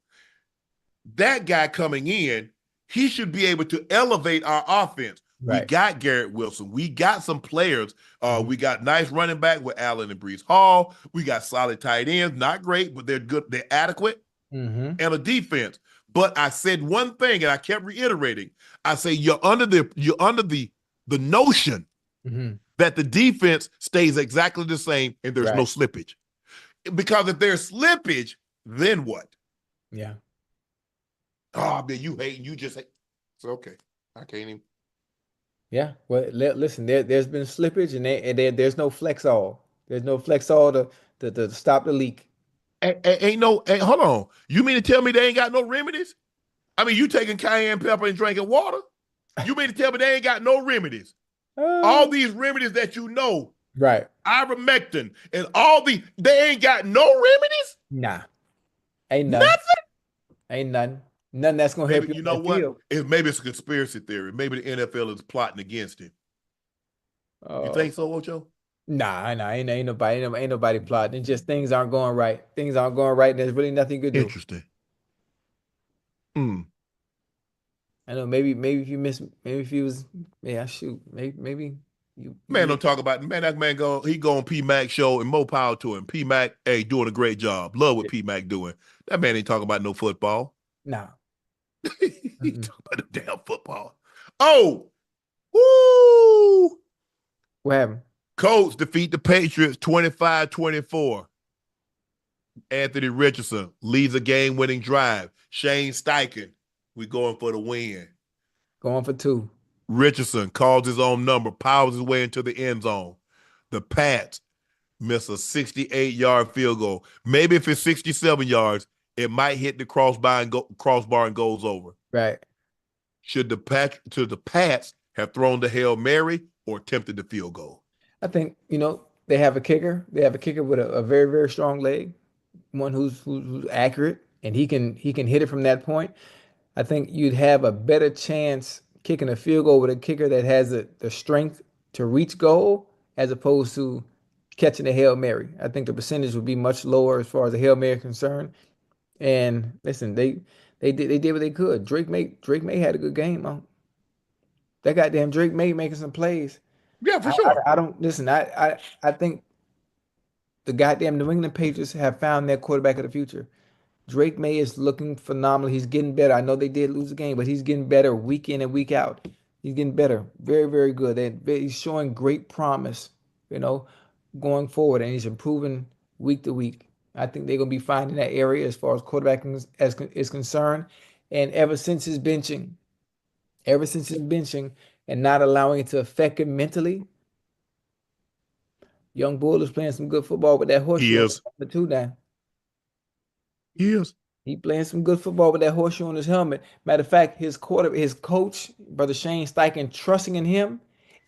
A: that guy coming in, he should be able to elevate our offense. We
B: Right.
A: got Garrett Wilson. We got some players.
B: Mhm.
A: We got nice running back with Allen and Brees Hall. We got solid tight ends. Not great, but they're good. They're adequate.
B: Mhm.
A: And a defense. But I said one thing, and I kept reiterating. I say you're under the notion
B: Mhm.
A: that the defense stays exactly the same and there's no
B: Right.
A: slippage. Because if there's slippage, then what?
B: Yeah.
A: Oh, man, you hate, you just hate. It's okay. I can't even.
B: Yeah. Well, listen, there's been slippage and there's no flex all. There's no flex all to stop the leak.
A: Ain't no, hold on. You mean to tell me they ain't got no remedies? I mean, you taking cayenne pepper and drinking water? You mean to tell me they ain't got no remedies? All
B: Uh,
A: these remedies that you know,
B: right.
A: ivermectin, and they ain't got no remedies?
B: Nah. Ain't none.
A: Nothing?
B: Ain't none. None that's gonna help
A: Maybe,
B: you
A: you
B: on
A: know
B: that
A: what?
B: field.
A: Maybe it's a conspiracy theory. Maybe the NFL is plotting against him. You
B: Uh,
A: think so, Ocho?
B: nah, ain't nobody plotting. It's just things aren't going right. Things aren't going right, and there's really nothing you could do.
A: Interesting. Hmm.
B: I know maybe if you miss maybe if you was yeah, shoot. Maybe you
A: Man,
B: miss
A: don't talk about man. That man go on P Mac show and more power to him. P Mac, hey, doing a great job. Love what
B: it.
A: P Mac doing. That man ain't talking about no football.
B: Nah.
A: He
B: Mm-mm.
A: talking about the damn football. Oh, woo!
B: What happened?
A: Colts defeat the Patriots 25-24. Anthony Richardson leads a game-winning drive. Shane Steichen, we going for the win.
B: Going for two.
A: Richardson calls his own number, powers his way into the end zone. The Pats miss a 68-yard field goal. Maybe if it's 67 yards, it might hit the crossbar and goes over.
B: Right.
A: Should the Pats have thrown the Hail Mary or attempted the field goal?
B: I think, they have a kicker. They have a kicker with a very, very strong leg, one who's accurate and he can hit it from that point. I think you'd have a better chance kicking a field goal with a kicker that has the strength to reach goal as opposed to catching a Hail Mary. I think the percentage would be much lower as far as the Hail Mary is concerned. And listen, they did what they could. Drake May had a good game. That goddamn Drake May making some plays.
A: Yeah,
B: I,
A: for sure.
B: I don't listen. I think the goddamn New England Patriots have found their quarterback of the future. Drake May is looking phenomenal. He's getting better. I know they did lose the game, but he's getting better week in and week out. He's getting better. Very, very good. He's showing great promise, you know, going forward, and he's improving week to week. I think they're going to be fine in that area as far as quarterbacking is concerned. And ever since his benching and not allowing it to affect him mentally, young Bull is playing some good football with that
A: He
B: horseshoe on
A: is.
B: his helmet too now.
A: He is.
B: He playing some good football with that horseshoe on his helmet. Matter of fact, his coach, Brother Shane Steichen, trusting in him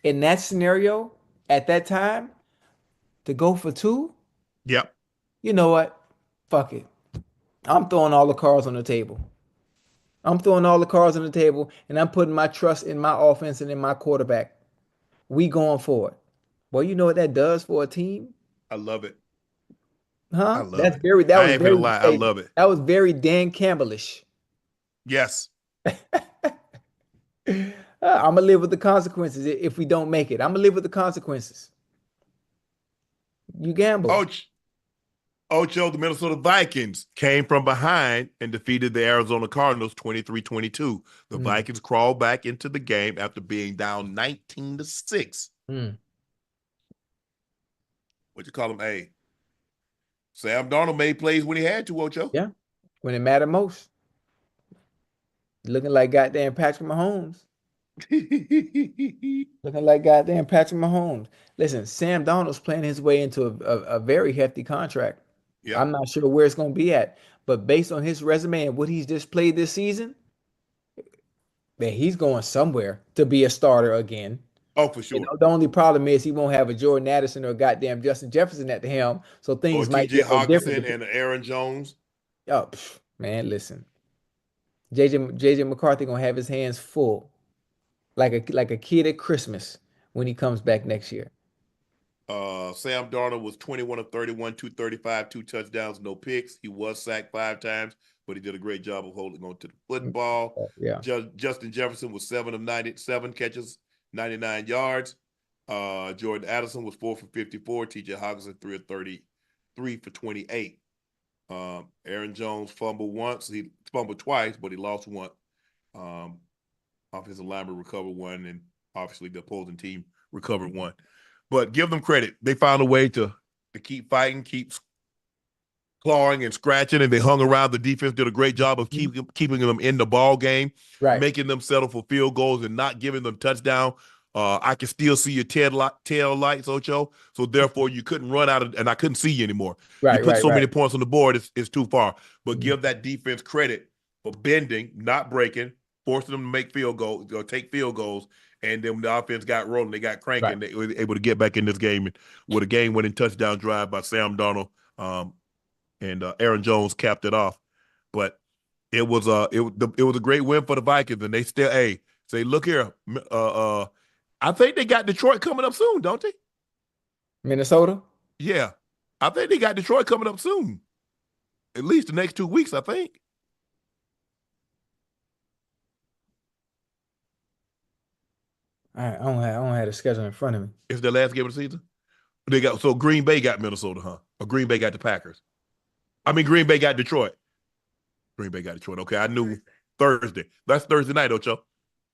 B: in that scenario at that time to go for two.
A: Yep.
B: You know what? Fuck it. I'm throwing all the cards on the table. I'm throwing all the cards on the table, and I'm putting my trust in my offense and in my quarterback. We going for it. Well, you know what that does for a team,
A: I love it. I
B: huh?
A: love
B: That's
A: it.
B: very. That
A: I
B: was
A: ain't gonna
B: very.
A: lie. I
B: Hey,
A: love it.
B: that was very Dan Campbellish.
A: Yes.
B: I'm gonna live with the consequences if we don't make it. I'm gonna live with the consequences. You gamble.
A: Ocho, Ocho, the Minnesota Vikings came from behind and defeated the Arizona Cardinals 23-22. The
B: Mm,
A: Vikings crawled back into the game after being down 19-6.
B: mm.
A: What you call them? Hey, Sam Darnold made plays when he had to, Ocho.
B: Yeah, when it mattered most, looking like goddamn Patrick Mahomes. Looking like goddamn Patrick Mahomes. Listen, Sam Donald's playing his way into a very hefty contract.
A: Yep.
B: I'm not sure where it's going to be at, but based on his resume and what he's displayed this season, man, he's going somewhere to be a starter again.
A: Oh, for sure.
B: The only problem is he won't have a Jordan Addison or a goddamn Justin Jefferson at the helm, so
A: Or
B: things might be
A: TJ
B: a little different.
A: Hawkinson and Aaron Jones.
B: Oh, man, listen, JJ McCarthy gonna have his hands full, like a kid at Christmas when he comes back next year.
A: Sam Darnold was 21 of 31, 235, two touchdowns, no picks. He was sacked 5 times, but he did a great job of holding on to the football.
B: Yeah.
A: Justin Jefferson was 7 of 97 catches, 99 yards. Jordan Addison was 4 for 54. TJ Hawkinson 3 of 33 for 28. Aaron Jones fumbled once. He fumbled twice, but he lost one. Offensive lineman recovered one, and obviously the opposing team recovered one. But give them credit. They found a way to keep fighting, keep clawing and scratching, and they hung around. The defense did a great job of keeping them in the ball game, making them settle for field goals and not giving them touchdown. I can still see your tail lights, Ocho. So therefore, you couldn't run out of, and I couldn't see you anymore. You put so many points on the board, it's too far. But give that defense credit for bending, not breaking, forcing them to make field goals or take field goals. And then when the offense got rolling, they got cranking. They were able to get back in this game with a game-winning touchdown drive by Sam Darnold. And Aaron Jones capped it off. But it was a great win for the Vikings, and they still say, look here, I think they got Detroit coming up soon, don't they?
B: Minnesota?
A: Yeah. I think they got Detroit coming up soon. At least the next 2 weeks, I think.
B: I don't have the schedule in front of me.
A: It's their last game of the season? So Green Bay got Minnesota, huh? Or Green Bay got the Packers? I mean, Green Bay got Detroit. Green Bay got Detroit. Okay, I knew Thursday. That's Thursday night, Ocho.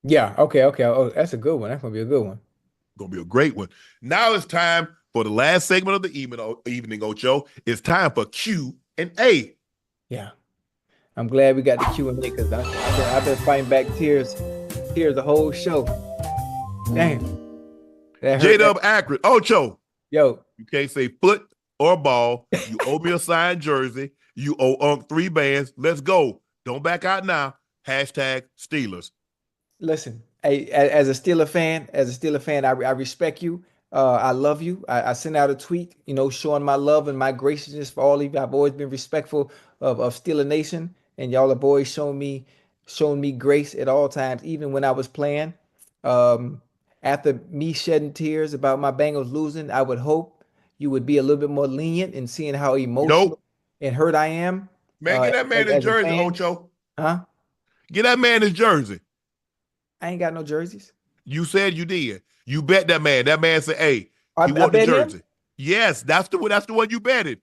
B: Yeah, okay. Oh, that's a good one. That's going to be a good one.
A: Going to be a great one. Now it's time for the last segment of the evening, Ocho. It's time for Q&A.
B: Yeah. I'm glad we got the Q&A because I've been fighting back tears the whole show. Damn.
A: J-Dub accurate. Ocho.
B: Yo.
A: You can't say foot or ball. You owe me a signed jersey. You owe Unc 3 bands. Let's go. Don't back out now. Hashtag Steelers.
B: Listen, hey, as a Steeler fan, I respect you. I love you. I sent out a tweet, showing my love and my graciousness for all of you. I've always been respectful of Steeler Nation, and y'all have always shown me grace at all times, even when I was playing. After me shedding tears about my Bengals losing, I would hope you would be a little bit more lenient in seeing how emotional and hurt I am.
A: Man, get that man his jersey, Ocho.
B: Huh?
A: Get that man his jersey.
B: I ain't got no jerseys. You
A: said you did. You bet that man. That man said, "Hey, he want the jersey." Him? Yes, that's the one you betted.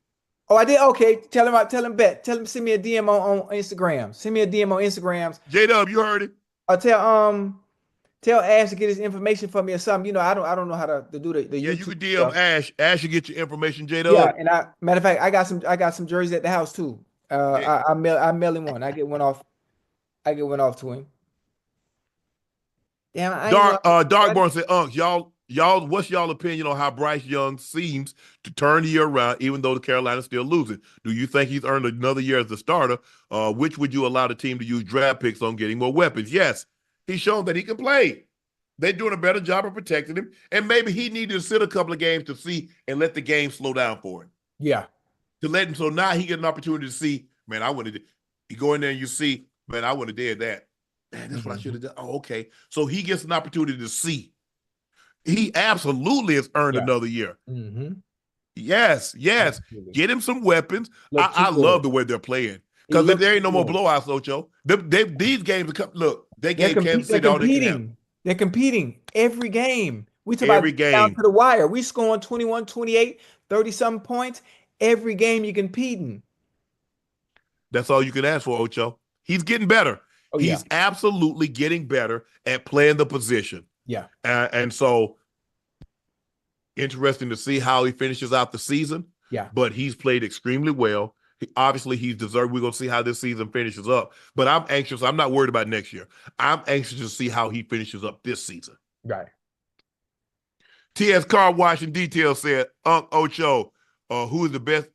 B: Oh, I did. Okay, tell him bet. Tell him send me a DM on Instagram. Send me a DM on Instagrams.
A: J-Dub, you heard it.
B: I'll tell Ash to get his information for me or something. I don't know how to do the
A: yeah,
B: YouTube
A: you can DM
B: stuff.
A: Ash. Ash should get your information, J-Dub.
B: Yeah, and matter of fact, I got some jerseys at the house too. I mail him one. I get one off to him. Damn,
A: Darkborn said, Unc, y'all, what's y'all opinion on how Bryce Young seems to turn the year around, even though the Carolina's still losing? Do you think he's earned another year as a starter? Which would you allow the team to use draft picks on getting more weapons? Yes, he's shown that he can play. They're doing a better job of protecting him, and maybe he needed to sit a couple of games to see and let the game slow down for him.
B: Yeah,
A: to let him. So now he get an opportunity to see. Man, I would have. You go in there and you see. Man, I would have did that. Man, that's what I should have done. Oh, okay. So he gets an opportunity to see. He absolutely has earned another year.
B: Mm-hmm.
A: Yes. Absolutely. Get him some weapons. I love the way they're playing. Because there ain't no more blowouts, Ocho. These games are look, they gave Kansas City all they can have.
B: They're competing every game. We talk about
A: game
B: down to the wire. We scoring 21, 28, 30-something points. Every game you're competing.
A: That's all you can ask for, Ocho. He's getting better. Oh, he's absolutely getting better at playing the position.
B: Yeah.
A: And so interesting to see how he finishes out the season.
B: Yeah.
A: But he's played extremely well. Obviously, he's deserved. We're going to see how this season finishes up. But I'm anxious. I'm not worried about next year. I'm anxious to see how he finishes up this season.
B: Right.
A: T.S. Car Wash in Detail said, Unc Ocho, who is the best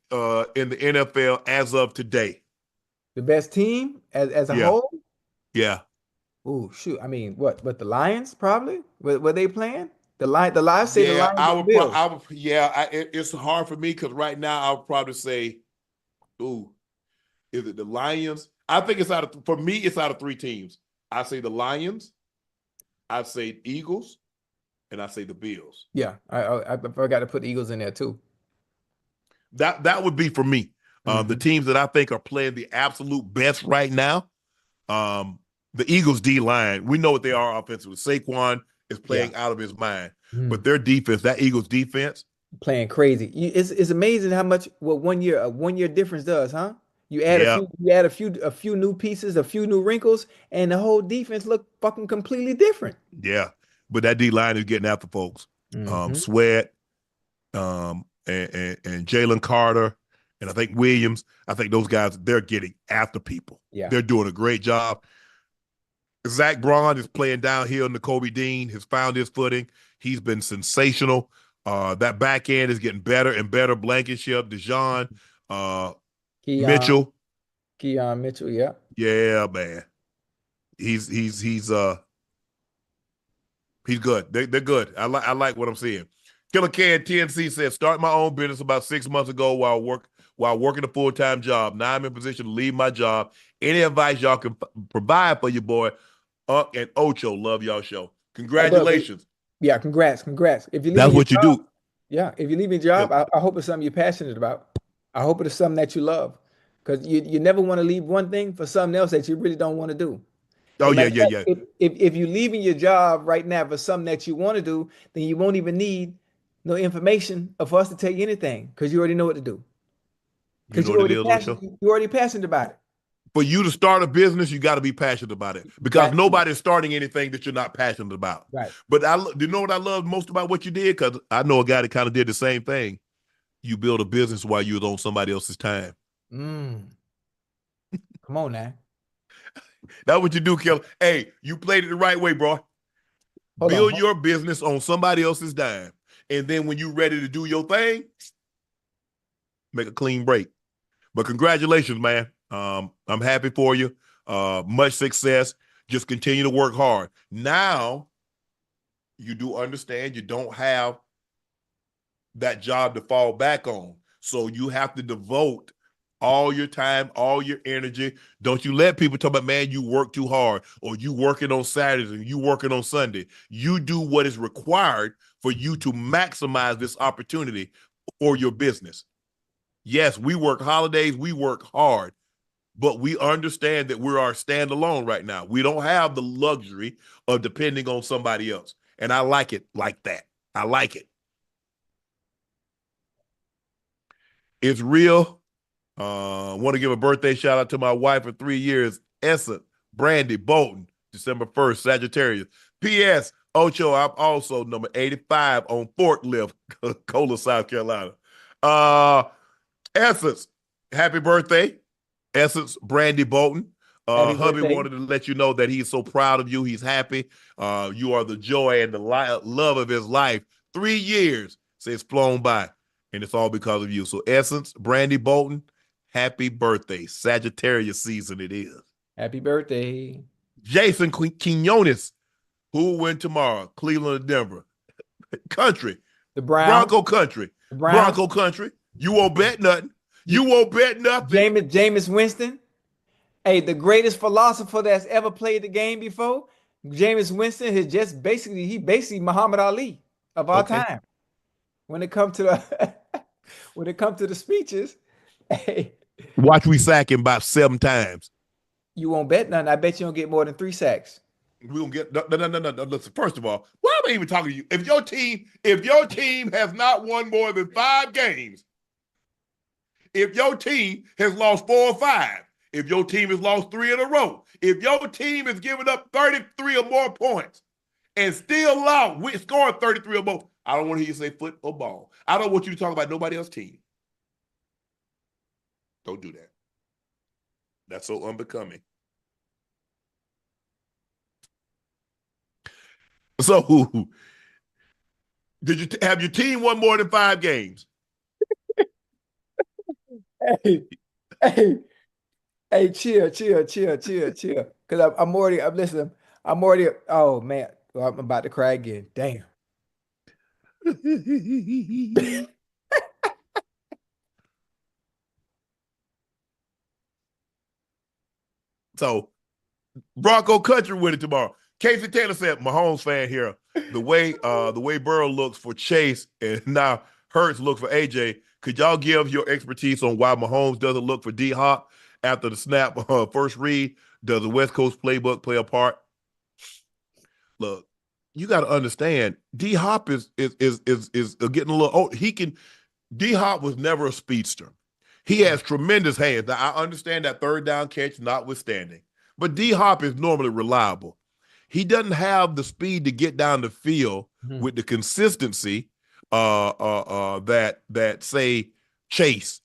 A: in the NFL as of today?
B: The best team as a whole?
A: Yeah.
B: Oh, shoot. I mean, what? But the Lions probably? Were they playing? The Lions say the Lions.
A: It's hard for me because right now I would probably say, is it the Lions? I think it's for me, it's out of three teams. I say the Lions, I say Eagles, and I say the Bills.
B: Yeah, I forgot to put the Eagles in there too.
A: That would be for me. The teams that I think are playing the absolute best right now, the Eagles D-line, we know what they are offensively. Saquon is playing out of his mind.
B: Mm.
A: But their defense, that Eagles defense,
B: Playing crazy. It's amazing how much what 1 year a 1 year difference does, huh?
A: yeah,
B: You add a few new pieces, a few new wrinkles, and the whole defense look fucking completely different.
A: yeah. But that D line is getting after folks.
B: Hmm.
A: Sweat, and Jalen Carter, and I think Williams. I think those guys, they're getting after people.
B: Yeah.
A: They're doing a great job. Zach Braun is playing downhill in the Kobe Dean, has found his footing. He's been sensational. That back end is getting better and better. Blankenship, Dijon,
B: Keon,
A: Mitchell.
B: Keon Mitchell, yeah.
A: Yeah, man. He's good. They're good. I like what I'm seeing. Killer Can TNC says, start my own business about 6 months ago while working a full-time job. Now I'm in position to leave my job. Any advice y'all can provide for your boy, Unc and Ocho? Love y'all show. Congratulations.
B: Yeah, congrats. If you're
A: That's
B: leaving your
A: what you
B: job,
A: do.
B: yeah, if you're leaving your job,
A: Yep.
B: I hope it's something you're passionate about. I hope it's something that you love. Because you never want to leave one thing for something else that you really don't want to do.
A: Oh,
B: And
A: yeah,
B: matter of
A: yeah,
B: fact,
A: yeah.
B: if you're leaving your job right now for something that you want to do, then you won't even need no information for us to tell you anything because you already know what to do.
A: You
B: Because
A: know what it is, Ocho?
B: you're already passionate about it.
A: For you to start a business, you got to be passionate about it
B: You
A: because
B: got to be.
A: nobody's starting anything that you're not passionate about.
B: Right.
A: But do you know what I love most about what you did? Because I know a guy that kind of did the same thing. You build a business while you was on somebody else's time.
B: Mm. Come on now.
A: That's what you do, Killer. Hey, you played it the right way, bro.
B: Hold on.
A: Build your business on somebody else's dime. And then when you're ready to do your thing, make a clean break. But congratulations, man. I'm happy for you. Much success. Just continue to work hard. Now, you do understand you don't have that job to fall back on. So you have to devote all your time, all your energy. Don't you let people talk about, man, you work too hard, or you working on Saturdays and you working on Sunday. You do what is required for you to maximize this opportunity for your business. Yes, we work holidays, we work hard, but we understand that we are standalone right now. We don't have the luxury of depending on somebody else. And I like it like that. I like it. It's real. Want to give a birthday shout out to my wife for 3 years, Essa Brandy Bolton, December 1st, Sagittarius. P.S. Ocho, I'm also number 85 on forklift, Cola, South Carolina. Essence, happy birthday. Essence, Brandy Bolton.
B: Happy
A: Hubby
B: birthday.
A: wanted to let you know that he's so proud of you. He's happy. You are the joy and the love of his life. 3 years, it's flown by, and it's all because of you. So Essence, Brandy Bolton, happy birthday. Sagittarius season it is.
B: Happy birthday.
A: Jason Quinones, who will win tomorrow? Cleveland or Denver? Country.
B: The Browns.
A: Bronco country.
B: The Browns.
A: Bronco country. You won't bet nothing. You won't bet nothing.
B: Jameis Winston. Hey, the greatest philosopher that's ever played the game before. Jameis Winston is just basically Muhammad Ali of our time. When it comes to the speeches, hey,
A: watch we sack him about 7 times.
B: You won't bet nothing. I bet you don't get more than 3 sacks.
A: We don't get no. Listen, first of all, why am I even talking to you? If your team has not won more than 5 games, if your team has lost 4 or 5, if your team has lost 3 in a row, if your team has given up 33 or more points and still scoring 33 or more, I don't want to hear you say foot or ball. I don't want you to talk about nobody else's team. Don't do that. That's so unbecoming. So, did you have your team won more than 5 games?
B: Hey, chill. Because I'm listening. Oh man, I'm about to cry again. Damn.
A: So, Bronco country with it tomorrow. Casey Taylor said, Mahomes fan here. The way Burrow looks for Chase and now Hurts looks for AJ. Could y'all give your expertise on why Mahomes doesn't look for D-Hop after the snap first read? Does the West Coast playbook play a part? Look, you got to understand, D Hop is getting a little old. D Hop was never a speedster. He has tremendous hands. Now I understand that third down catch notwithstanding, but D Hop is normally reliable. He doesn't have the speed to get down the field with the consistency that say Chase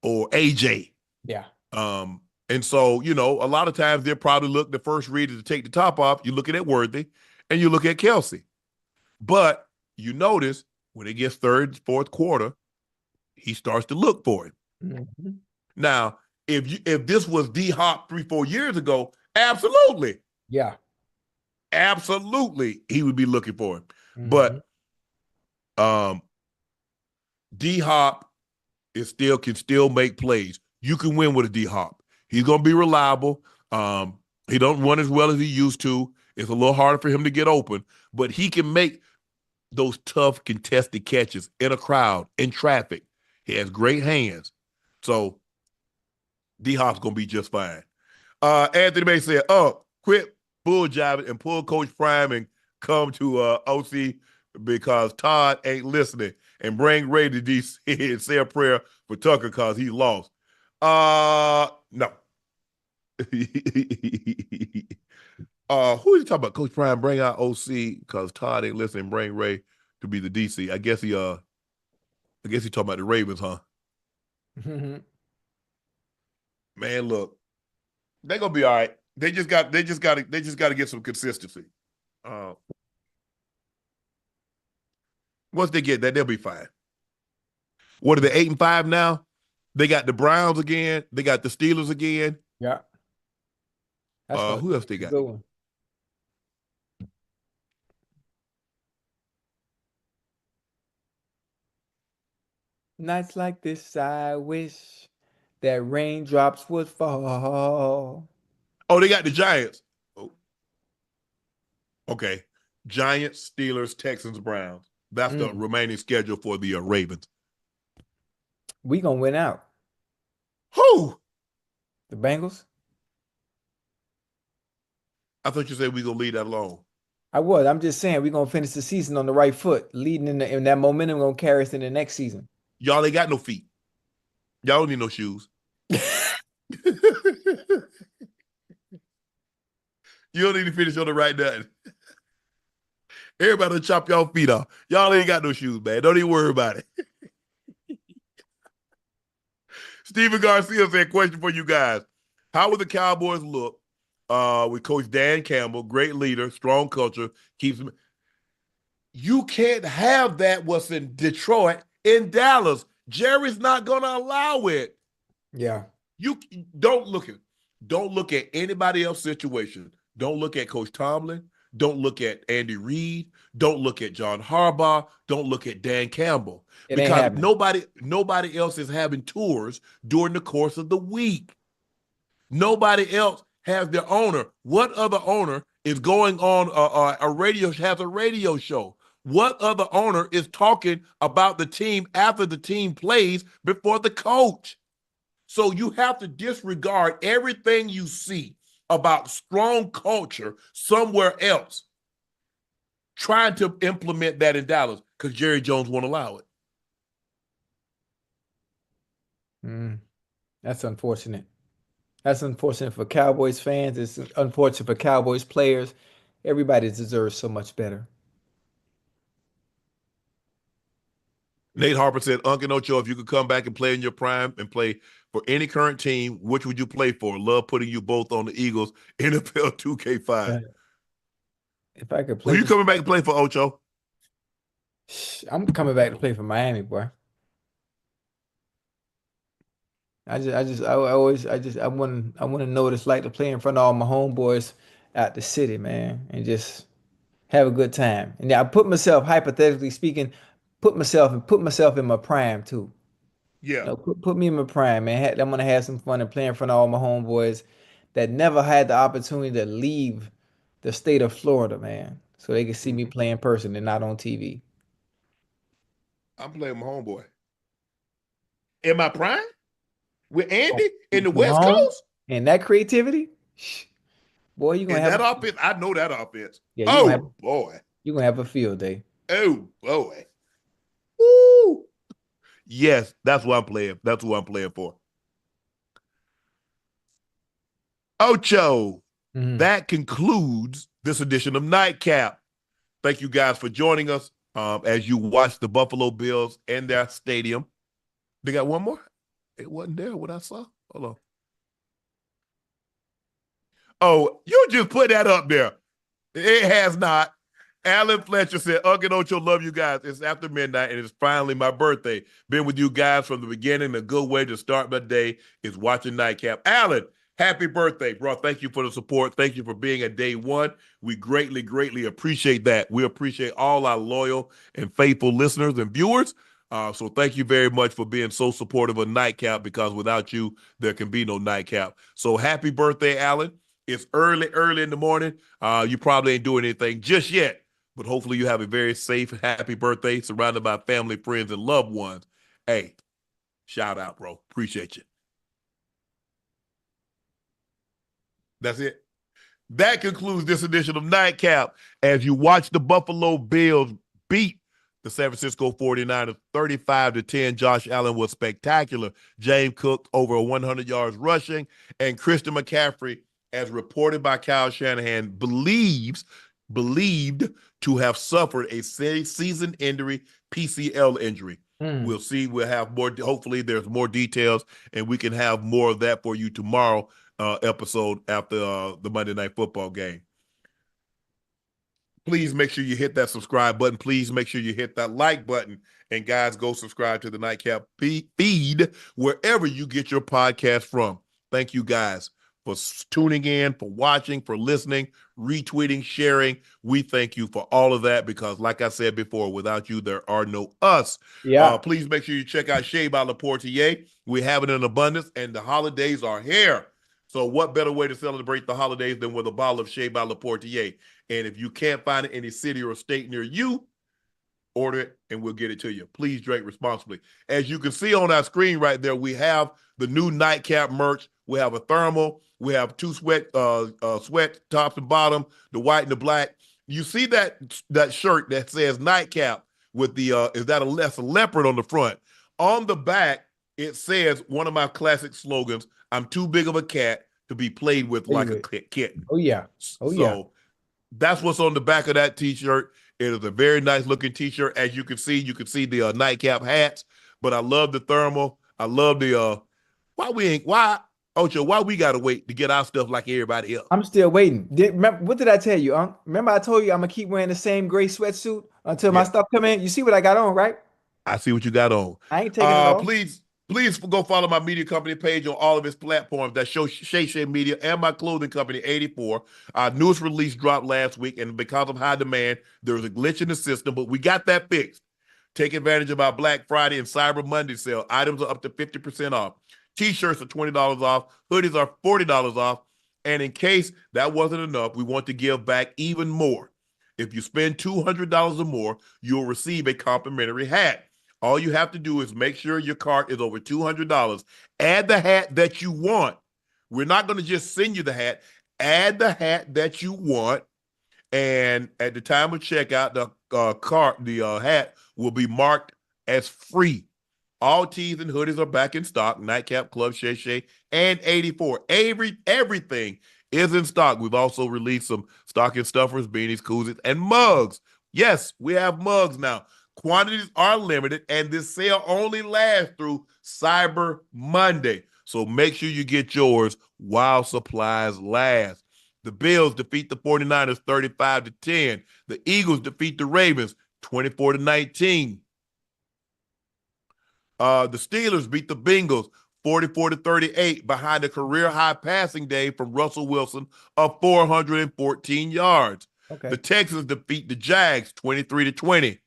A: or AJ.
B: Yeah.
A: And so, you know, a lot of times they'll probably look, the first reader to take the top off, you're looking at Worthy and you look at Kelsey. But you notice when it gets third, fourth quarter, he starts to look for it.
B: Mm-hmm.
A: Now, if this was D Hop 3-4 years ago, absolutely.
B: Yeah.
A: Absolutely, he would be looking for him.
B: Mm-hmm.
A: But D Hop can still make plays. You can win with a D Hop. He's gonna be reliable. He don't run as well as he used to. It's a little harder for him to get open, but he can make those tough contested catches in a crowd, in traffic. He has great hands. So D Hop's gonna be just fine. Anthony May said, quit bull jiving and pull Coach Prime and come to OC because Todd ain't listening, and bring Ray to DC and say a prayer for Tucker because he lost. No. Who is he talking about? Coach Prime, bring out OC because Todd ain't listening, bring Ray to be the DC. I guess he talking about the Ravens, huh?
B: Mm-hmm.
A: Man, look, they're gonna be all right. They just got to get some consistency. Once they get that, they'll be fine. What are they, 8-5 now? They got the Browns again. They got the Steelers again.
B: Yeah.
A: Who else they got?
B: Good one. Nights like this, I wish that raindrops would fall.
A: Oh, they got the Giants. Oh. Okay. Giants, Steelers, Texans, Browns. That's the remaining schedule for the Ravens.
B: We gonna win out.
A: Who?
B: The Bengals?
A: I thought you said we gonna leave that alone.
B: I was. I'm just saying we're gonna finish the season on the right foot, leading in that momentum gonna carry us in the next season.
A: Y'all ain't got no feet. Y'all don't need no shoes. You don't need to finish on the right nothing. Everybody will chop y'all feet off. Y'all ain't got no shoes, man. Don't even worry about it. Steven Garcia said, question for you guys. How will the Cowboys look with Coach Dan Campbell, great leader, strong culture, keeps them. You can't have that what's in Detroit, in Dallas. Jerry's not going to allow it.
B: Yeah.
A: You don't look at anybody else's situation. Don't look at Coach Tomlin. Don't look at Andy Reid. Don't look at John Harbaugh. Don't look at Dan Campbell. Because nobody else is having tours during the course of the week. Nobody else has their owner. What other owner is going on has a radio show? What other owner is talking about the team after the team plays before the coach? So you have to disregard everything you see about strong culture somewhere else, trying to implement that in Dallas because Jerry Jones won't allow it.
B: That's unfortunate. That's unfortunate for Cowboys fans. It's unfortunate for Cowboys players. Everybody deserves so much better.
A: Nate Harper said, Unc Ocho, if you could come back and play in your prime and play for any current team, which would you play for? Love putting you both on the Eagles, NFL 2K5.
B: If I could play.
A: Are you coming back and play for Ocho?
B: I'm coming back to play for Miami, boy. I want to know what it's like to play in front of all my homeboys out the city, man, and just have a good time. And I put myself, hypothetically speaking, put myself in my prime too.
A: Yeah.
B: You know, put me in my prime, man. I'm gonna have some fun and play in front of all my homeboys that never had the opportunity to leave the state of Florida, man, so they can see me play in person and not on TV.
A: I'm playing my homeboy. In my prime? With Andy in the West Coast?
B: And that creativity? Boy, you're gonna have
A: that offense. I know that offense.
B: Yeah,
A: boy.
B: You're gonna have a field day.
A: Oh boy. Woo. Yes, that's what I'm playing. That's what I'm playing for. Ocho.
B: Mhm.
A: That concludes this edition of Nightcap. Thank you guys for joining us as you watch the Buffalo Bills in their stadium. They got one more? It wasn't there what I saw. Hold on. Oh, you just put that up there. It has not. Alan Fletcher said, Unc Ocho, love you guys. It's after midnight and it's finally my birthday. Been with you guys from the beginning. A good way to start my day is watching Nightcap. Alan, happy birthday, bro. Thank you for the support. Thank you for being at day one. We greatly, greatly appreciate that. We appreciate all our loyal and faithful listeners and viewers. So thank you very much for being so supportive of Nightcap, because without you, there can be no Nightcap. So happy birthday, Alan. It's early, early in the morning. You probably ain't doing anything just yet, but hopefully you have a very safe, happy birthday surrounded by family, friends, and loved ones. Hey, shout out, bro. Appreciate you. That's it. That concludes this edition of Nightcap as you watch the Buffalo Bills beat the San Francisco 49ers 35-10. Josh Allen was spectacular. James Cook over 100 yards rushing, and Christian McCaffrey, as reported by Kyle Shanahan, believed to have suffered a season injury, PCL injury. We'll see. We'll have more. Hopefully, there's more details, and we can have more of that for you tomorrow episode after the Monday Night Football game. Please make sure you hit that subscribe button. Please make sure you hit that like button. And guys, go subscribe to the Nightcap feed wherever you get your podcast from. Thank you guys for tuning in, for watching, for listening, retweeting, sharing. We thank you for all of that because, like I said before, without you, there are no us.
B: Yeah.
A: Please make sure you check out Shea by Laportier. We have it in abundance, and the holidays are here. So what better way to celebrate the holidays than with a bottle of Shea by Laportier? And if you can't find it in any city or state near you, order it and we'll get it to you. Please drink responsibly. As you can see on our screen right there, we have the new Nightcap merch. We have a thermal. We have two sweat tops and bottom, the white and the black. You see that shirt that says Nightcap with the that's a leopard on the front. On the back, it says one of my classic slogans, I'm too big of a cat to be played with like a kitten.
B: Oh yeah. Oh yeah.
A: So that's what's on the back of that t-shirt. It is a very nice looking t-shirt. As you can see the Nightcap hats, but I love the thermal. I love the why Ocho, why we gotta wait to get our stuff like everybody else?
B: I'm still waiting. What did I tell you, Unc? Remember I told you I'm gonna keep wearing the same gray sweatsuit until my
A: Yeah,
B: stuff come in. You see what I got on, right?
A: I see what you got on.
B: I ain't taking it off.
A: Please go follow my media company page on all of its platforms. That show Shay Media and my clothing company, 84. Our newest release dropped last week, and because of high demand, there was a glitch in the system, but we got that fixed. Take advantage of our Black Friday and Cyber Monday sale. Items are up to 50% off. T-shirts are $20 off. Hoodies are $40 off. And in case that wasn't enough, we want to give back even more. If you spend $200 or more, you'll receive a complimentary hat. All you have to do is make sure your cart is over $200. Add the hat that you want. We're not going to just send you the hat. Add the hat that you want. And at the time of checkout, the hat will be marked as free. All tees and hoodies are back in stock. Nightcap, Club Shay, and 84. Everything is in stock. We've also released some stocking stuffers, beanies, koozies, and mugs. Yes, we have mugs now. Quantities are limited, and this sale only lasts through Cyber Monday. So make sure you get yours while supplies last. The Bills defeat the 49ers 35-10. The Eagles defeat the Ravens 24-19. The Steelers beat the Bengals 44-38 behind a career-high passing day from Russell Wilson of 414 yards.
B: Okay.
A: The Texans defeat the Jags 23-20.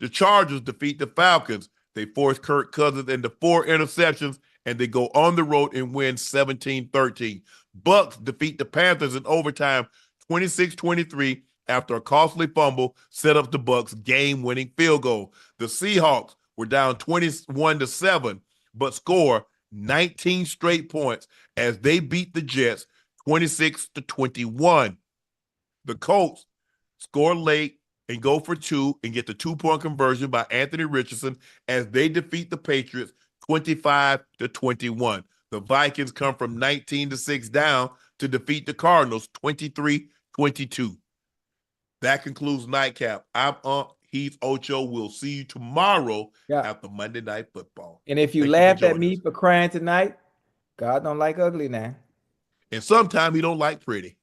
A: The Chargers defeat the Falcons. They force Kirk Cousins into 4 interceptions, and they go on the road and win 17-13. Bucs defeat the Panthers in overtime 26-23 after a costly fumble set up the Bucs' game-winning field goal. The Seahawks were down 21-7, but score 19 straight points as they beat the Jets 26-21. The Colts score late and go for 2 and get the 2-point conversion by Anthony Richardson as they defeat the Patriots 25-21. The Vikings come from 19-6 down to defeat the Cardinals 23-22. That concludes Nightcap. I'm Unc Ocho. We'll see you tomorrow after Monday Night Football.
B: And if you laughed at me for crying tonight, God don't like ugly now.
A: And sometimes he don't like pretty.